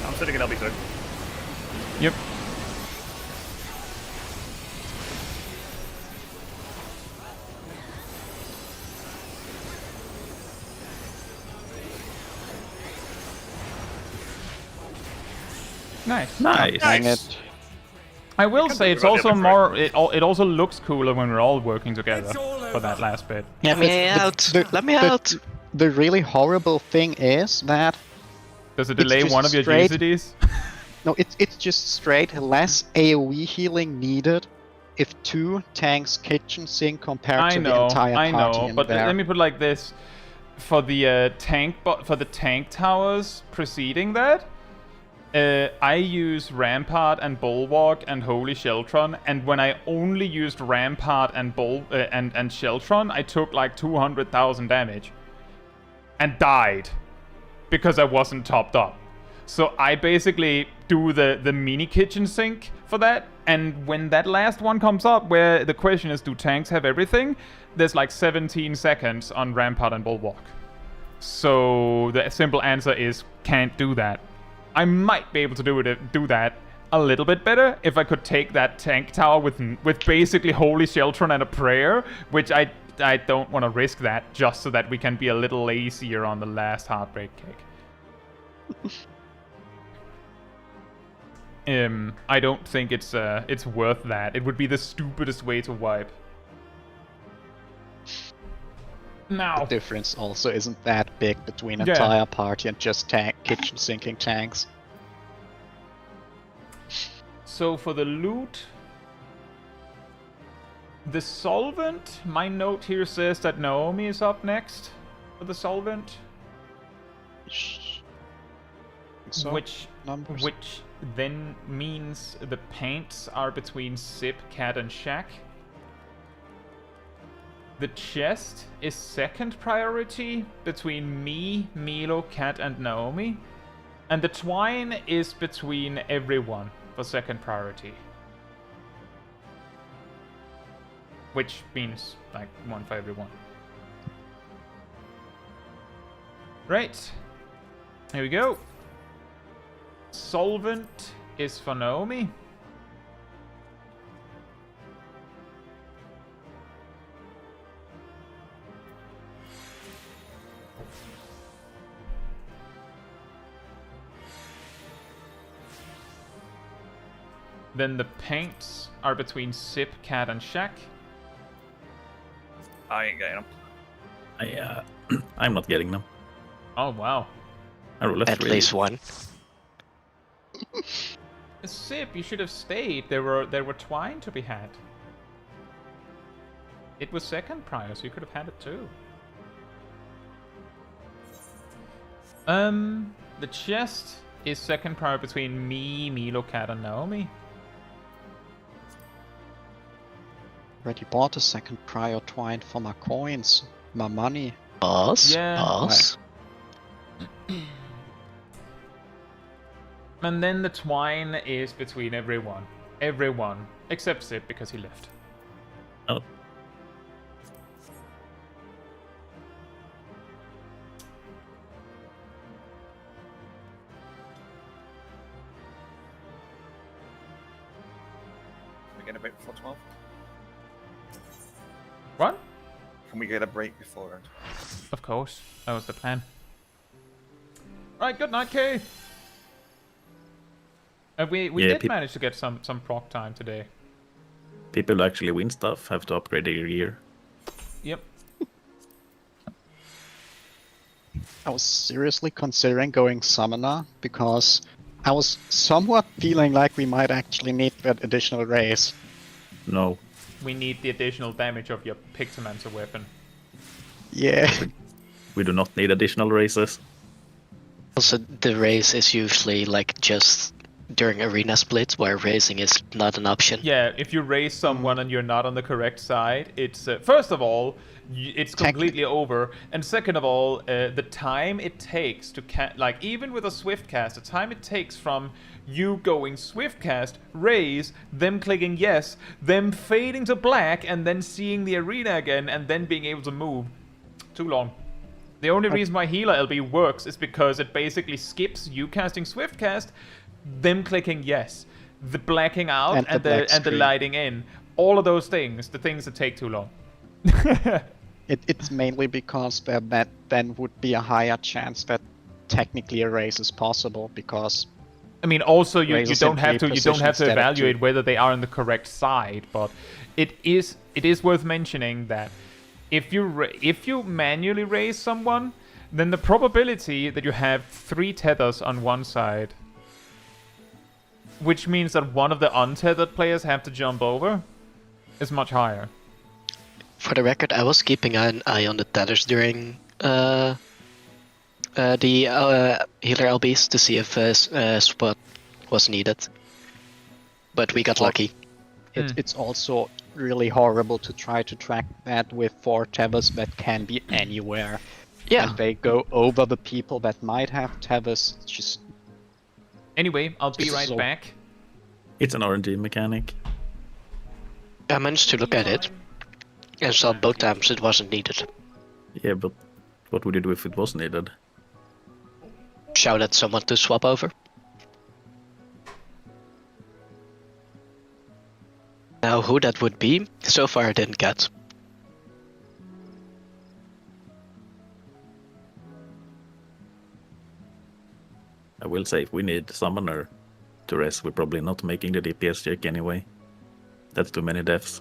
I'm sitting in LB2. Yep. Nice. Nice. Dang it. I will say it's believe I also did more. It also looks cooler when we're all working together for that last bit. Let me out. Let me out. The really horrible thing is that Does it delay just one of your straight- GCDs? no, it's just straight less AoE healing needed if 2 tanks kitchen sink compared I to know, the entire I party know, in but there. let me put it like this: for the tank towers preceding that, I use Rampart and Bulwark and Holy Sheltron, and when I only used Rampart and and Sheltron, I took like 200,000 damage and died because I wasn't topped up. So I basically do the mini kitchen sink for that, and when that last one comes up, where the question is, do tanks have everything? There's like 17 seconds on Rampart and Bulwark. So the simple answer is can't do that. I might be able to do that a little bit better if I could take that tank tower with basically Holy Sheltron and a prayer, which I don't want to risk that just so that we can be a little lazier on the last Heartbreak Cake. I don't think it's worth that. It would be the stupidest way to wipe. Now, The difference also isn't that big between Yeah. entire party and just kitchen sinking tanks. so for the loot, the solvent. My note here says that Naomi is up next for the solvent, So, which numbers. then means the paints are between Sip, Cat, and Shaq. The chest is second priority between me, Milo, Cat, and Naomi. And the twine is between everyone for second priority. Which means, like, one for everyone. Right. Here we go. Solvent is for Naomi. Then the paints are between Sip, Cat, and Shaq. I ain't getting them. I'm not getting them. Oh, wow. I roll a At 3. least one. Sip, you should have stayed. There were twine to be had. It was second prior, so you could have had it too. The chest is second prior between me, Milo, Cat, and Naomi. Already bought a second prior twine for my coins, my money. Boss? Yeah. Boss? And then the twine is between everyone. Everyone. Except Sip, because he left. Oh. We get a break before 12? What? Can we get a break before? Of course. That was the plan. Alright, good night, Kay. We Yeah, did manage to get some proc time today. People who actually win stuff have to upgrade their gear. Yep. I was seriously considering going Summoner because I was somewhat feeling like we might actually need that additional raise. No. We need the additional damage of your Pictomancer weapon. Yeah. We do not need additional races. Also, the race is usually like just during arena splits where racing is not an option. Yeah, if you raise someone and you're not on the correct side, it's first of all, it's completely over, and second of all, the time it takes to like even with a swift cast, the time it takes from you going swift cast, raise, them clicking yes, them fading to black, and then seeing the arena again, and then being able to move, too long. The only reason why Healer LB works is because it basically skips you casting swift cast, them clicking yes, the blacking out, and the lighting in. All of those things, the things that take too long. It's mainly because that then would be a higher chance that technically a race is possible because. I mean, also you Razor don't have to simply positions evaluate whether they are on the correct side, but it is worth mentioning that if you manually raise someone, then the probability that you have 3 tethers on one side, which means that one of the untethered players have to jump over, is much higher. For the record, I was keeping an eye on the tethers during the healer LBs to see if spot was needed. But we got lucky. It's also really horrible to try to track that with 4 tethers that can be anywhere. Yeah. And they go over the people that might have tethers. Just anyway, I'll be right back. It's an RNG mechanic. I managed to look at it and saw both times it wasn't needed. Yeah, but what would you do if it was needed? Shout at someone to swap over. Now, who that would be, so far I didn't get. I will say if we need Summoner to rest, we're probably not making the DPS check anyway. That's too many deaths.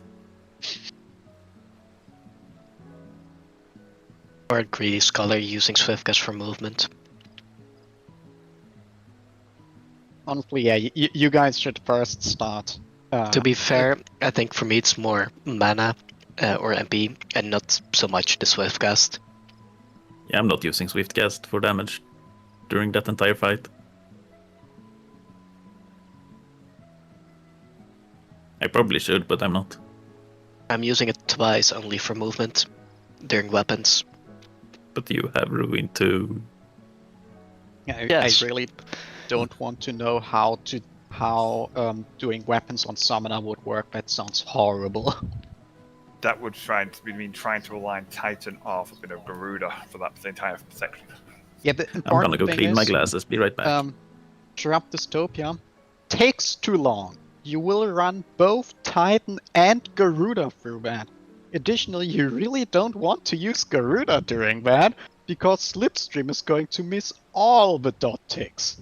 Or a greedy scholar using Swiftcast for movement. honestly, yeah, you guys should first start. To be fair, I think for me it's more mana or MP and not so much the Swiftcast. Yeah, I'm not using Swiftcast for damage during that entire fight. I probably should, but I'm not. I'm using it twice only for movement during weapons. But you have Ruin too. Yes. I really don't want to know how doing weapons on Summoner would work. That sounds horrible. That would mean trying to align Titan off a bit of Garuda for that entire section. Yeah, the I'm important gonna go thing clean is, my glasses. Be right back. Drop Dystopia takes too long. You will run both Titan and Garuda through that. Additionally, you really don't want to use Garuda during that, because Slipstream is going to miss all the dot ticks.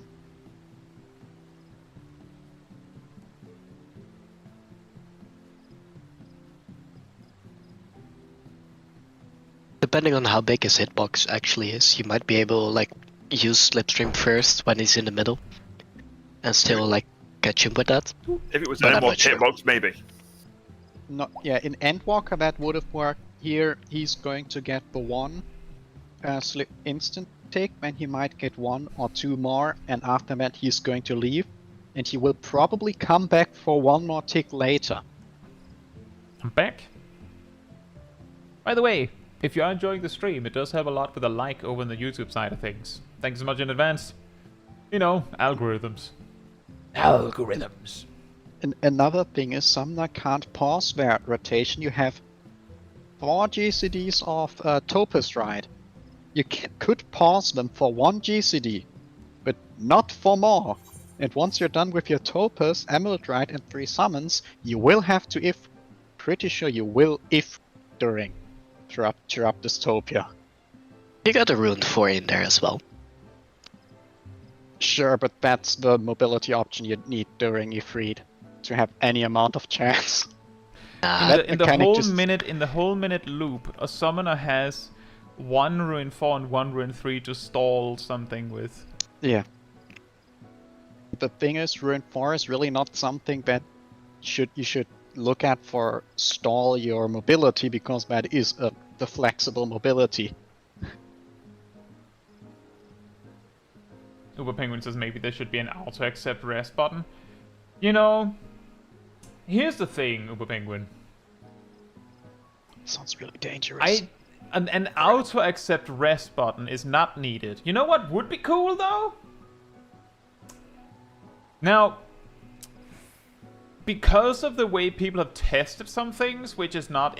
Depending on how big his hitbox actually is, you might be able to use Slipstream first when he's in the middle, and still catch him with that. If it was But I'm Endwalker, not sure. Hitbox, maybe. No, yeah, in Endwalker that would have worked. Here he's going to get the one instant tick, when he might get 1 or 2 more, and after that he's going to leave, and he will probably come back for 1 more tick later. I'm back. By the way, if you are enjoying the stream, it does have a lot with a like over on the YouTube side of things. Thanks so much in advance. You know, algorithms. Algorithms. And another thing is Summoner can't pause their rotation. You have 4 GCDs of Topaz Ride. You could pause them for 1 GCD, but not for more. And once you're done with your Topaz, Emerald Ride, and 3 summons, you will have to if. Pretty sure you will if during throughout Dystopia. You got a Rune 4 in there as well. Sure, but that's the mobility option you need during Ifrit to have any amount of chance. In the whole minute loop, a summoner has 1 Rune 4 and 1 Rune 3 to stall something with. Yeah. The thing is, Rune 4 is really not something that you should look at for stall your mobility, because that is the flexible mobility. Uber Penguin says maybe there should be an auto accept rest button. You know, here's the thing, Uber Penguin. Sounds really dangerous. An auto accept rest button is not needed. You know what would be cool though? Now, because of the way people have tested some things, which is not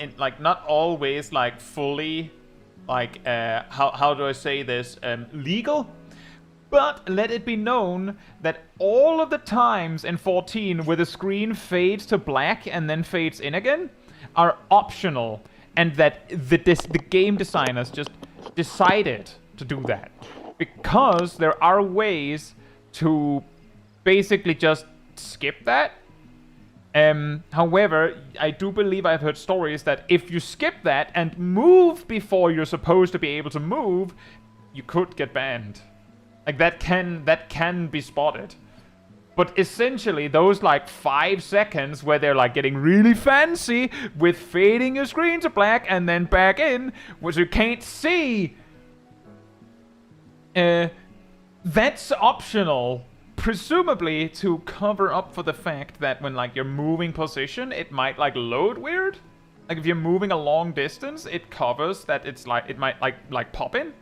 always like fully like how do I say this, legal. But let it be known that all of the times in 14 where the screen fades to black and then fades in again are optional, and that the game designers just decided to do that. Because there are ways to basically just skip that. However, I do believe I've heard stories that if you skip that and move before you're supposed to be able to move, you could get banned. Like that can be spotted. But essentially those like 5 seconds where they're like getting really fancy with fading your screen to black and then back in, which you can't see, that's optional. Presumably to cover up for the fact that when like you're moving position, it might like load weird. Like if you're moving a long distance, it covers that it's like it might like pop in.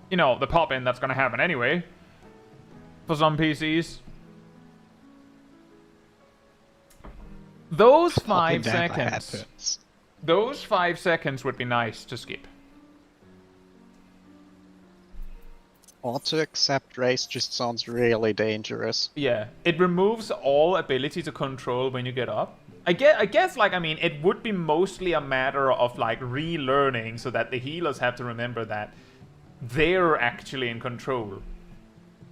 You know, the pop in that's gonna happen anyway. For some PCs. Those 5 seconds. Those 5 seconds would be nice to skip. Auto accept race just sounds really dangerous. Yeah, it removes all ability to control when you get up. I guess like, I mean, it would be mostly a matter of like relearning so that the healers have to remember that they're actually in control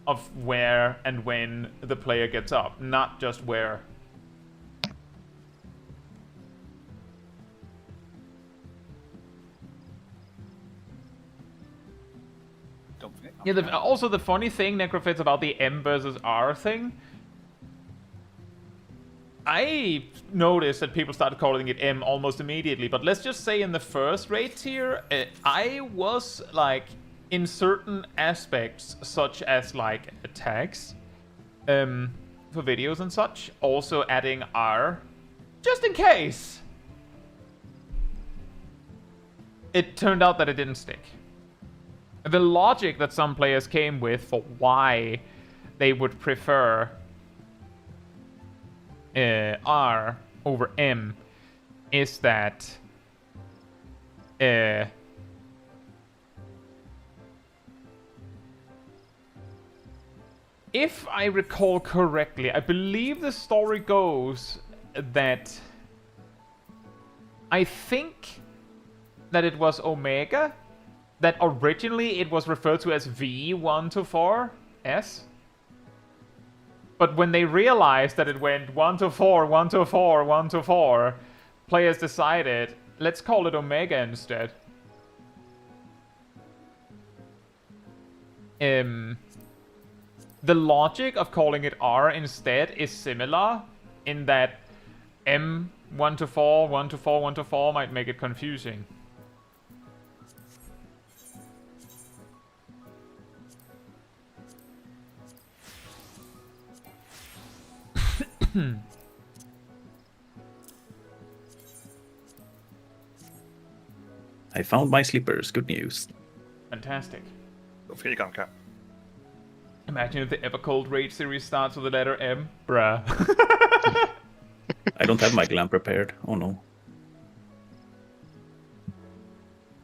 of where and when the player gets up, not just where. Yeah, also the funny thing, Necrofits, about the M versus R thing, I noticed that people started calling it M almost immediately, but let's just say in the first raid tier, I was like, in certain aspects, such as like tags for videos and such, also adding R, just in case. It turned out that it didn't stick. The logic that some players came with for why they would prefer R over M is that if I recall correctly, I believe the story goes that I think that it was Omega that originally it was referred to as V1 to 4S. But when they realized that it went 1 to 4, 1 to 4, 1 to 4, players decided, let's call it Omega instead. the logic of calling it R instead is similar in that M 1 to 4, 1 to 4, 1 to 4 might make it confusing. I found my slippers. Good news. Fantastic. Here you come, Cap. Imagine if the Evercold Rage series starts with the letter M. Bruh. I don't have my glam prepared. Oh no.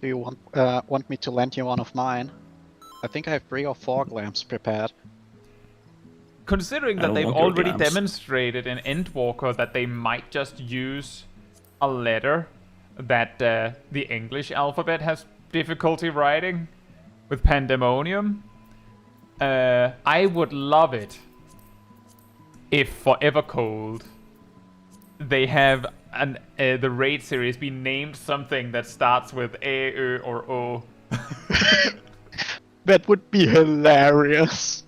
Do you want me to lend you one of mine? I think I have 3 or 4 glams prepared. Considering I that don't they've want your already glams. demonstrated in Endwalker that they might just use a letter that the English alphabet has difficulty writing with Pandemonium, I would love it if for Evercold they have the raid series be named something that starts with A, Ö, or O. That would be hilarious.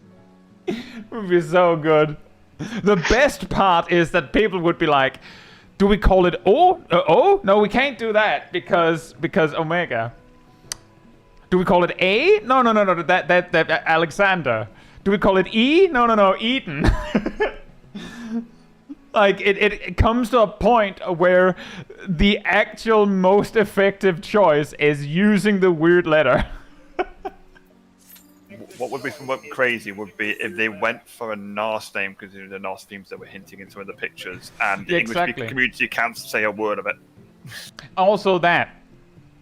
Would be so good. The best part is that people would be like, do we call it O? O? No, we can't do that because Omega. Do we call it A? No, that Alexander. Do we call it E? No, Eden. Like, it comes to a point where the actual most effective choice is using the weird letter. What would be somewhat crazy would be if they went for a Norse name, because the Norse themes that were hinting in some of the pictures, and the English-speaking community can't say a word of it. Also that.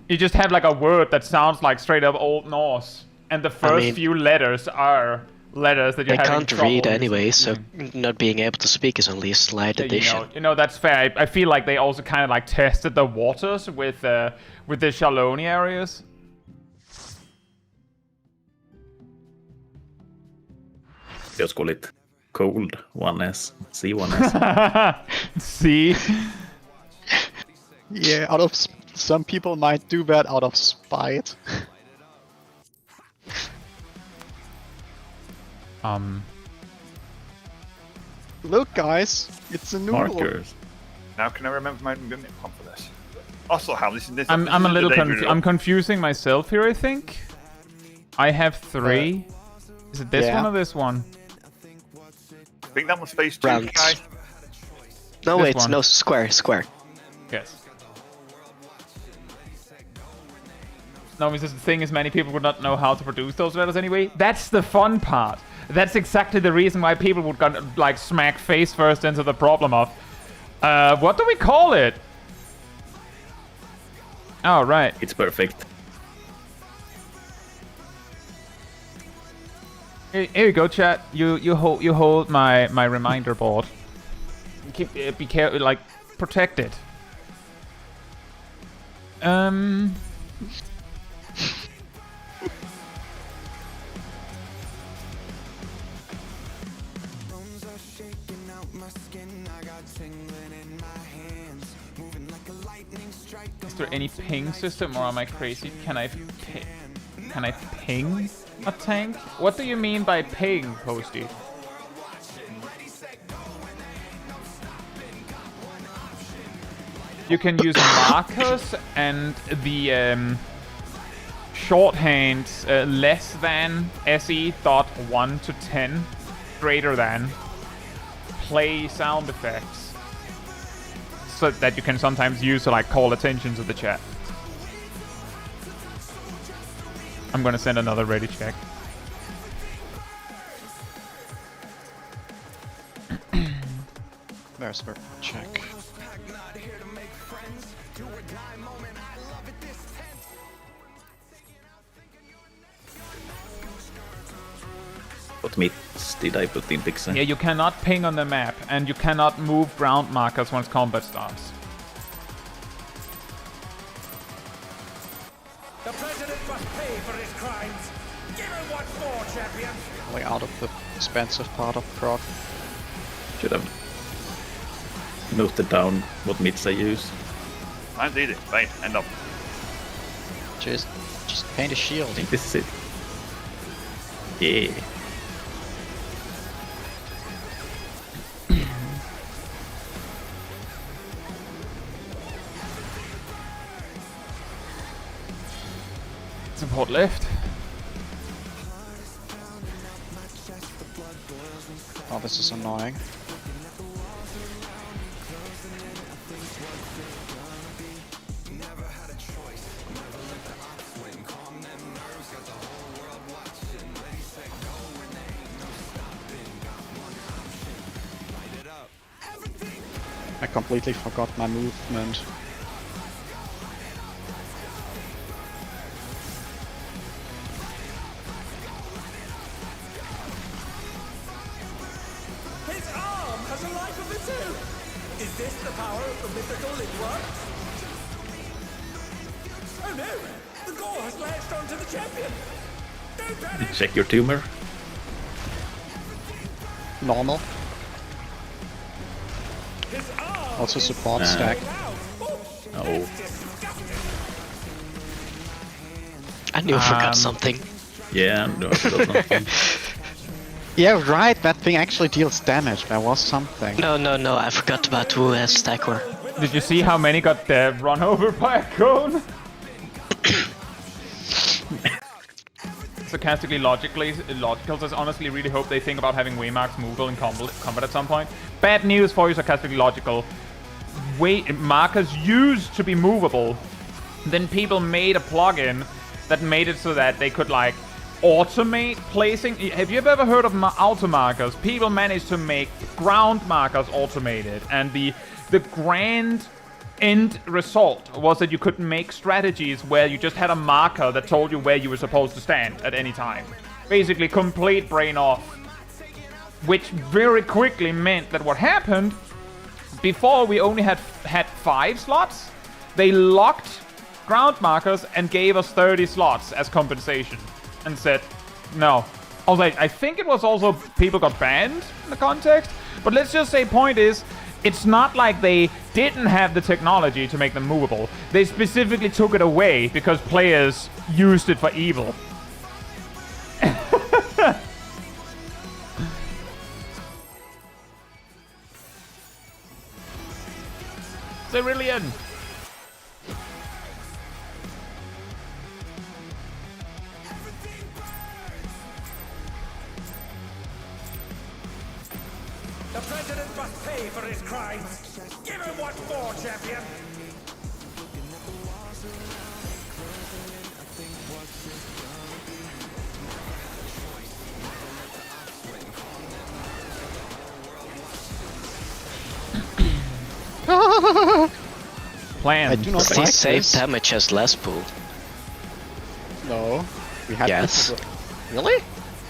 You just have like a word that sounds like straight up Old Norse, and the first few letters are letters that you can't read anyway, so not being able to speak is only a slight addition. You know that's fair. I feel like they also kind of like tested the waters with the Shaloni areas. Just call it cold 1S, C1S. C. Yeah, some people might do that out of spite. Look, guys, it's a noodle. Markers. Now can I remember my mimic pump for this? Also, how this? I'm a little I'm confusing myself here. I think I have 3. Is it this one or this one? I think that was phase 2, Rounds. guy. No, This wait, one. no, square. Yes. No, because the thing is, many people would not know how to produce those letters anyway. That's the fun part. That's exactly the reason why people would like smack face first into the problem of, what do we call it? Oh, right. It's perfect. Here you go, chat. You hold my reminder board. Keep be careful, like protect it. Is there any ping system, or am I crazy? Can I ping a tank? What do you mean by ping, Posty? You can use markers and the shorthand less than SE.1 to 10 greater than play sound effects, so that you can sometimes use to like call attention to the chat. I'm gonna send another ready check. There's the check. What meats did I put in Pixel? Yeah, you cannot ping on the map, and you cannot move ground markers once combat starts. The president must pay for his crimes. Give him what for, champion. Way out of the expensive part of Prog. Should have noted down what meats I use. Mine's easy. Right, end up. Just paint a shield. I think this is it. Yeah. support left. Oh, this is annoying. I completely forgot my movement. His arm has a life of its own! Is this the power of the mythical Lindworm? Oh no! The gore has latched onto the champion! Don't panic! Check your tumor. Normal. His arm Also is support so stack. loud. Oh, Oh. that's disgusting! I knew I forgot something. Yeah, no, I forgot something. Yeah, right, that thing actually deals damage. There was something. No, I forgot about who has Stackware. Did you see how many got run over by a cone? Sarcastically, logical says, honestly really hope they think about having waymarks movable in combat at some point. Bad news for you, sarcastically logical. Markers used to be movable. Then people made a plugin that made it so that they could like automate placing. Have you ever heard of auto markers? People managed to make ground markers automated, and the grand end result was that you could make strategies where you just had a marker that told you where you were supposed to stand at any time. Basically, complete brain off. Which very quickly meant that what happened, before we only had 5 slots, they locked ground markers and gave us 30 slots as compensation. And said, no. I was like, I think it was also people got banned in the context. But let's just say point is, it's not like they didn't have the technology to make them movable. They specifically took it away because players used it for evil. Cerulean! The president must pay for his crimes! Give him what for, champion! Plan. I do not See, like save this. damage has less pool. No. We had Yes. this. Really?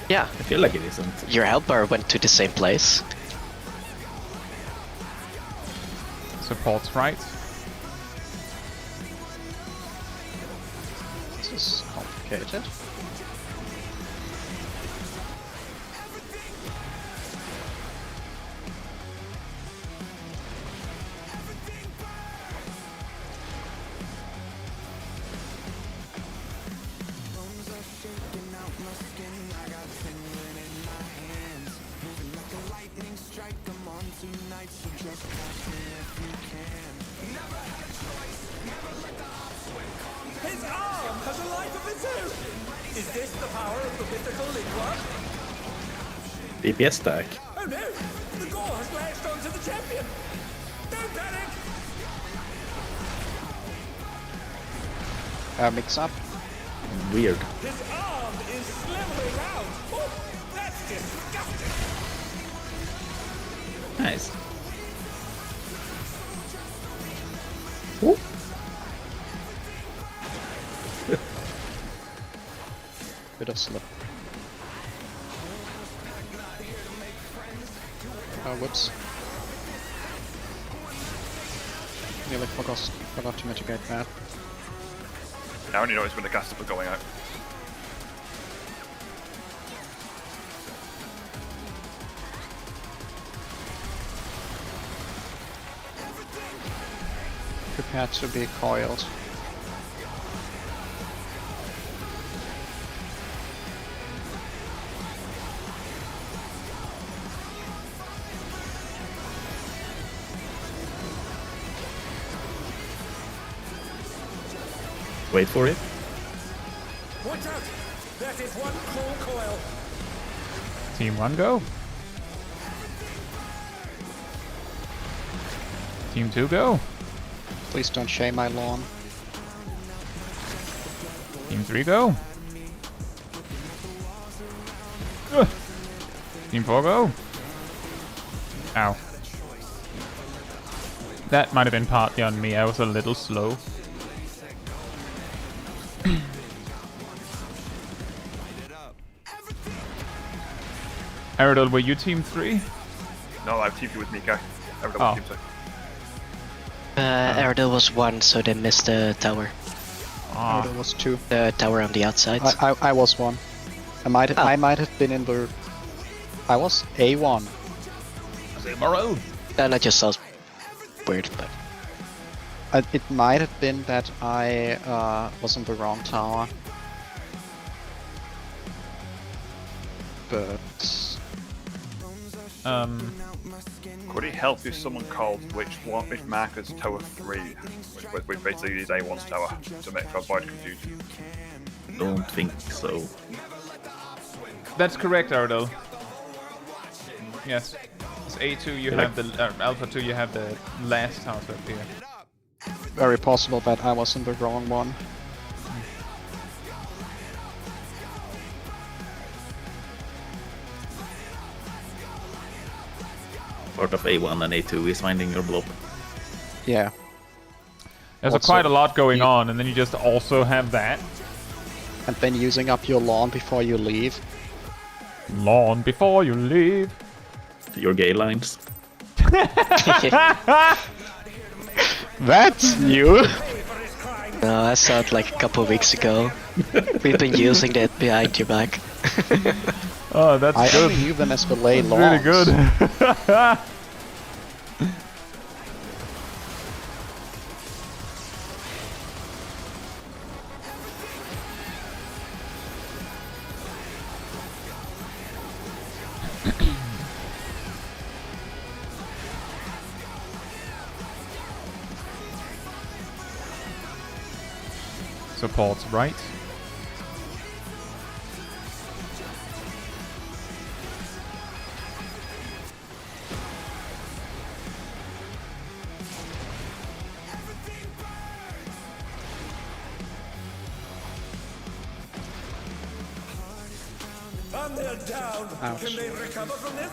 Yeah, I feel like it isn't. your health bar went to the same place. Supports right. This is complicated. His arm has a life of its own! Is this the power of the mythical Lindworm? DPS stack. Oh no! The gore has latched onto the champion! Don't panic! Mix up. Weird. His arm is slithering out! Oh, that's disgusting! Nice. Bit of slip. Oh, whoops. Nearly forgot to mitigate that. I only noticed when the casters were going out. Prepare to be coiled. Wait for it. Watch out! That is one cruel coil. Team 1 go. Team 2 go. Please don't shame my lawn. Team 3 go. Ugh. Team 4 go. Ow. That might have been partly on me, I was a little slow. Aerodol, were you team 3? No, I'm teaming with Mika. Aerodol was team 2. Aerodol was 1, so they missed the tower. Ah. There was 2. The tower on the outside. I was 1. I might have been in the. I was A1. And I just saw weird, but It might have been that I was in the wrong tower. But Could it help if someone called which marker's tower 3, which basically is A1's tower, to avoid confusion? Don't think so. That's correct, Aerodol. Yes. It's A2 you have the Alpha 2 you have the last house up here. very possible that I was in the wrong one. Part of A1 and A2 is finding your blob. Yeah. There's quite a lot going on, and then you just also have that. And then using up your lawn before you leave. Lawn before you leave. Your gay lines. That's new! no, I saw it like a couple of weeks ago. We've been using that behind your back. Oh, that's I good. only knew them as fillet lawns. Really good. Supports right. And they're down. Ouch. Can they recover from this?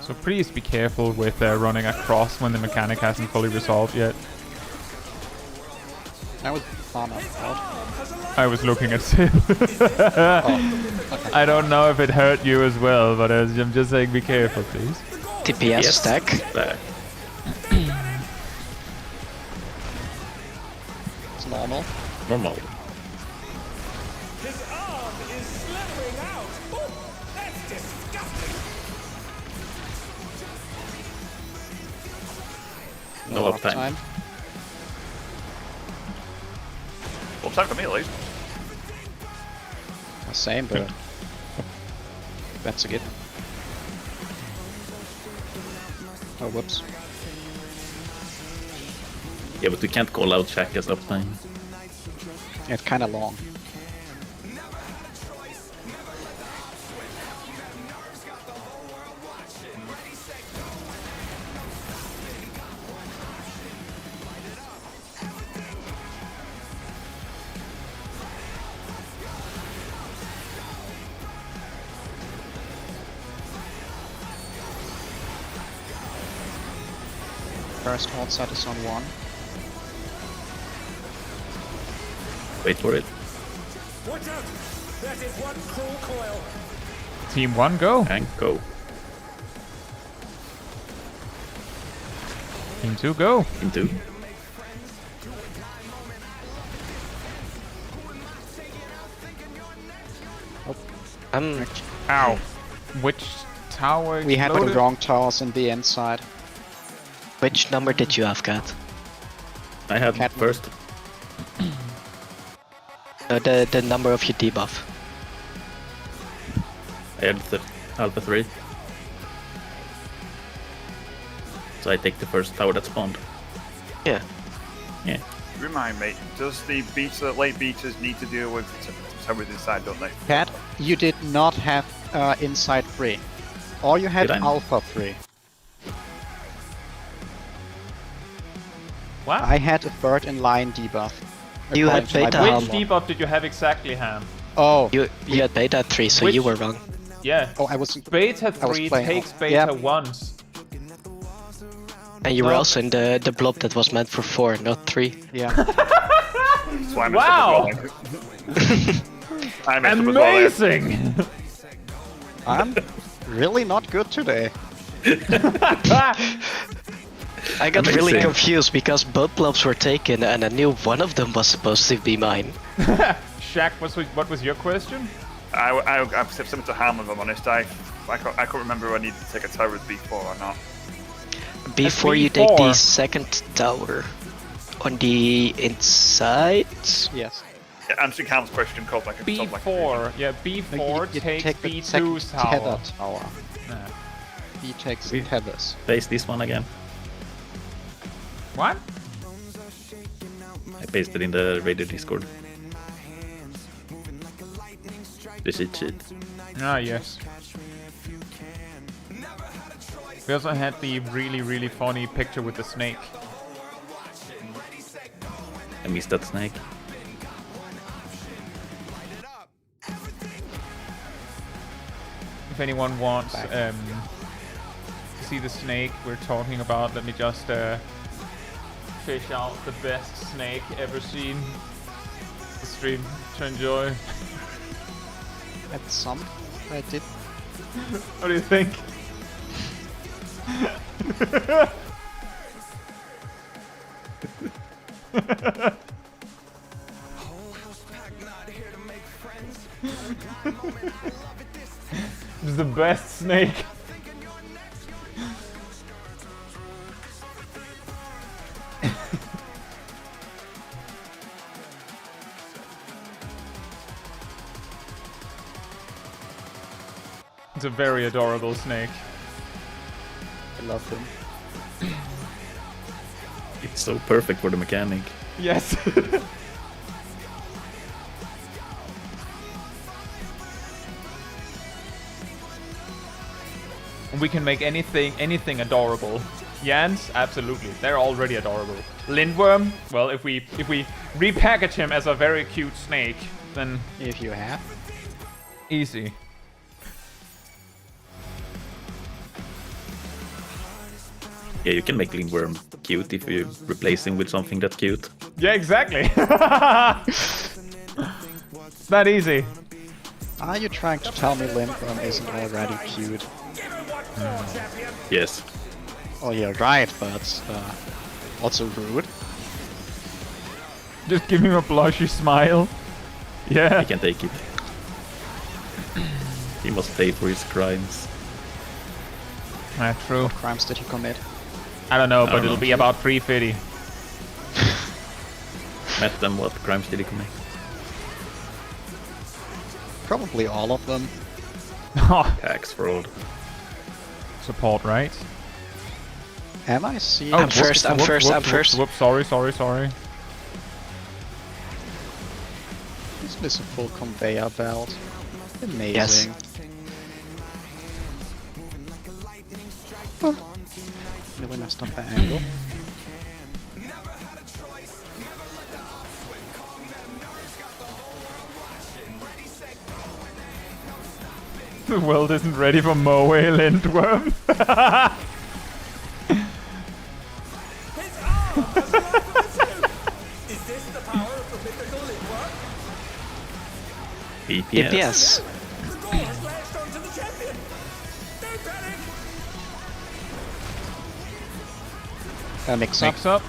So please be careful with running across when the mechanic hasn't fully resolved yet. That was fun out. I was looking at Sim. I don't know if it hurt you as well, but I'm just saying be careful, please. TPS stack. It's normal. Normal. His arm is slithering out. Oh, that's disgusting. No uptime. Uptime for me at least. Same, but that's a good. Oh, whoops. Yeah, but we can't call out Shack as uptime. It's kind of long. First outside is on 1. Wait for it. Watch out! That is one cruel coil. Team 1 go. And go. Team 2 go. Team 2. Ow. Which tower We had the exploded? wrong towers in the inside. Which number did you have, Cat? I had Cat- first. The number of your debuff. I had the Alpha 3. So I take the first tower that spawned. Yeah. Yeah. Remind me, does the late beaters need to deal with turrets inside, don't they? Cat, you did not have Inside 3. Or you had Did I? Alpha 3. What? I had a bird in line debuff. You had according to my beta. Which bylaw. debuff did you have exactly, Ham? Oh, You had beta 3, so Which- you were wrong. Yeah. oh, I was. Beta I was 3 playing- takes beta yeah. once. And you were No. also in the blob that was meant for 4, not 3. Yeah. That's why I messed Wow. up as well. I messed up as well. Amazing! I'm really not good today. I got really Amazing. confused because both blobs were taken and I knew one of them was supposed to be mine. Shaq, what was your question? I'm similar to Ham, if I'm honest. I couldn't remember if I needed to take a turret before or not. Before you take the second tower on the inside. Yes. Yeah, answering Ham's question, called like a B4, yeah, B4 You takes take the B2's second tether tower. tower. Yeah. He takes We- tethers. Paste this one again. What? I pasted in the radio Discord. The cheat sheet. Ah, yes. We also had the really funny picture with the snake. I missed that snake. If anyone wants to see the snake we're talking about, let me just fish out the best snake ever seen. The stream to enjoy. At some, I did. What do you think? It's the best snake. It's a very adorable snake. I love him. It's so perfect for the mechanic. Yes. And we can make anything adorable. Yans, absolutely. They're already adorable. Lindworm, well, if we repackage him as a very cute snake, then If you have. easy. Yeah, you can make Lindworm cute if you replace him with something that's cute. Yeah, exactly. That easy. Are you trying to tell me Lindworm isn't already cute? Yes. Oh, you're right, but also rude. Just give him a blushy smile. Yeah. I can take it. He must pay for his crimes. True. What crimes did he commit? I don't know, I but don't it'll know. be about 350. Met them, what crimes did he commit? Probably all of them. Tax fraud. Support, right? Am I seeing? I'm first, I'm first. Whoops, sorry. Is this a full conveyor belt? Amazing. Yes. Oh. Really messed up that angle. The world isn't ready for Moe Lindworm. His arm has left you! Is this the power of the mythical Lindworm? BPS. The door has latched onto the champion! Don't panic! Mix up. Mix up.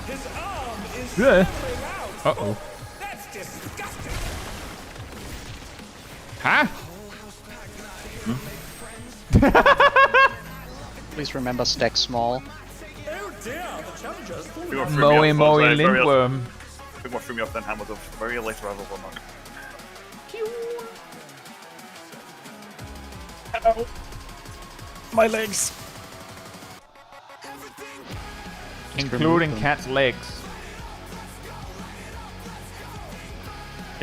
His arm is Yeah. falling out! Uh-oh. That's disgusting! Huh? Please remember stack small. Oh dear, the challenger's falling Big one out. threw me off, Moe was, very- Lindworm. Big one threw me off then, Ham was a very later level one. My legs. including cat's legs.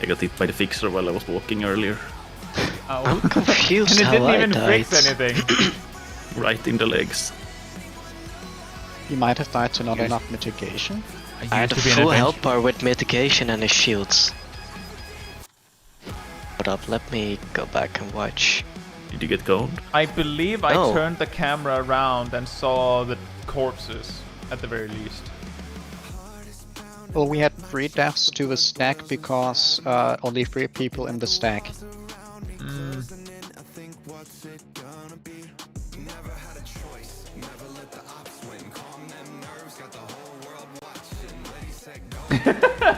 I got hit by the fixer while I was walking earlier. Oh. I'm confused And it how didn't I even died. fix anything. Right in the legs. You might have died to not enough mitigation. I had a full health bar with mitigation and his shields. Hold up, let me go back and watch. Did you get gold? I believe I No. turned the camera around and saw the corpses, at the very least. Well, we had 3 deaths to a stack because only 3 people in the stack.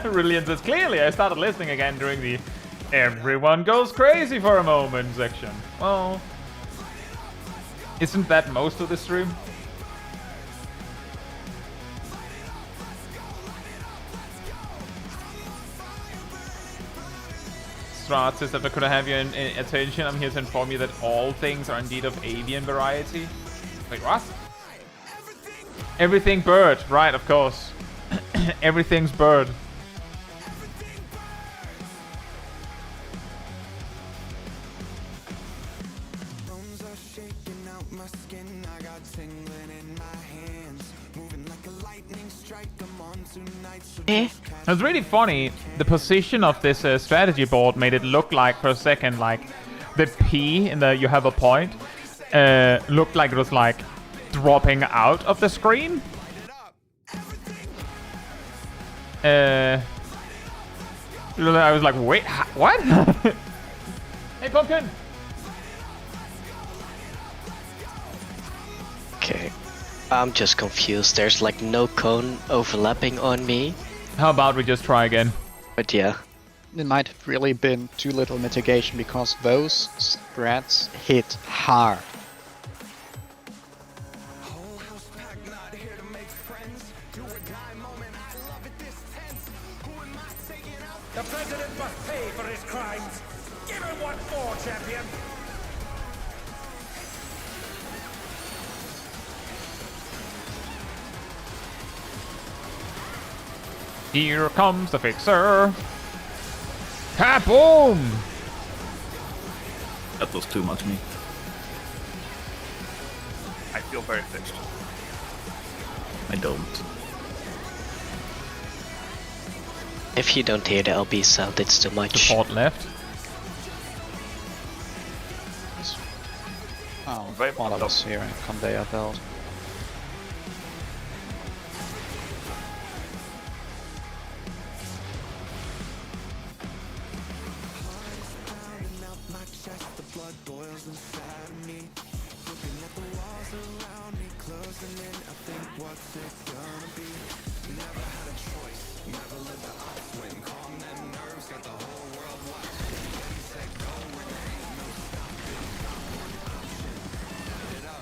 Brilliant says, clearly I started listening again during the everyone goes crazy for a moment section. Well, isn't that most of the stream? Strat says that I could have your attention. I'm here to inform you that all things are indeed of avian variety. Wait, what? Everything bird, right, of course. Everything's bird. It's really funny. The position of this strategy board made it look like for a second like the P in the you have a point looked like it was like dropping out of the screen. I was like, wait, what? Hey, Pumpkin! Okay. I'm just confused. There's like no cone overlapping on me. How about we just try again? But yeah. It might have really been too little mitigation because those strats hit hard. The president must pay for his crimes. Give him what for, champion. Here comes the fixer. Kaboom! That was too much meat. I feel very fixed. I don't. If you don't hear the LB sound, it's too much. Support left. Oh, Very while I pumped was up. here, conveyor belt.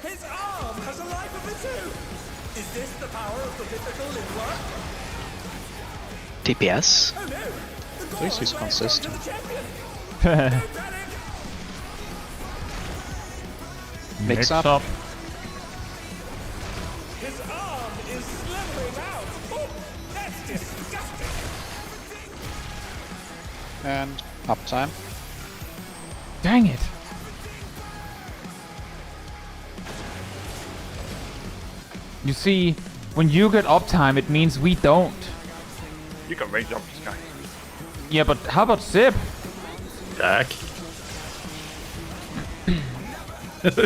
His arm has a life of its own. Is this the power of the mythical Lindworm? DPS? Oh no! The At least he's goal is consistent. to the champion. Don't panic. Mix up. His arm is slithering out. Oh, that's disgusting. And uptime. Dang it. You see, when you get uptime, it means we don't. You can range up this guy. Yeah, but how about Zip? Jack.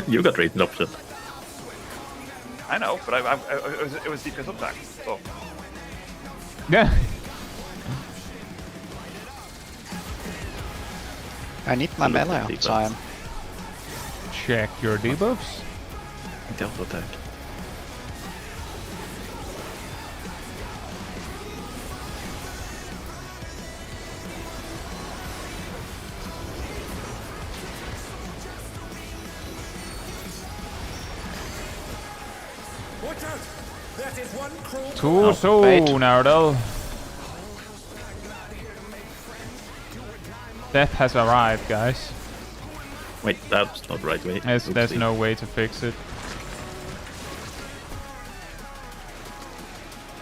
You got rating option. I know, but it was DPS uptime. So Yeah. I need my melee at the uptime. Check your debuffs. The auto attack. Watch out! That is one cruel. Too soon, wait. Nardal. Death has arrived, guys. Wait, that's not the right way. There's Oopsie. no way to fix it.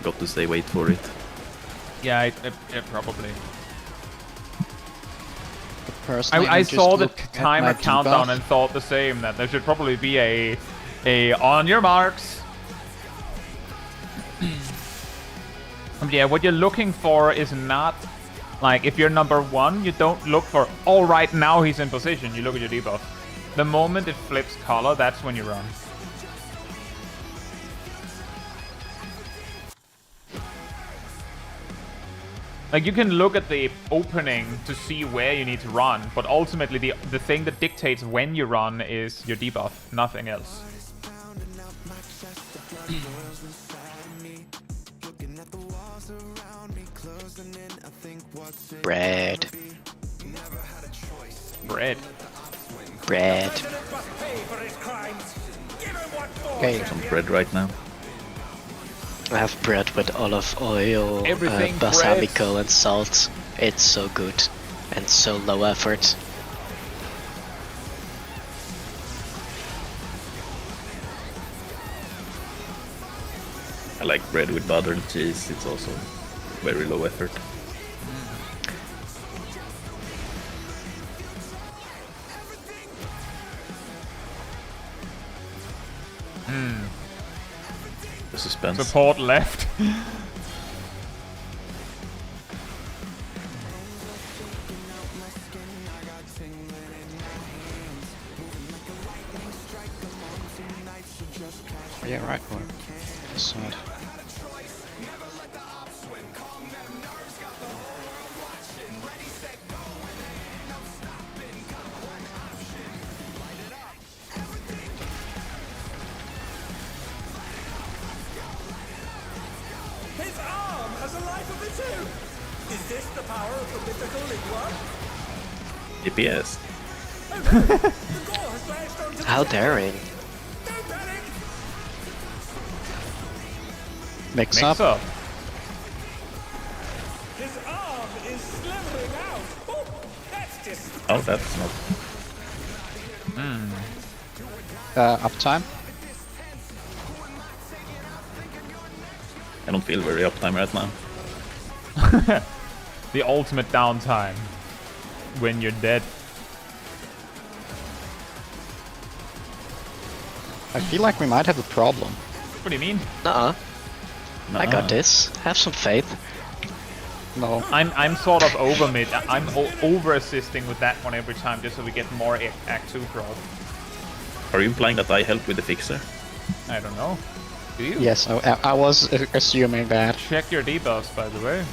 got to say wait for it. Yeah, it probably. Personally, I just saw the look at timer my countdown debuff. and thought the same, that there should probably be a on your marks. Yeah, what you're looking for is not like if you're number 1, you don't look for all right now he's in position. You look at your debuff. The moment it flips color, that's when you run. Like, you can look at the opening to see where you need to run, but ultimately the thing that dictates when you run is your debuff, nothing else. Bread. Bread. Bread. Okay. Some bread right now. I have bread with olive oil, Everything balsamico and salt. It's so good and so low effort. I like bread with butter and cheese. It's also very low effort. The suspense. Support left. Yeah, right. Or this side. His arm has a life of its own. Is this the power of the mythical Lindworm? DPS. The gore has lashed onto How daring. Don't panic! Mix up. His arm is slithering out. Oh, that's just Oh, that's not. Uptime. I don't feel very uptime right now. The ultimate downtime. When you're dead. I feel like we might have a problem. What do you mean? Nuh-uh. I Nuh-uh. got this. Have some faith. No. I'm sort of over mid. I'm over assisting with that one every time just so we get more Act 2 prog. Are you implying that I help with the fixer? I don't know. Do you? Yes, I was assuming that. Check your debuffs, by the way.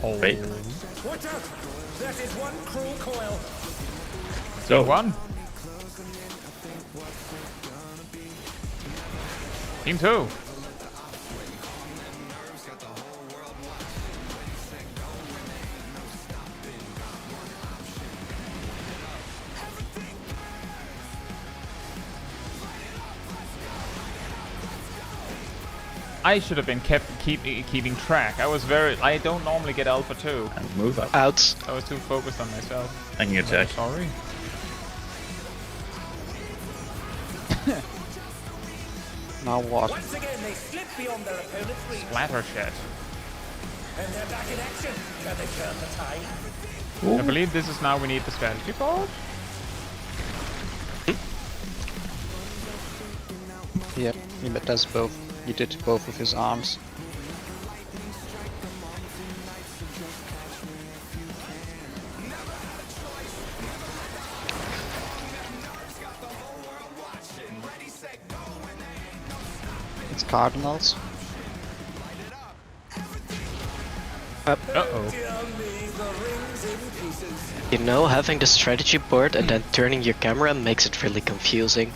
Oh. Wait. watch out! That is one cruel coil. So, One. Team 2. I should have been keeping track. I don't normally get Alpha 2. and move up. Out. I was too focused on myself. And you attack. Sorry. Now what? Once again, they slip beyond their opponent's reach. Splatter shit. And they're back in action. Can they turn the tide? I believe this is now we need the strategy board. Yep, he does both. He did both with his arms. It's Cardinals. Uh-oh. You know, having the strategy board and then turning your camera makes it really confusing.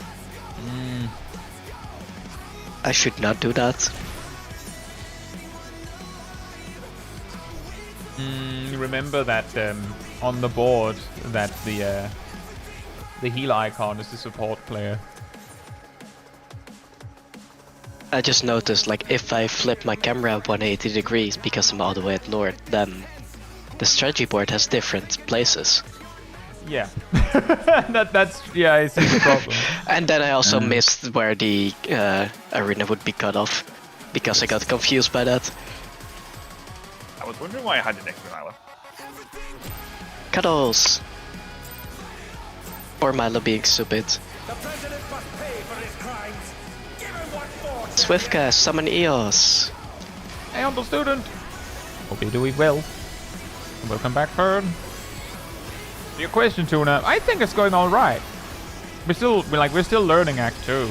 I should not do that. Remember that on the board that the heal icon is the support player. I just noticed, like, if I flip my camera 180 degrees because I'm all the way at north, then the strategy board has different places. Yeah. that's yeah, I see the problem. And then I also missed where the arena would be cut off, because I got confused by that. I was wondering why I had it next to Milo. Cuddles! Or Milo being stupid. The president must pay for his crimes. Give him what for. Swiftcast, summon Eos! Hey, humble student! Hope you do it well. And welcome back, Fern. Your question, Tuna, I think it's going alright. We're still learning Act 2.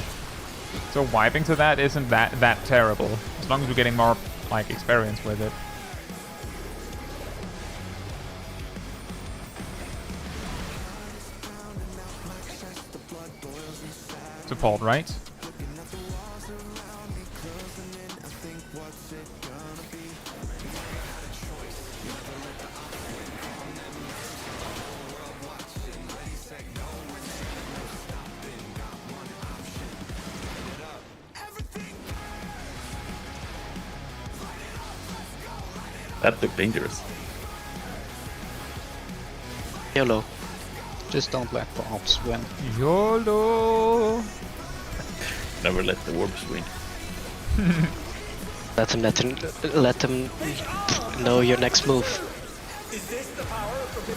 So wiping to that isn't that terrible. As long as we're getting more, like, experience with it. Support, right? That looked dangerous. YOLO. Just don't let the ops win. YOLO! Never let the warps win. Let them know your next move.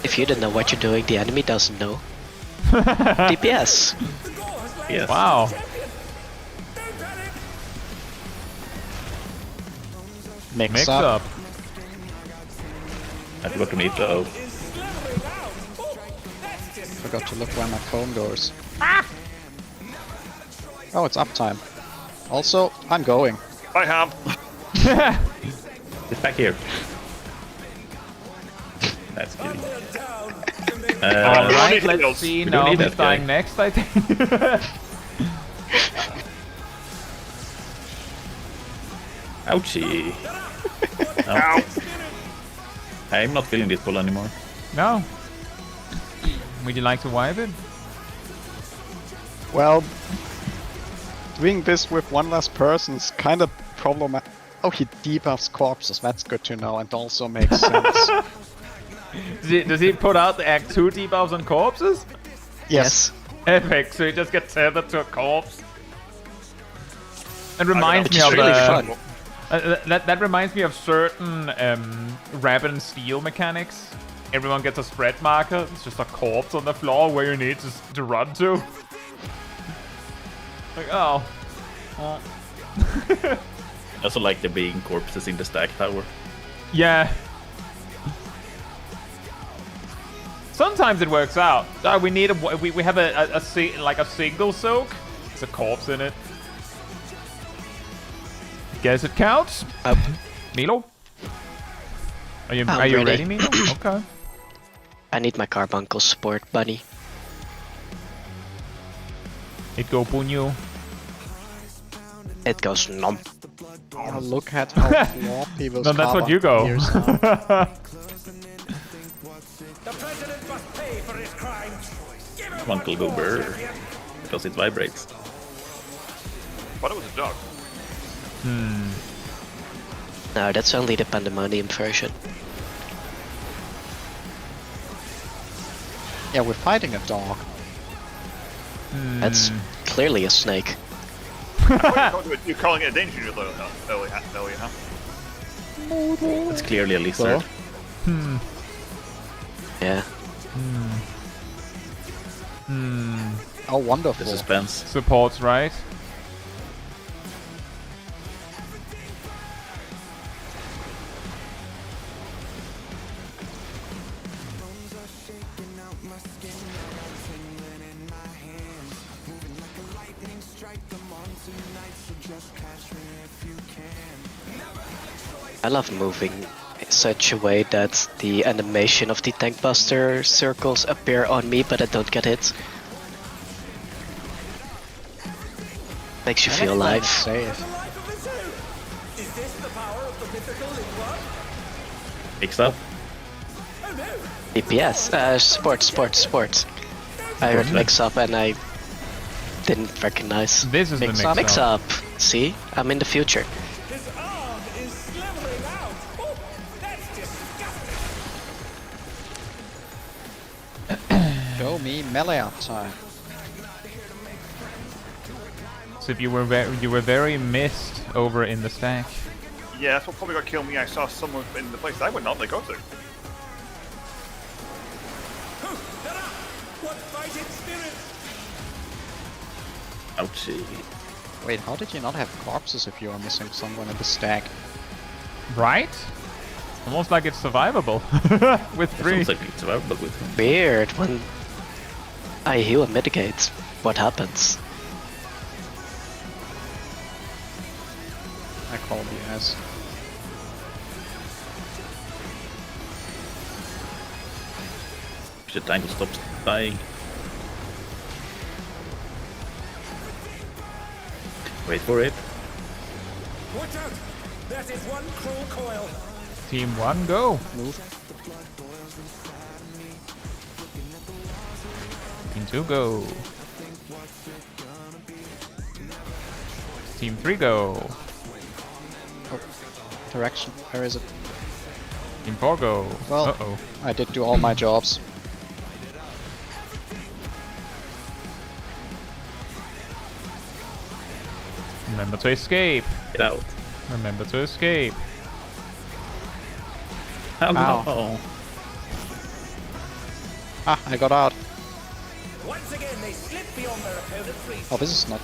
If you don't know what you're doing, the enemy doesn't know. DPS! Yes. Wow. Mix up. I forgot to meet the Forgot to look where my phone goes. Oh, it's uptime. Also, I'm going. Bye, Ham. It's back here. That's kidding. Alright, let's heals. see. We don't Now need he's that guy. dying next, I think. Ouchie. No. Ow. I'm not feeling this pull anymore. No. Would you like to wipe it? Well, doing this with one less person is kind of problematic. Oh, he debuffs corpses. That's good to know, and also makes sense. Does he put out the Act 2 debuffs on corpses? Yes. Epic, so he just gets tethered to a corpse. It reminds me It's of really fun. that reminds me of certain Rabbit and Steel mechanics. Everyone gets a spread marker. It's just a corpse on the floor where you need to run to. Like, oh. I also like there being corpses in the stack tower. Yeah. Sometimes it works out. We need we have a single soak. There's a corpse in it. Guess it counts. Milo, are you ready, Milo? Okay. I need my carbuncle support, buddy. It go punyo. It goes nom. Oh, look at how floppy those No, that's what you go. ears are. The president must pay for his crimes. Give him Uncle what go for, brr champion. because it vibrates. But it was a dog. No, that's only the pandemonium version. Yeah, we're fighting a dog. That's clearly a snake. You're calling it a danger earlier, huh? It's clearly a lizard. Yeah. Oh, wonderful. The suspense. Supports, right? I love moving in such a way that the animation of the tank buster circles appear on me, but I don't get hit. Makes you feel alive. Safe. Is this the power of the mythical Lindworm? Mixed up. Oh no! DPS, support. I heard mix up and I didn't recognize. This is Mix the up. mix Mix up. up. See? I'm in the future. His arm is slithering out. Oh, that's disgusting. Show me melee uptime. So if you were very missed over in the stack. Yeah, that's what probably got killed me. I saw someone in the place I would not let go to. What fighting spirit? Ouchie. Wait, how did you not have corpses if you are missing someone in the stack? Right? Almost like it's survivable with 3. Sounds like it's survivable with him. Weird. When I heal and mitigate, what happens? I call BS. If the tank stops dying. Wait for it. Watch out! That is one cruel coil. Team 1, go. Team 2, go. Team 3, go. Oh, direction. Where is it? Team 4, go. Well, Uh-oh. I did do all my jobs. Remember to escape. Get out. Remember to escape. Oh, Ow. no. Ah, I got out. Once again, they slip beyond their opponent's reach. Oh, this is not...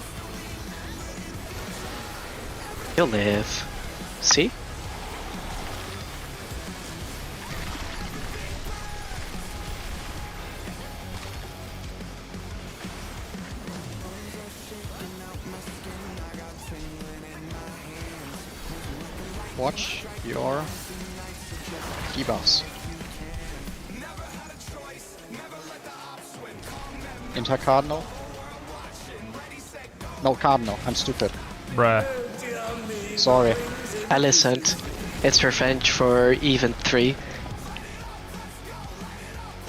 You'll live. See? Watch your debuffs. Inter-cardinal? No, cardinal. I'm stupid. Bruh. Sorry. I listened. It's revenge for even 3.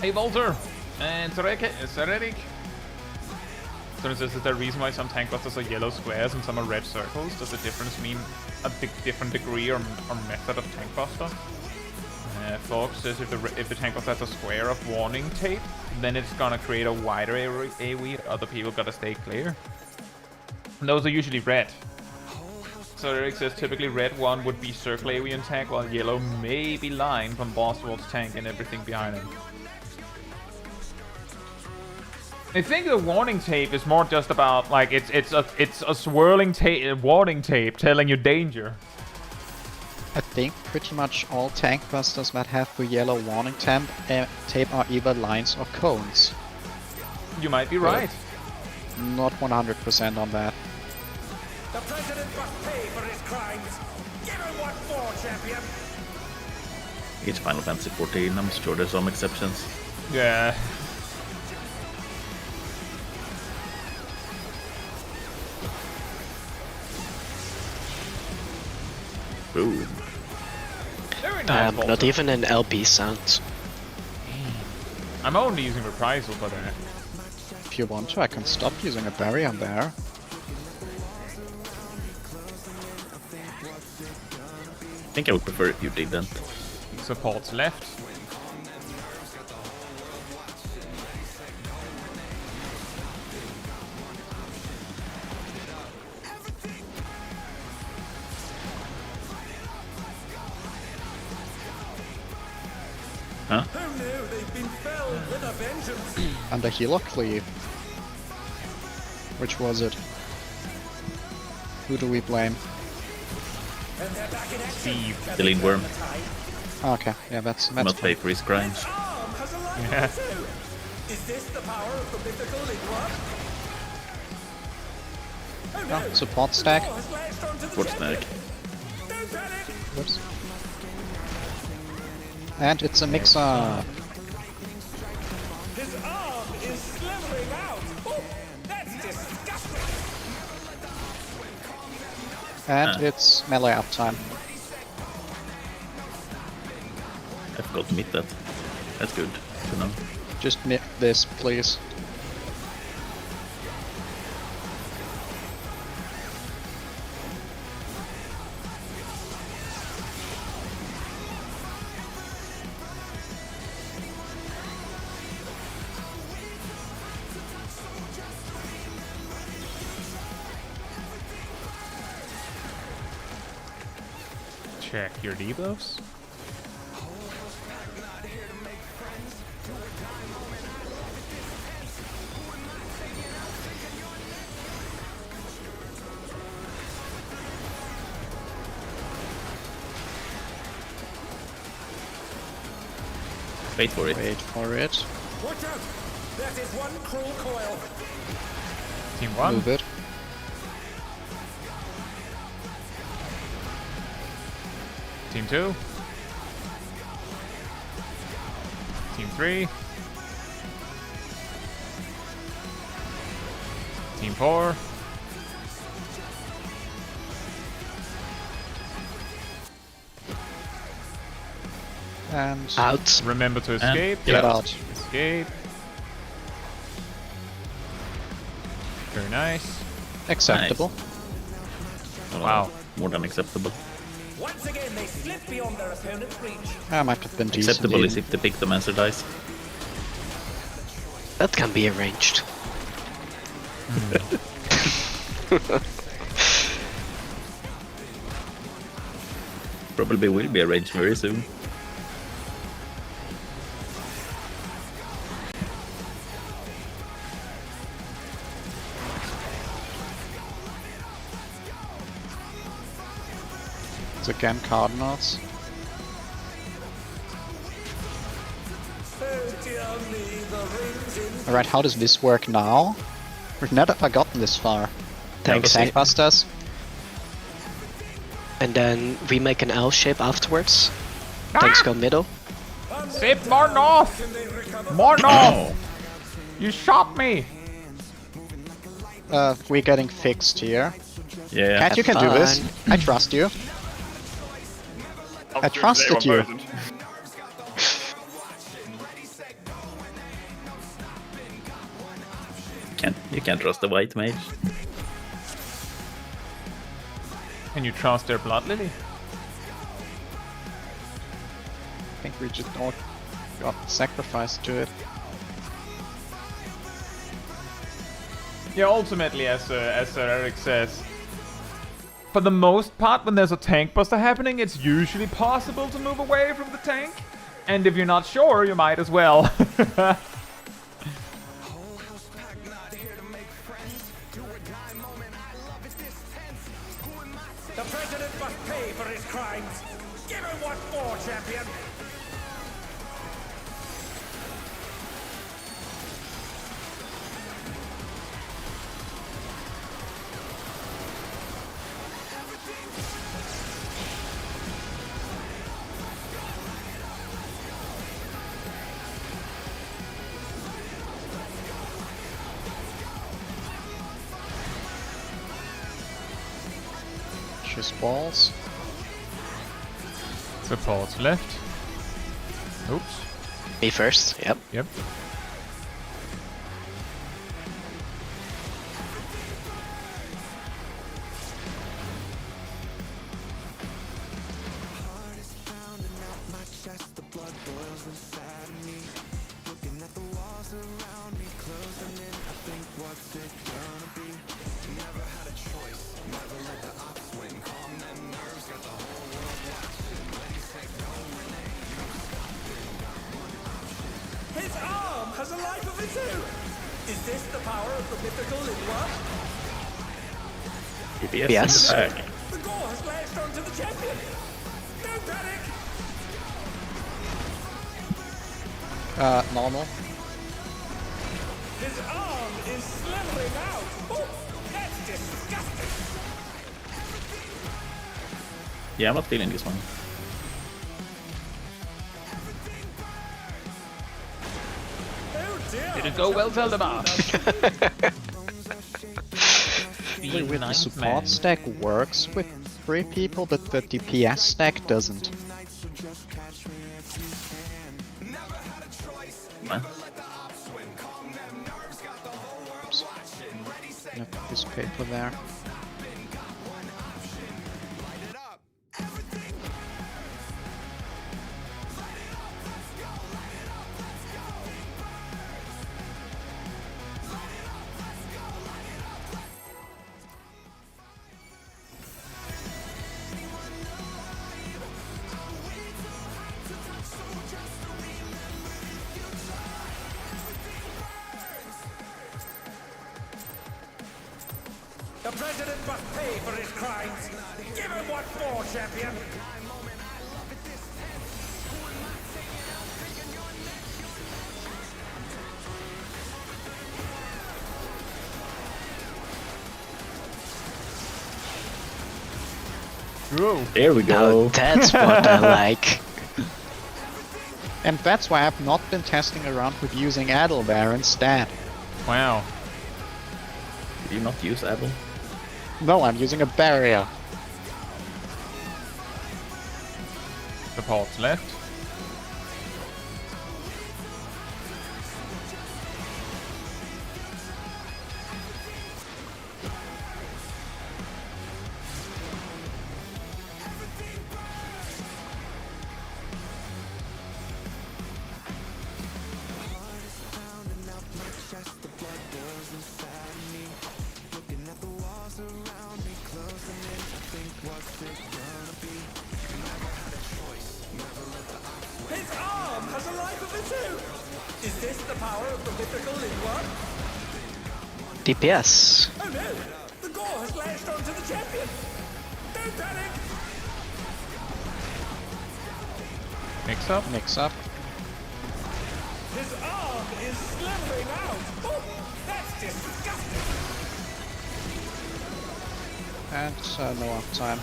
Hey, Walter. And Sererik. So is there a reason why some tank busters are yellow squares and some are red circles? Does the difference mean a different degree or method of tank buster? Fox says if the tank buster has a square of warning tape, then it's gonna create a wider AoE. Other people gotta stay clear. And those are usually red. So Eric says typically red one would be circle AoE and tank, while yellow may be line from boss towards tank and everything behind him. I think the warning tape is more just about like it's a swirling warning tape telling you danger. I think pretty much all tank busters that have the yellow warning tape are either lines or cones. You might be right. Not 100% on that. The president must pay for his crimes. Give him what for, champion. It's Final Fantasy 14, I'm sure there's some exceptions. Yeah. Boom. Very nice. Not even an LB sound. I'm only using reprisal, but If you want to, I can stop using a barrier there. I think I would prefer if you didn't. supports left. Huh? Who knew they've been felled with a vengeance? And a healer cleave. Which was it? Who do we blame? And they're back in action. Steve. The Lindworm. Okay, yeah, that's Not fine. pay for his crimes. Arm has a life Yeah. too. Is this the power of the mythical Lindworm? Oh no! Oh, support stack. The ball has latched onto the What's champion. that? Don't panic! Whoops. And it's a mixer. His arm is slithering out. Oh, that's disgusting. And it's melee uptime. I forgot to meet that. That's good to know. Just this, please. check your debuffs. Wait for it. Wait for it. Watch out! That is one cruel coil. Team 1. Move it. Team 2. Team 3. Team 4. And Out. Remember to escape. get out. Escape. Very nice. Acceptable. Wow. More than acceptable. Once again, they slip beyond their opponent's reach. I might have been decent. Acceptable is if they pick the Master Dice. That can be arranged. Probably will be arranged very soon. It's again Cardinals. Oh dear me, the rings in. Alright, how does this work now? We've never gotten this far. Thanks. Tankbusters. And then we make an L shape afterwards. Tanks go middle. Sip more north! More north! You shot me! We're getting fixed here. Yeah. Cat, you can do this. Fine. I trust you. I trusted you. You can't trust the white mage. Can you trust their blood lily? I think we just all got sacrificed to it. Yeah, ultimately, as Eric says, for the most part, when there's a tank buster happening, it's usually possible to move away from the tank. And if you're not sure, you might as well. The president must pay for his crimes. Give him what for, champion. Just balls. Support left. Oops. Me first, yep. Yep. His arm has a life of its own. Is this the power of the mythical Lindworm? Yes. The gore has lashed onto the champion. Don't panic. Normal. His arm is slithering out. Oh, that's disgusting. Yeah, I'm not feeling this one. Oh dear. Did it go well, Zelda? The support stack works with 3 people, but the DPS stack doesn't. What? Oops. No, this paper there. The president must pay for his crimes. Give him what for, champion. There we go. Now that's what I like. And that's why I've not been testing around with using Adelware instead. Wow. Did you not use Adel? No, I'm using a barrier. Supports left. His arm has a life of its own. Is this the power of the mythical Lindworm? DPS. Oh no! The gore has lashed onto the champion. Don't panic. Mix up. Mix up. His arm is slithering out. Oh, that's disgusting. And no uptime.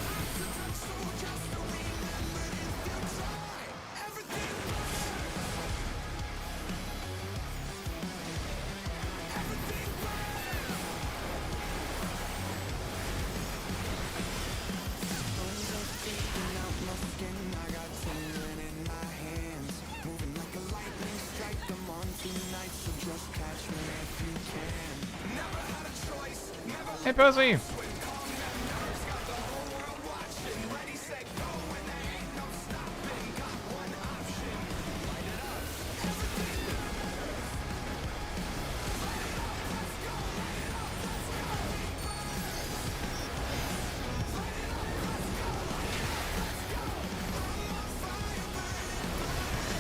Hey, Percy!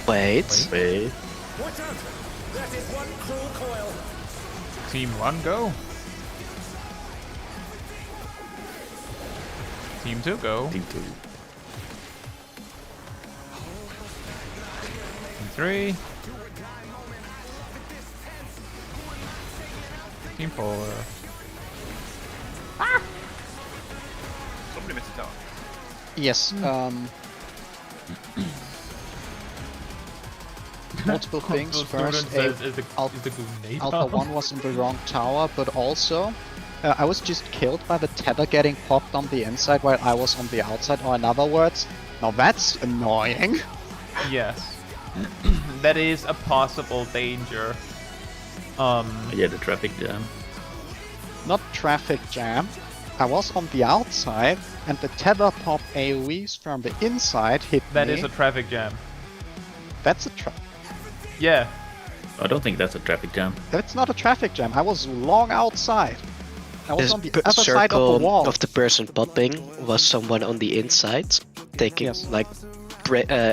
Wait. Watch out! That is one cruel coil. Team 1, go! Team 2, go! Team 2. Team 3. Team 4. Somebody missed a tower. Yes, multiple things. First, Alpha 1 was in the wrong tower, but also I was just killed by the tether getting popped on the inside while I was on the outside, or in other words, now that's annoying. Yes. That is a possible danger. Yeah, the traffic jam. Not traffic jam. I was on the outside, and the tether pop AoEs from the inside hit That me. is a traffic jam. That's a Yeah. I don't think that's a traffic jam. That's not a traffic jam. I was long outside. I was This on the other side of the wall. of the person popping was someone on the inside, taking like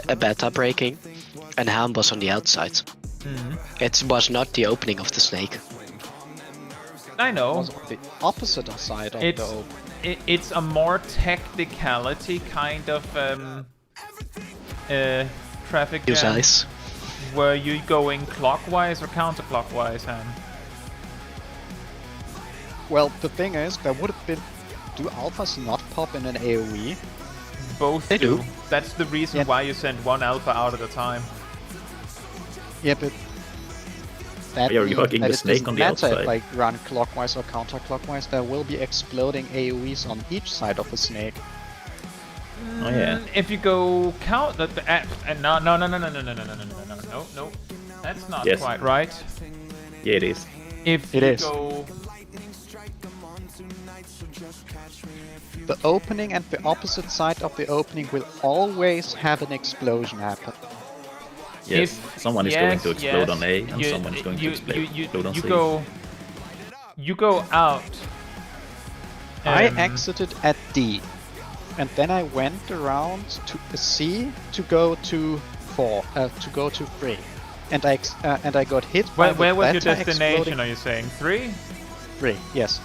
a beta breaking, and Ham was on the outside. It was not the opening of the snake. I I know. was on the opposite side of It's the it's a more technicality kind of traffic Use jam. eyes. Were you going clockwise or counterclockwise, Ham? Well, the thing is, there would have been... Do alphas not pop in an AoE? Both They do. That's the reason Yeah. why you send one alpha out at a time. Yeah, but... That You're means hugging that the it snake doesn't on the matter outside. if I run clockwise or counterclockwise, there will be exploding AoEs on each side of the snake. Oh yeah. If you go count... No. That's not Yes. quite right. Yeah, it is. If It you is. go... The opening and the opposite side of the opening will always have an explosion happen. Yes. Someone is going to explode on A, and you- someone is going to explode on you C. You go out. I Um, exited at D, and then I went around to C to go to 4, to go to 3, and I got hit by Where was your the beta destination? exploding Are you saying 3? 3, yes.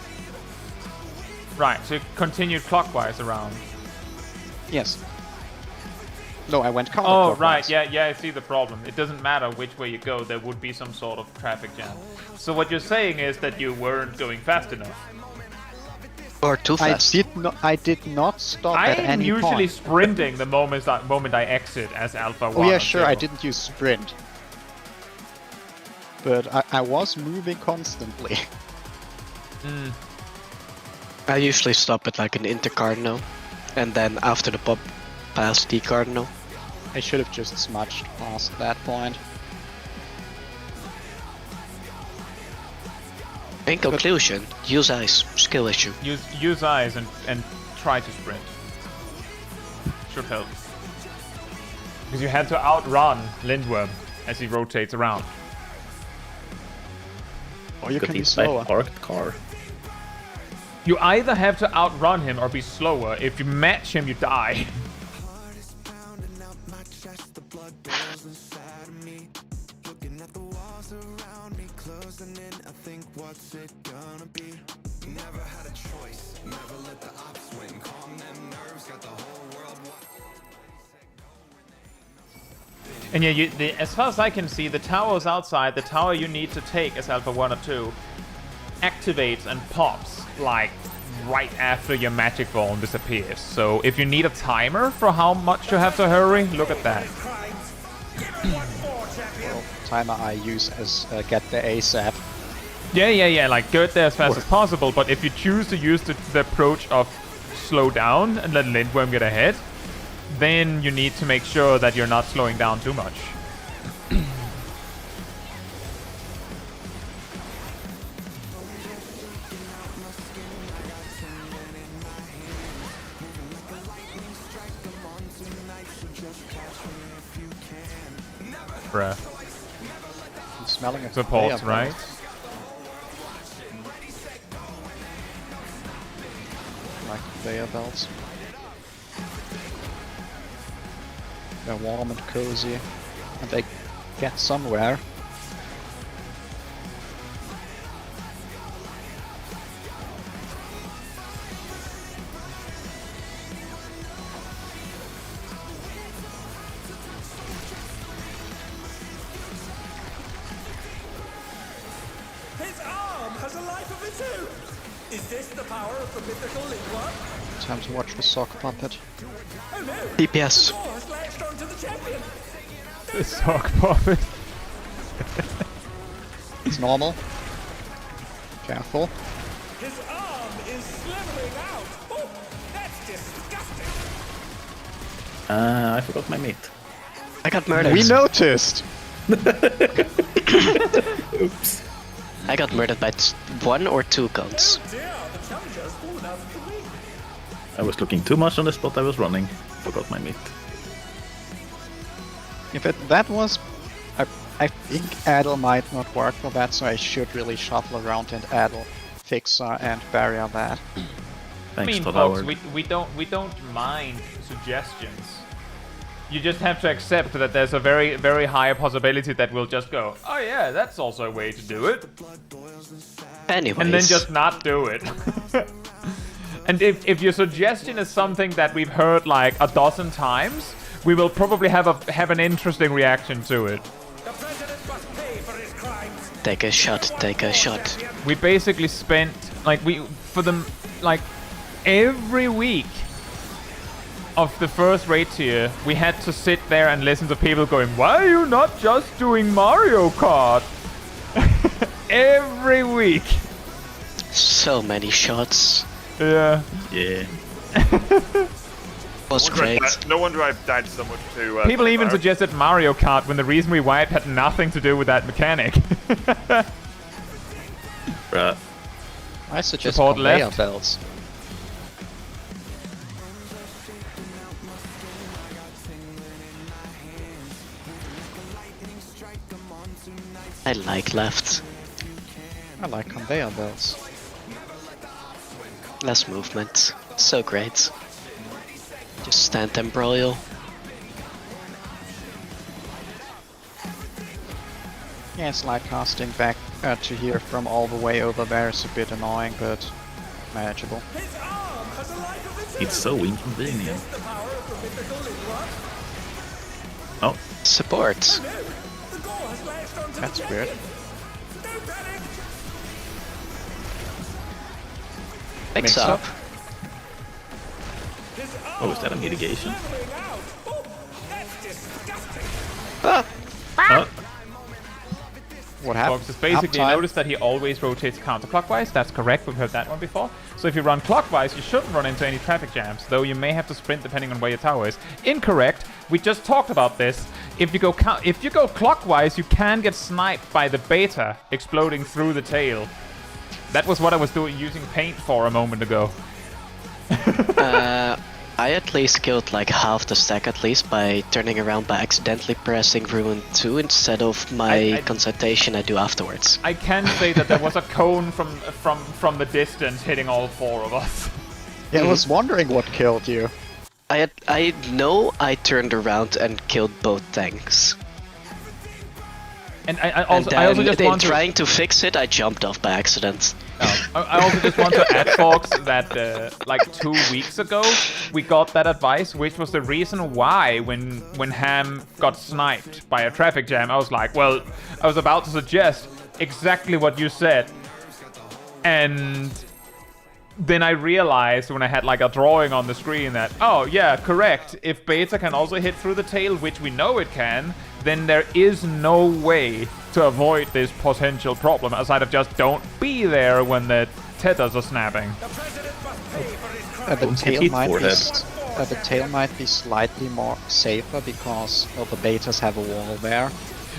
Right, so you continued clockwise around. Yes. No, I went counterclockwise. Oh, right, yeah, I see the problem. It doesn't matter which way you go, there would be some sort of traffic jam. So what you're saying is that you weren't going fast enough. Or too fast. I did not stop at any point. I'm usually sprinting the moment I exit as Alpha 1. Oh yeah, sure, I didn't use sprint. But I was moving constantly. I usually stop at like an intercardinal, and then after the pop, past the cardinal. I should have just smudged past that point. In conclusion, use ice, skill issue. Use eyes and try to sprint. Should help. Because you had to outrun Lindworm as he rotates around. Or you can be slower. Parked car. You either have to outrun him or be slower. If you match him, you die. And yeah, as far as I can see, the towers outside, the tower you need to take as Alpha 1 or 2, activates and pops, like, right after your magic ball disappears. So if you need a timer for how much you have to hurry, look at that. Well, timer I use as get the ASAP. Yeah, like get there as fast as possible, but if you choose to use the approach of slow down and let Lindworm get ahead, then you need to make sure that you're not slowing down too much. Bruh. I'm smelling a supports, right? Like conveyor belts. They're warm and cozy, and they get somewhere. His arm has a life of its own! Is this the power of the mythical Lindworm? Time to watch the sock puppet. Oh no! DPS. The war has latched onto the champion! The sock puppet. It's normal. Careful. His arm is slithering out! Oh, that's disgusting! I forgot my meat. I got murdered. We noticed! Oops. I got murdered by 1 or 2 guns. Oh dear, the challenger's fallen out of the ring. I was looking too much on the spot I was running. Forgot my meat. If that was... I think Addle might not work for that, so I should really shuffle around and Addle, Fixer and Barrier that. I mean, folks, we don't mind suggestions. You just have to accept that there's a very, very high possibility that we'll just go, oh yeah, that's also a way to do it. Anyways. And then just not do it. And if your suggestion is something that we've heard like a dozen times, we will probably have an interesting reaction to it. The president must pay for his crimes. Take a shot, take a shot. We basically spent every week of the first raid tier, we had to sit there and listen to people going, why are you not just doing Mario Kart? Every week. So many shots. Yeah. Yeah. Was great. No wonder I've died so much to... People even suggested Mario Kart when the reason we wiped had nothing to do with that mechanic. Bruh. I suggest Support conveyor left. belts. I like left. I like conveyor belts. Less movement. So great. Just stand and broil. Yeah, slide casting back to here from all the way over there is a bit annoying, but manageable. It's so inconvenient. Oh, Support. That's weird. Mix up. oh, is that a mitigation? Ah. Oh, What happened? Folks, is basically notice that he always rotates counterclockwise. That's correct. We've heard that one before. So if you run clockwise, you shouldn't run into any traffic jams, though you may have to sprint depending on where your tower is. Incorrect. We just talked about this. If you go clockwise, you can get sniped by the beta exploding through the tail. That was what I was using paint for a moment ago. I at least killed like half the stack at least by turning around by accidentally pressing Ruin 2 instead of my consultation I do afterwards. I can say that there was a cone from the distance hitting all 4 of us. Yeah, I was wondering what killed you. I know I turned around and killed both tanks. And I also just want to... trying to fix it, I jumped off by accident. I also just want to add, folks, that like 2 weeks ago, we got that advice, which was the reason why when Ham got sniped by a traffic jam, I was like, well, I was about to suggest exactly what you said. And then I realized when I had like a drawing on the screen that, oh yeah, correct, if beta can also hit through the tail, which we know it can, then there is no way to avoid this potential problem aside of just don't be there when the tethers are snapping. The tail might be slightly more safer because the betas have a wall there.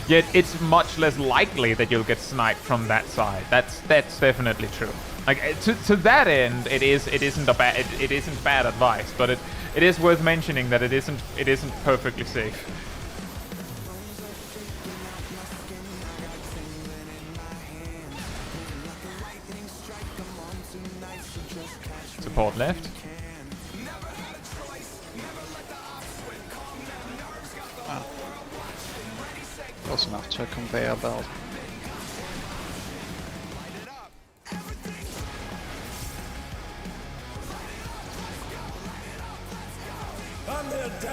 Yet it's much less likely that you'll get sniped from that side. That's definitely true. Like to that end, it isn't bad advice, but it is worth mentioning that it isn't perfectly safe. Support left. Close enough to a conveyor belt.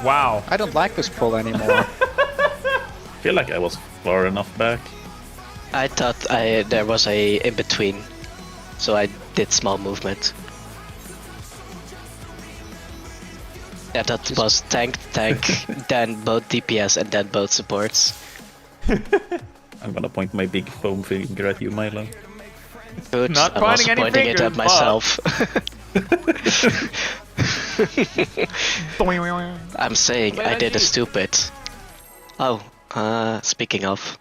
Wow. I don't like this pull anymore. I feel like I was far enough back. I thought there was a in between, so I did small movement. Yeah, that was tank, then both DPS, and then both supports. I'm gonna point my big foam finger at you, Milo. Good. Not I'm also pointing any pointing it at fingers, myself. I'm saying I did a stupid. Oh, speaking of.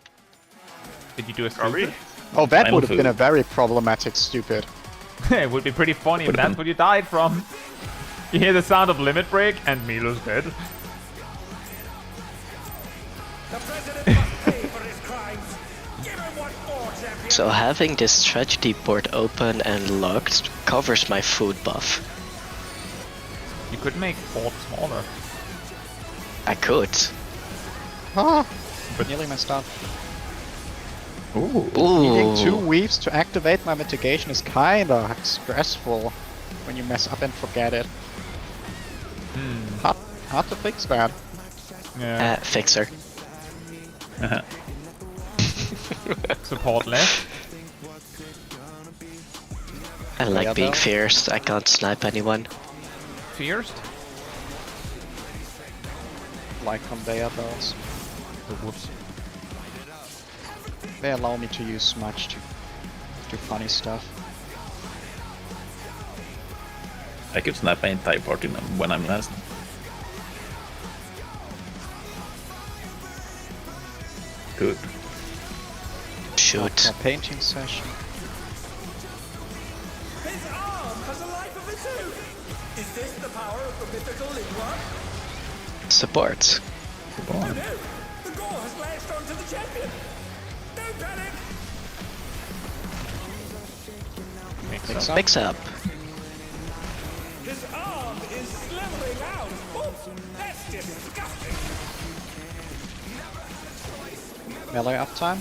Did you do a stupid? Oh, that would have been a very problematic stupid. It would be pretty funny if that's what you died from. You hear the sound of limit break and Milo's dead. So having this tragedy board open and locked covers my food buff. You could make board smaller. I could. Ah, but nearly messed up. Ooh. Needing 2 weaves to activate my mitigation is kinda stressful when you mess up and forget it. Hard to fix that. Yeah. Fixer. Support left. I like being fierce. I can't snipe anyone. Fierce? Like conveyor belts. Oh, whoops. They allow me to use smudge to do funny stuff. I could snap an entire party when I'm last. Good. Shoot. A painting session. His arm has a life of its own. Is this the power of the mythical Lindworm? Support. Oh no! The gore has latched onto the champion. Don't panic. Mix up. His arm is slithering out. Oh, that's disgusting. Melee uptime.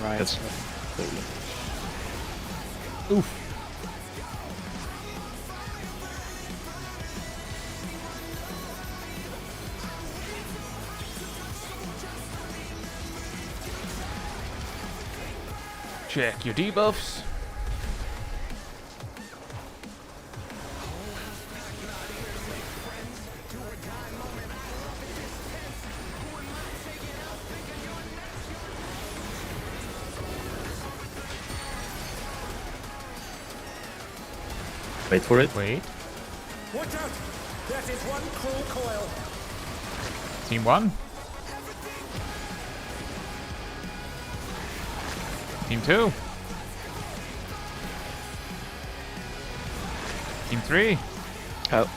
Right. Yes. Oof. Check your debuffs. Wait for it. Wait. Watch out! That is one cruel coil. Team 1. Team 2. Team 3. Oh.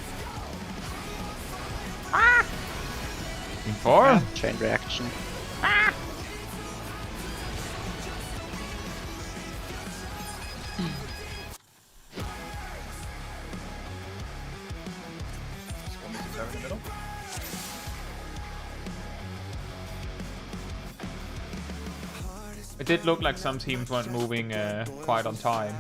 Team 4. Yeah, chain reaction. In the middle. It did look like some teams weren't moving quite on time.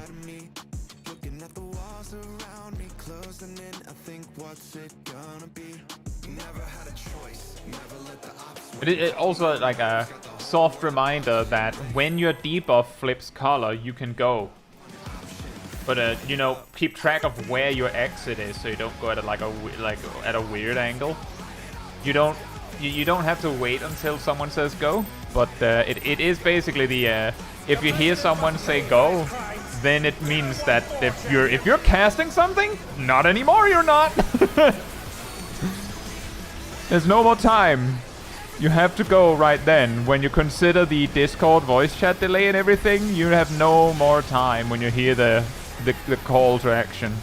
But it also like a soft reminder that when your debuff flips color, you can go. But you know, keep track of where your exit is, so you don't go at at a weird angle. You don't have to wait until someone says go. But it is basically the if you hear someone say go, then it means that if you're casting something, not anymore. You're not. There's no more time. You have to go right then. When you consider the Discord voice chat delay and everything, you have no more time when you hear the call to action.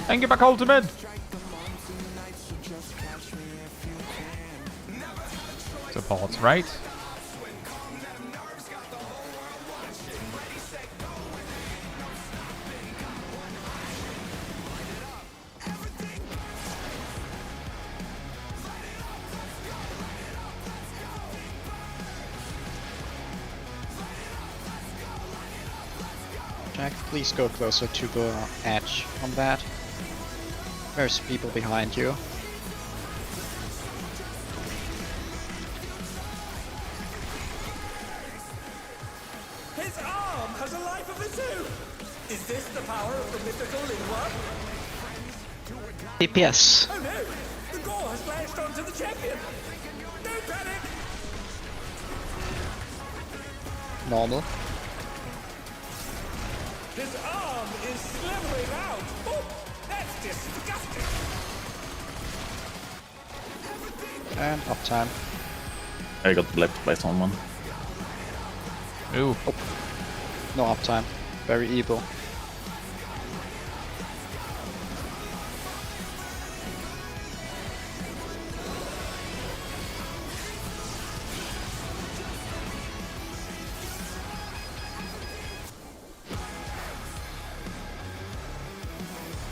Thank you, back ultimate. Supports right. Jack, please go closer to the edge on that. There's people behind you. His arm has a life of its own! Is this the power of the mythical Lindworm? DPS. Oh no! The gore has lashed onto the champion! Don't panic! Normal. His arm is slithering out! Oh, that's disgusting! And uptime. I got left by someone. Ooh. Oh. No uptime. Very evil.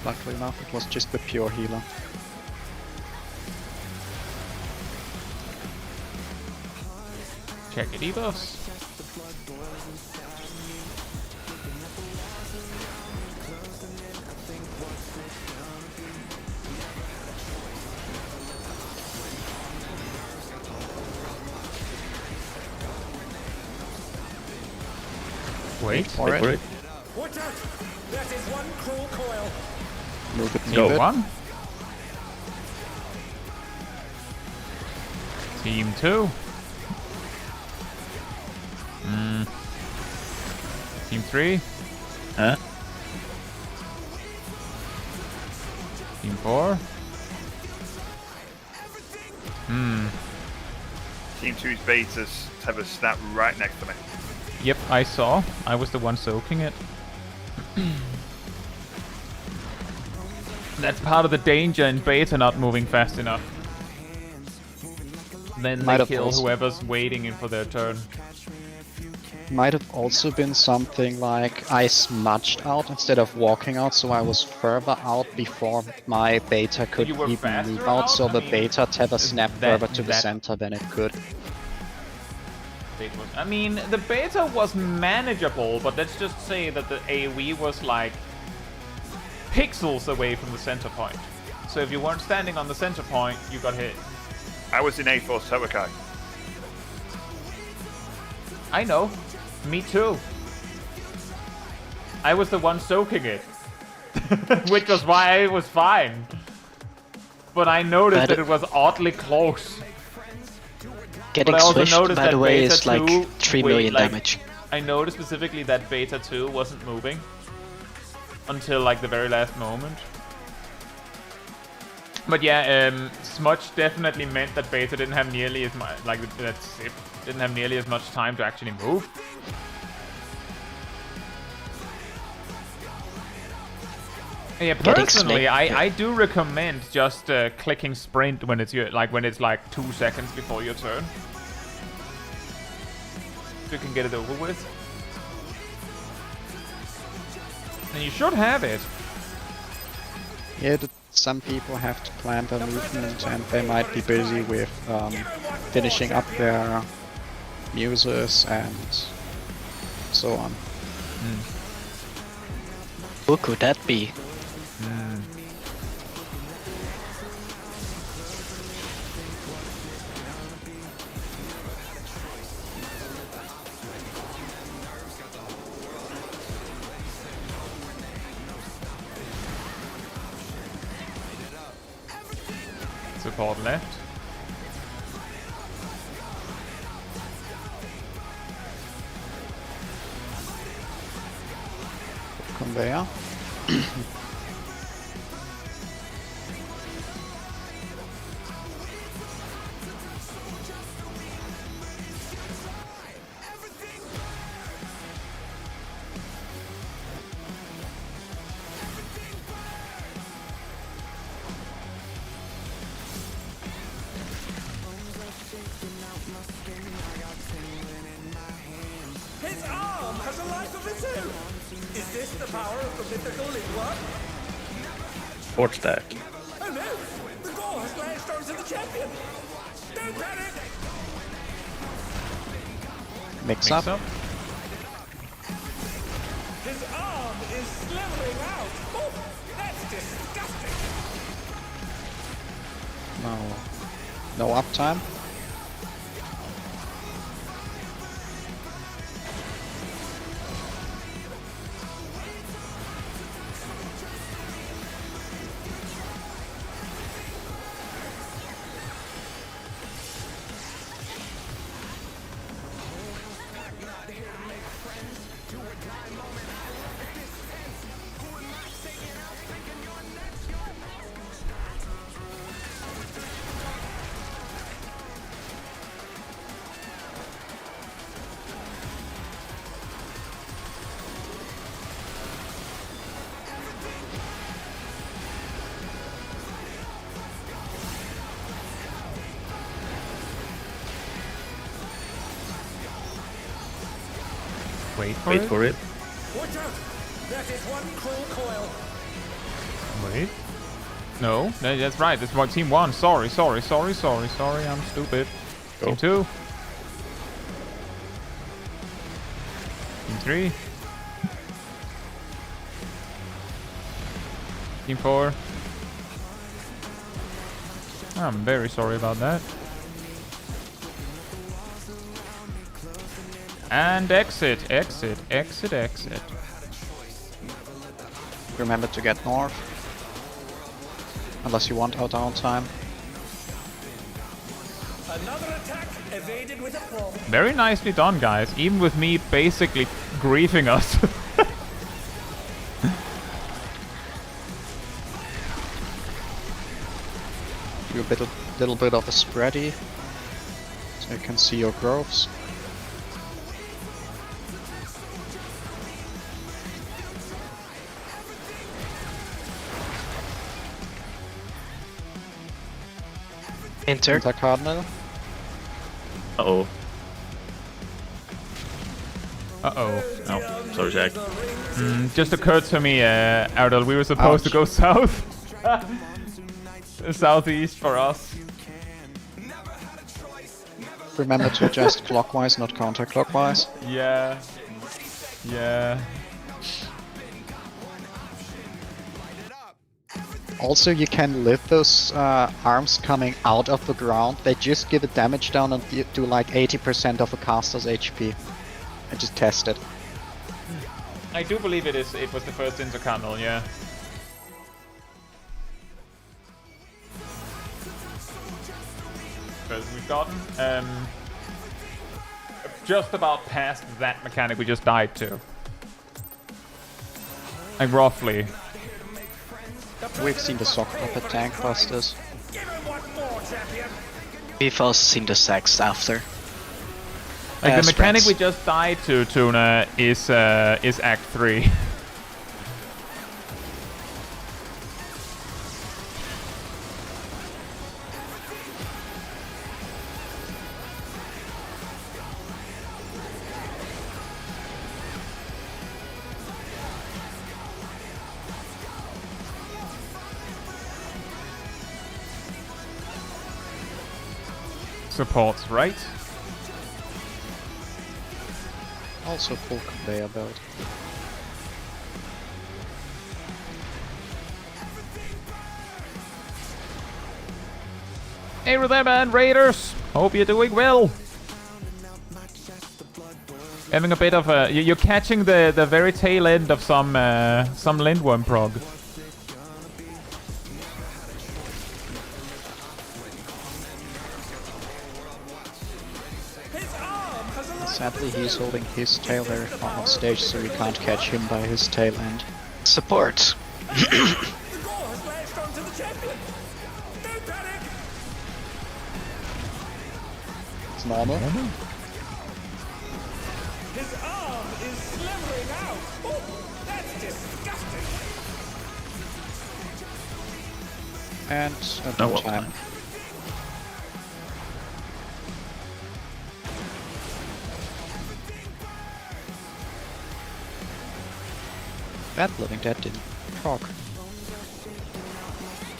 Luckily enough, it was just the pure healer. Check your debuffs. Wait for it. Watch out! That is one cruel coil! Move it. Team 1. Team 2. Team 3. Huh? Team 4. Team 2's betas have a snap right next to me. Yep, I saw. I was the one soaking it. That's part of the danger in beta not moving fast enough. Then they kill whoever's waiting in for their turn. might have also been something like I smudged out instead of walking out, so I was further out before my beta could You were even faster move out, so out? I the mean, beta tether snapped further to the that- center than it could. I mean, the beta was manageable, but let's just say that the AoE was like pixels away from the center point. So if you weren't standing on the center point, you got hit. I was in A4 Towakai. I know. Me too. I was the one soaking it. Which was why I was fine. But I noticed that it was oddly close. Getting But I also swished, noticed by that the way, beta is like 2 3 million like, damage. I noticed specifically that beta 2 wasn't moving until like the very last moment. But yeah, smudge definitely meant that beta didn't have nearly as much, like that Zip didn't have nearly as much time to actually move. Yeah, personally, I do recommend just clicking sprint when it's like 2 seconds before your turn. So you can get it over with. And you should have it. Yeah, some people have to plan their movement and they might be busy with finishing up their muses and so on. Who could that be? Support left. Conveyor. His arm has a life of its own! Is this the power of the mythical Lindworm? Port stack. Oh no! The ball has lashed onto the champion! Don't panic! Mix up. His arm is slithering out! Oh, that's disgusting! No uptime. Wait Wait for it. Watch out! That is one cruel coil! Wait. No, that's right. That's what team 1. Sorry. I'm stupid. Go. Team 2. Team 3. Team 4. I'm very sorry about that. And exit. Remember to get north. Unless you want our downtime. Another attack evaded with a Prog. Very nicely done, guys. Even with me basically griefing us. Do a little bit of a spready. So you can see your growths. Enter. Cardinal. Uh-oh. Uh-oh. Oh, sorry, Jack. Just occurred to me, Ardal, we were supposed to go south. Southeast for us. Remember to adjust clockwise, not counterclockwise. Yeah. Yeah. Also, you can lift those arms coming out of the ground. They just give a damage down and do like 80% of a caster's HP. I just tested. I do believe it was the first intercandle, yeah. Because we've gotten just about past that mechanic we just died to. Like roughly. We've seen the sock puppet tank busters. We've also seen the sex after. Like the mechanic we just died to, Tuna, is Act 3. Supports right. Also full conveyor belt. Hey there, man, Raiders! Hope you're doing well. Having a bit of a... You're catching the very tail end of some Lindworm prog. Sadly, he's holding his tail very far off stage, so we can't catch him by his tail end. Support. It's normal. His arm is slithering out. Oh, that's disgusting. And at no time. That Living Dead didn't proc.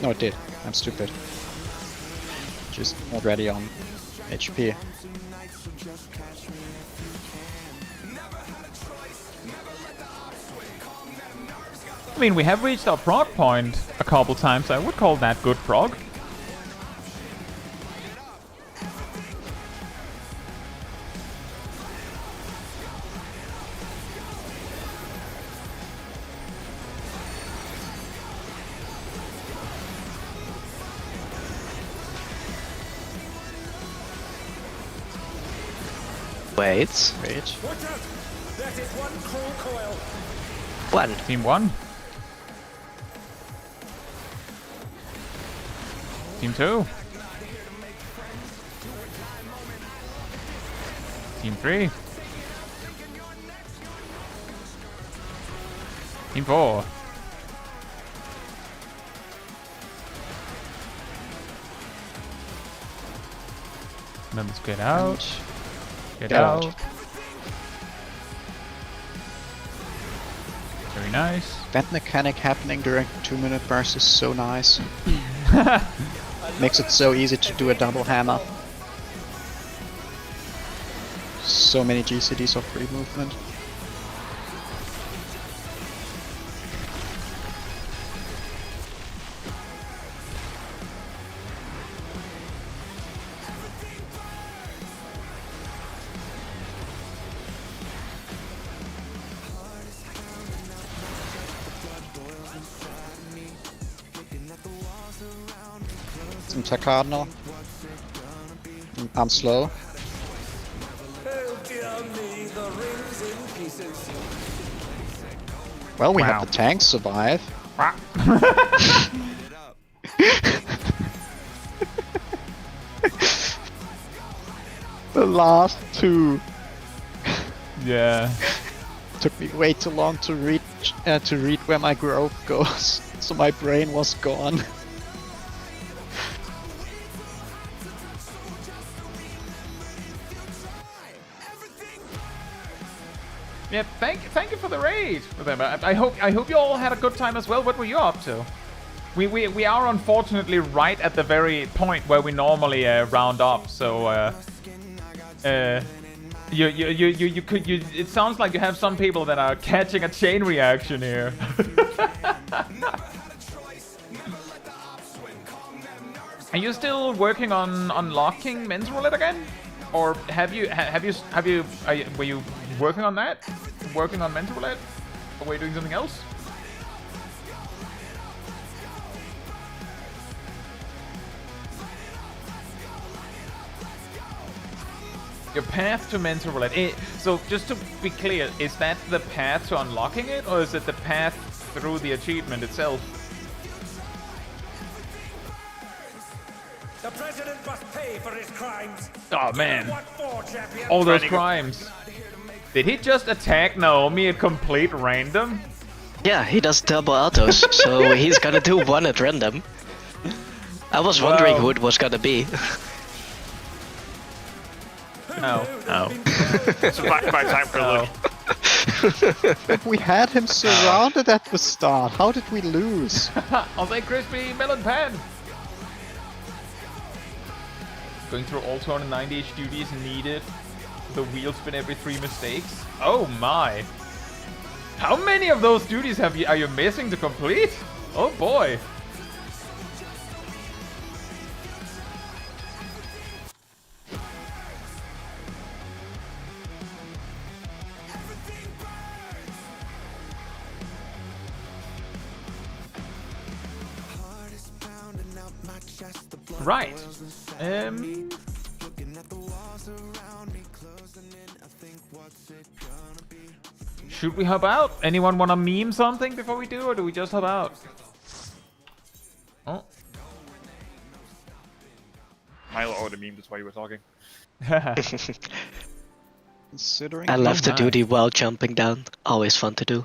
No, it did. I'm stupid. Just already on HP. I mean, we have reached our prog point a couple times. I would call that good prog. Wait. Watch out! That is one cruel coil. One. Team 1. Team 2. Team 3. Team 4. Then let's get out. Get out. Very nice. That mechanic happening during 2-minute burst is so nice. Makes it so easy to do a double hammer. So many GCDs of free movement. Cardinal. I'm slow. Oh dear me, the ring's in pieces. Well, we have the tanks survive. The last two. Yeah. Took me way too long to read where my growth goes, so my brain was gone. Yeah, thank you for the raid. I hope you all had a good time as well. What were you up to? We are unfortunately right at the very point where we normally round up. So it sounds like you have some people that are catching a chain reaction here. Are you still working on unlocking men's roulette again, or were you working on that? Working on men's roulette, or were you doing something else? Your path to mental roulette. So just to be clear, is that the path to unlocking it, or is it the path through the achievement itself? The president must pay for his crimes. Oh man, What for, champion? all those crimes. Did he just attack Naomi at complete random? Yeah, he does double autos, so he's gonna do one at random. I was wondering who it was gonna be. No. Oh. It's back time for a look. But we had him surrounded at the start. How did we lose? I'll say crispy melon pan. Going through all 290-ish duties needed. The wheel spin every 3 mistakes. Oh my. How many of those duties are you missing to complete? Oh boy. Right. Should we hop out? Anyone want to meme something before we do, or do we just hop out? Oh. Milo already memed that's why you were talking. Considering I left the nice. duty while jumping down. Always fun to do.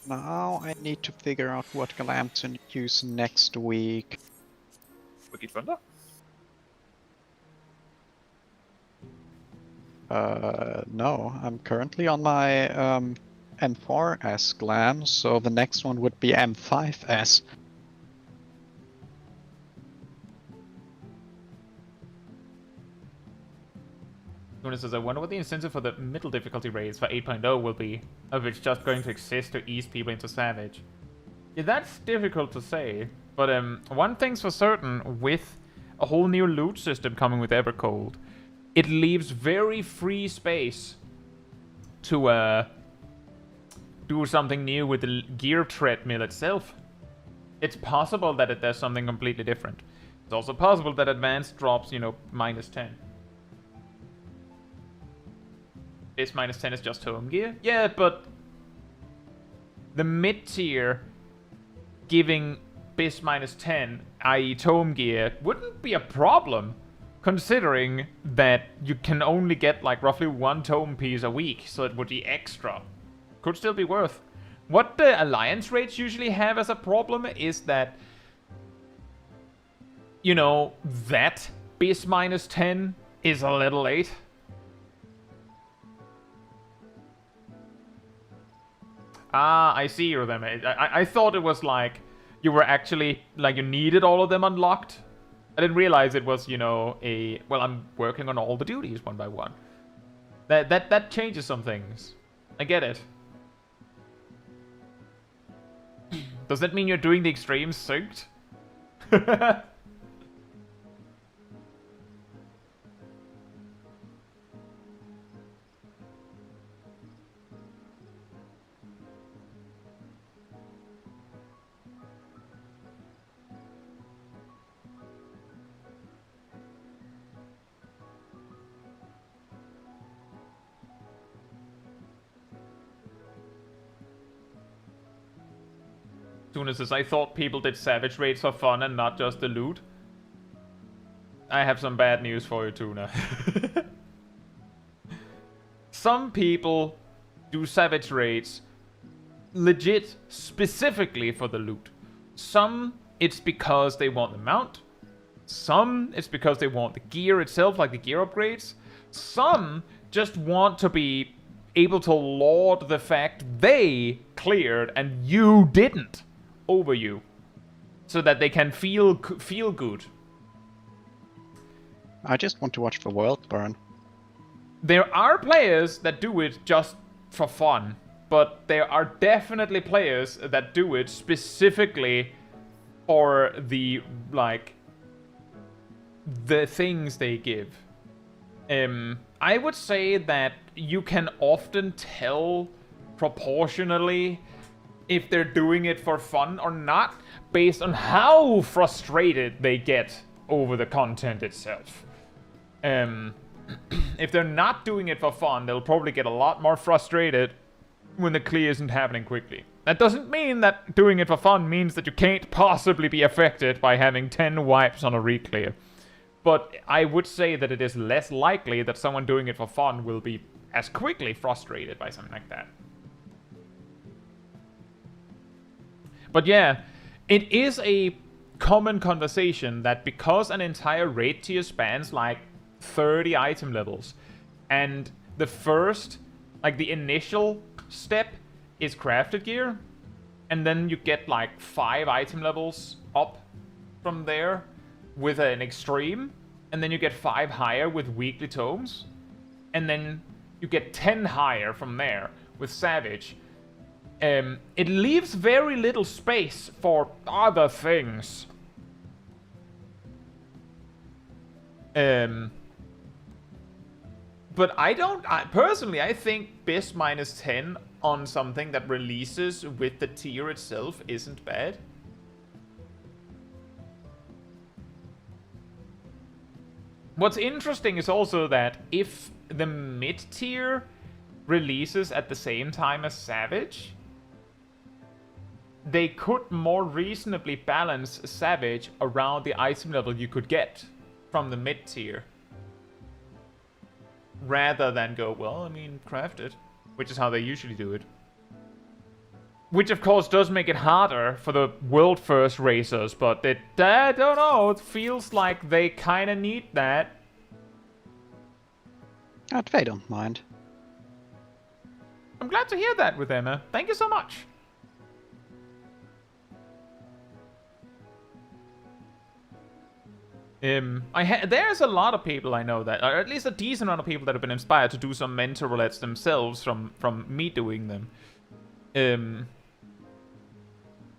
now, I need to figure out what glam to use next week. Wicked Thunder? No, I'm currently on my M4S glam, so the next one would be M5S. Tuna says, I wonder what the incentive for the middle difficulty raids for 8.0 will be, of it's just going to exist to ease people into Savage. Yeah, that's difficult to say, but one thing's for certain, with a whole new loot system coming with Evercold, it leaves very free space to do something new with the gear treadmill itself. It's possible that it does something completely different. It's also possible that advanced drops, you know, -10. This -10 is just home gear? Yeah, but the mid-tier giving BIS -10, i.e. tome gear, wouldn't be a problem, considering that you can only get like roughly 1 tome piece a week, so it would be extra. Could still be worth. What the alliance raids usually have as a problem is that, you know, that BIS -10 is a little late. Ah, I see you them. I thought it was like you were actually, like, you needed all of them unlocked. I didn't realize it was, you know, well, I'm working on all the duties one by one. That changes some things. I get it. Does that mean you're doing the extremes synced? Tuna says, I thought people did Savage raids for fun and not just the loot. I have some bad news for you, Tuna. Some people do Savage raids legit specifically for the loot. Some, it's because they want the mount. Some, it's because they want the gear itself, like the gear upgrades. Some just want to be able to laud the fact they cleared and you didn't over you, so that they can feel good. I just want to watch the world burn. There are players that do it just for fun, but there are definitely players that do it specifically for the things they give. I would say that you can often tell proportionally if they're doing it for fun or not based on how frustrated they get over the content itself. If they're not doing it for fun, they'll probably get a lot more frustrated when the clear isn't happening quickly. That doesn't mean that doing it for fun means that you can't possibly be affected by having 10 wipes on a reclear. But I would say that it is less likely that someone doing it for fun will be as quickly frustrated by something like that. But yeah, it is a common conversation that because an entire raid tier spans like 30 item levels, and the first, like the initial step is crafted gear, and then you get like 5 item levels up from there with an extreme, and then you get 5 higher with weekly tomes, and then you get 10 higher from there with savage. It leaves very little space for other things. But personally, I think BIS minus 10 on something that releases with the tier itself isn't bad. What's interesting is also that if the mid tier releases at the same time as Savage, they could more reasonably balance Savage around the item level you could get from the mid tier. Rather than go, well, I mean, craft it. Which is how they usually do it. Which, of course, does make it harder for the world first racers, but I don't know, it feels like they kind of need that. They don't mind. I'm glad to hear that with Emma. Thank you so much. There's a lot of people I know that, or at least a decent amount of people that have been inspired to do some mentor roulettes themselves from me doing them.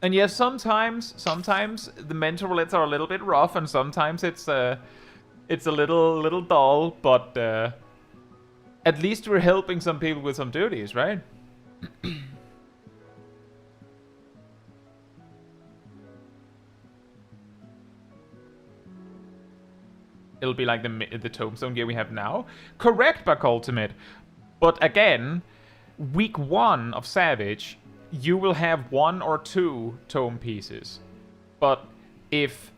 And yes, sometimes the mentor roulettes are a little bit rough, and sometimes it's a little dull, but at least we're helping some people with some duties, right? It'll be like the tombstone gear we have now. Correct, Buck Ultimate. But again, week 1 of Savage, you will have 1 or 2 tome pieces. But if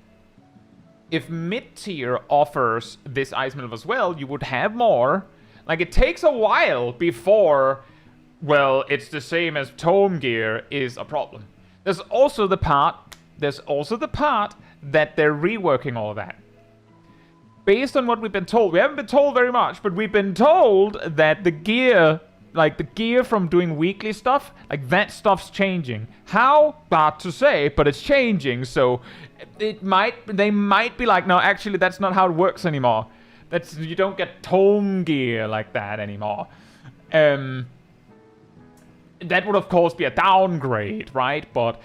mid-tier offers this item level as well, you would have more. Like, it takes a while before, well, it's the same as tome gear is a problem. There's also the part that they're reworking all of that. Based on what we've been told, we haven't been told very much, but we've been told that the gear, like the gear from doing weekly stuff, like that stuff's changing. How? Hard to say, but it's changing, so they might be like, no, actually that's not how it works anymore. You don't get tome gear like that anymore. That would of course be a downgrade, right? But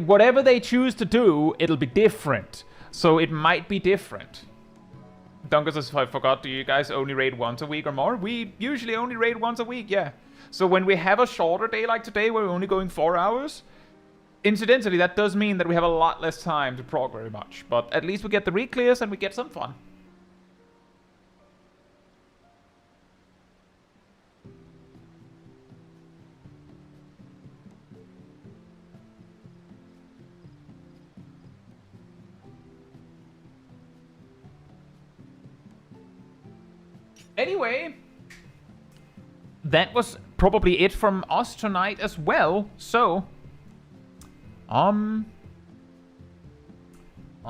whatever they choose to do, it'll be different. So it might be different. Duncan says, if I forgot, do you guys only raid once a week or more? We usually only raid once a week, yeah. So when we have a shorter day like today, where we're only going 4 hours, incidentally, that does mean that we have a lot less time to prog very much. But at least we get the reclears and we get some fun. Anyway, that was probably it from us tonight as well. So,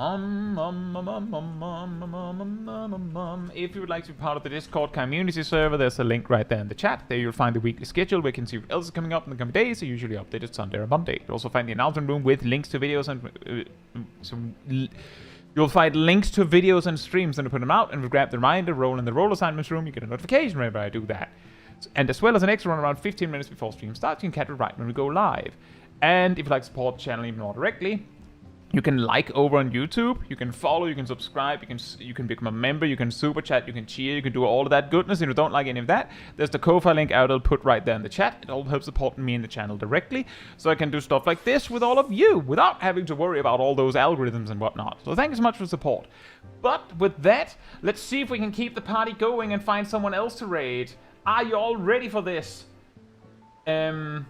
If you would like to be part of the Discord community server, there's a link right there in the chat. There you'll find the weekly schedule where you can see what else is coming up in the coming days. I usually updated Sunday or Monday. You'll also find the announcement room with links to videos and you'll find links to videos and streams and to put them out, and we grab the reminder, roll in the role assignments room. You get a notification whenever I do that. And as well as an extra one around 15 minutes before stream starts, you can catch it right when we go live. And if you'd like to support the channel even more directly, you can like over on YouTube, you can follow, you can subscribe, you can become a member, you can super chat, you can cheer, you can do all of that goodness. If you don't like any of that, there's the Ko-Fi link I'll put right there in the chat. It all helps support me and the channel directly, so I can do stuff like this with all of you without having to worry about all those algorithms and whatnot. So thank you so much for the support. But with that, let's see if we can keep the party going and find someone else to raid. Are you all ready for this? Who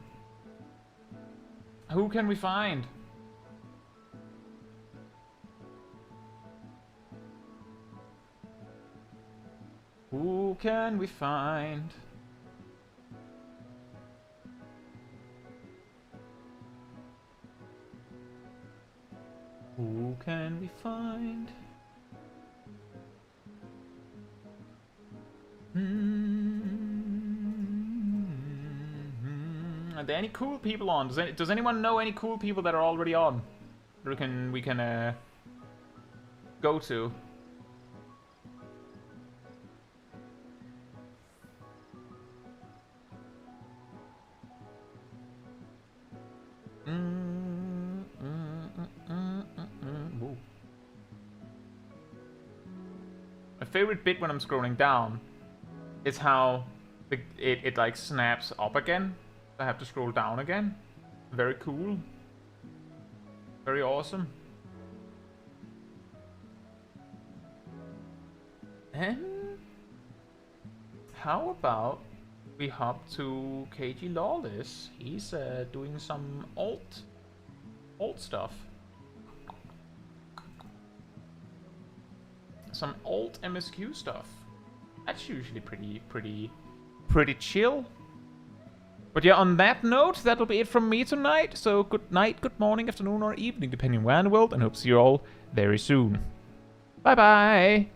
can we find? Who can we find? Who can we find? Are there any cool people on? Does anyone know any cool people that are already on? We can go to. My favorite bit when I'm scrolling down is how it like snaps up again. I have to scroll down again. Very cool. Very awesome. And how about we hop to Chaiji Lawless? He's doing some alt stuff. Some alt MSQ stuff. That's usually pretty chill. But yeah, on that note, that'll be it from me tonight. So good night, good morning, afternoon, or evening, depending where in the world, and hope to see you all very soon. Bye bye.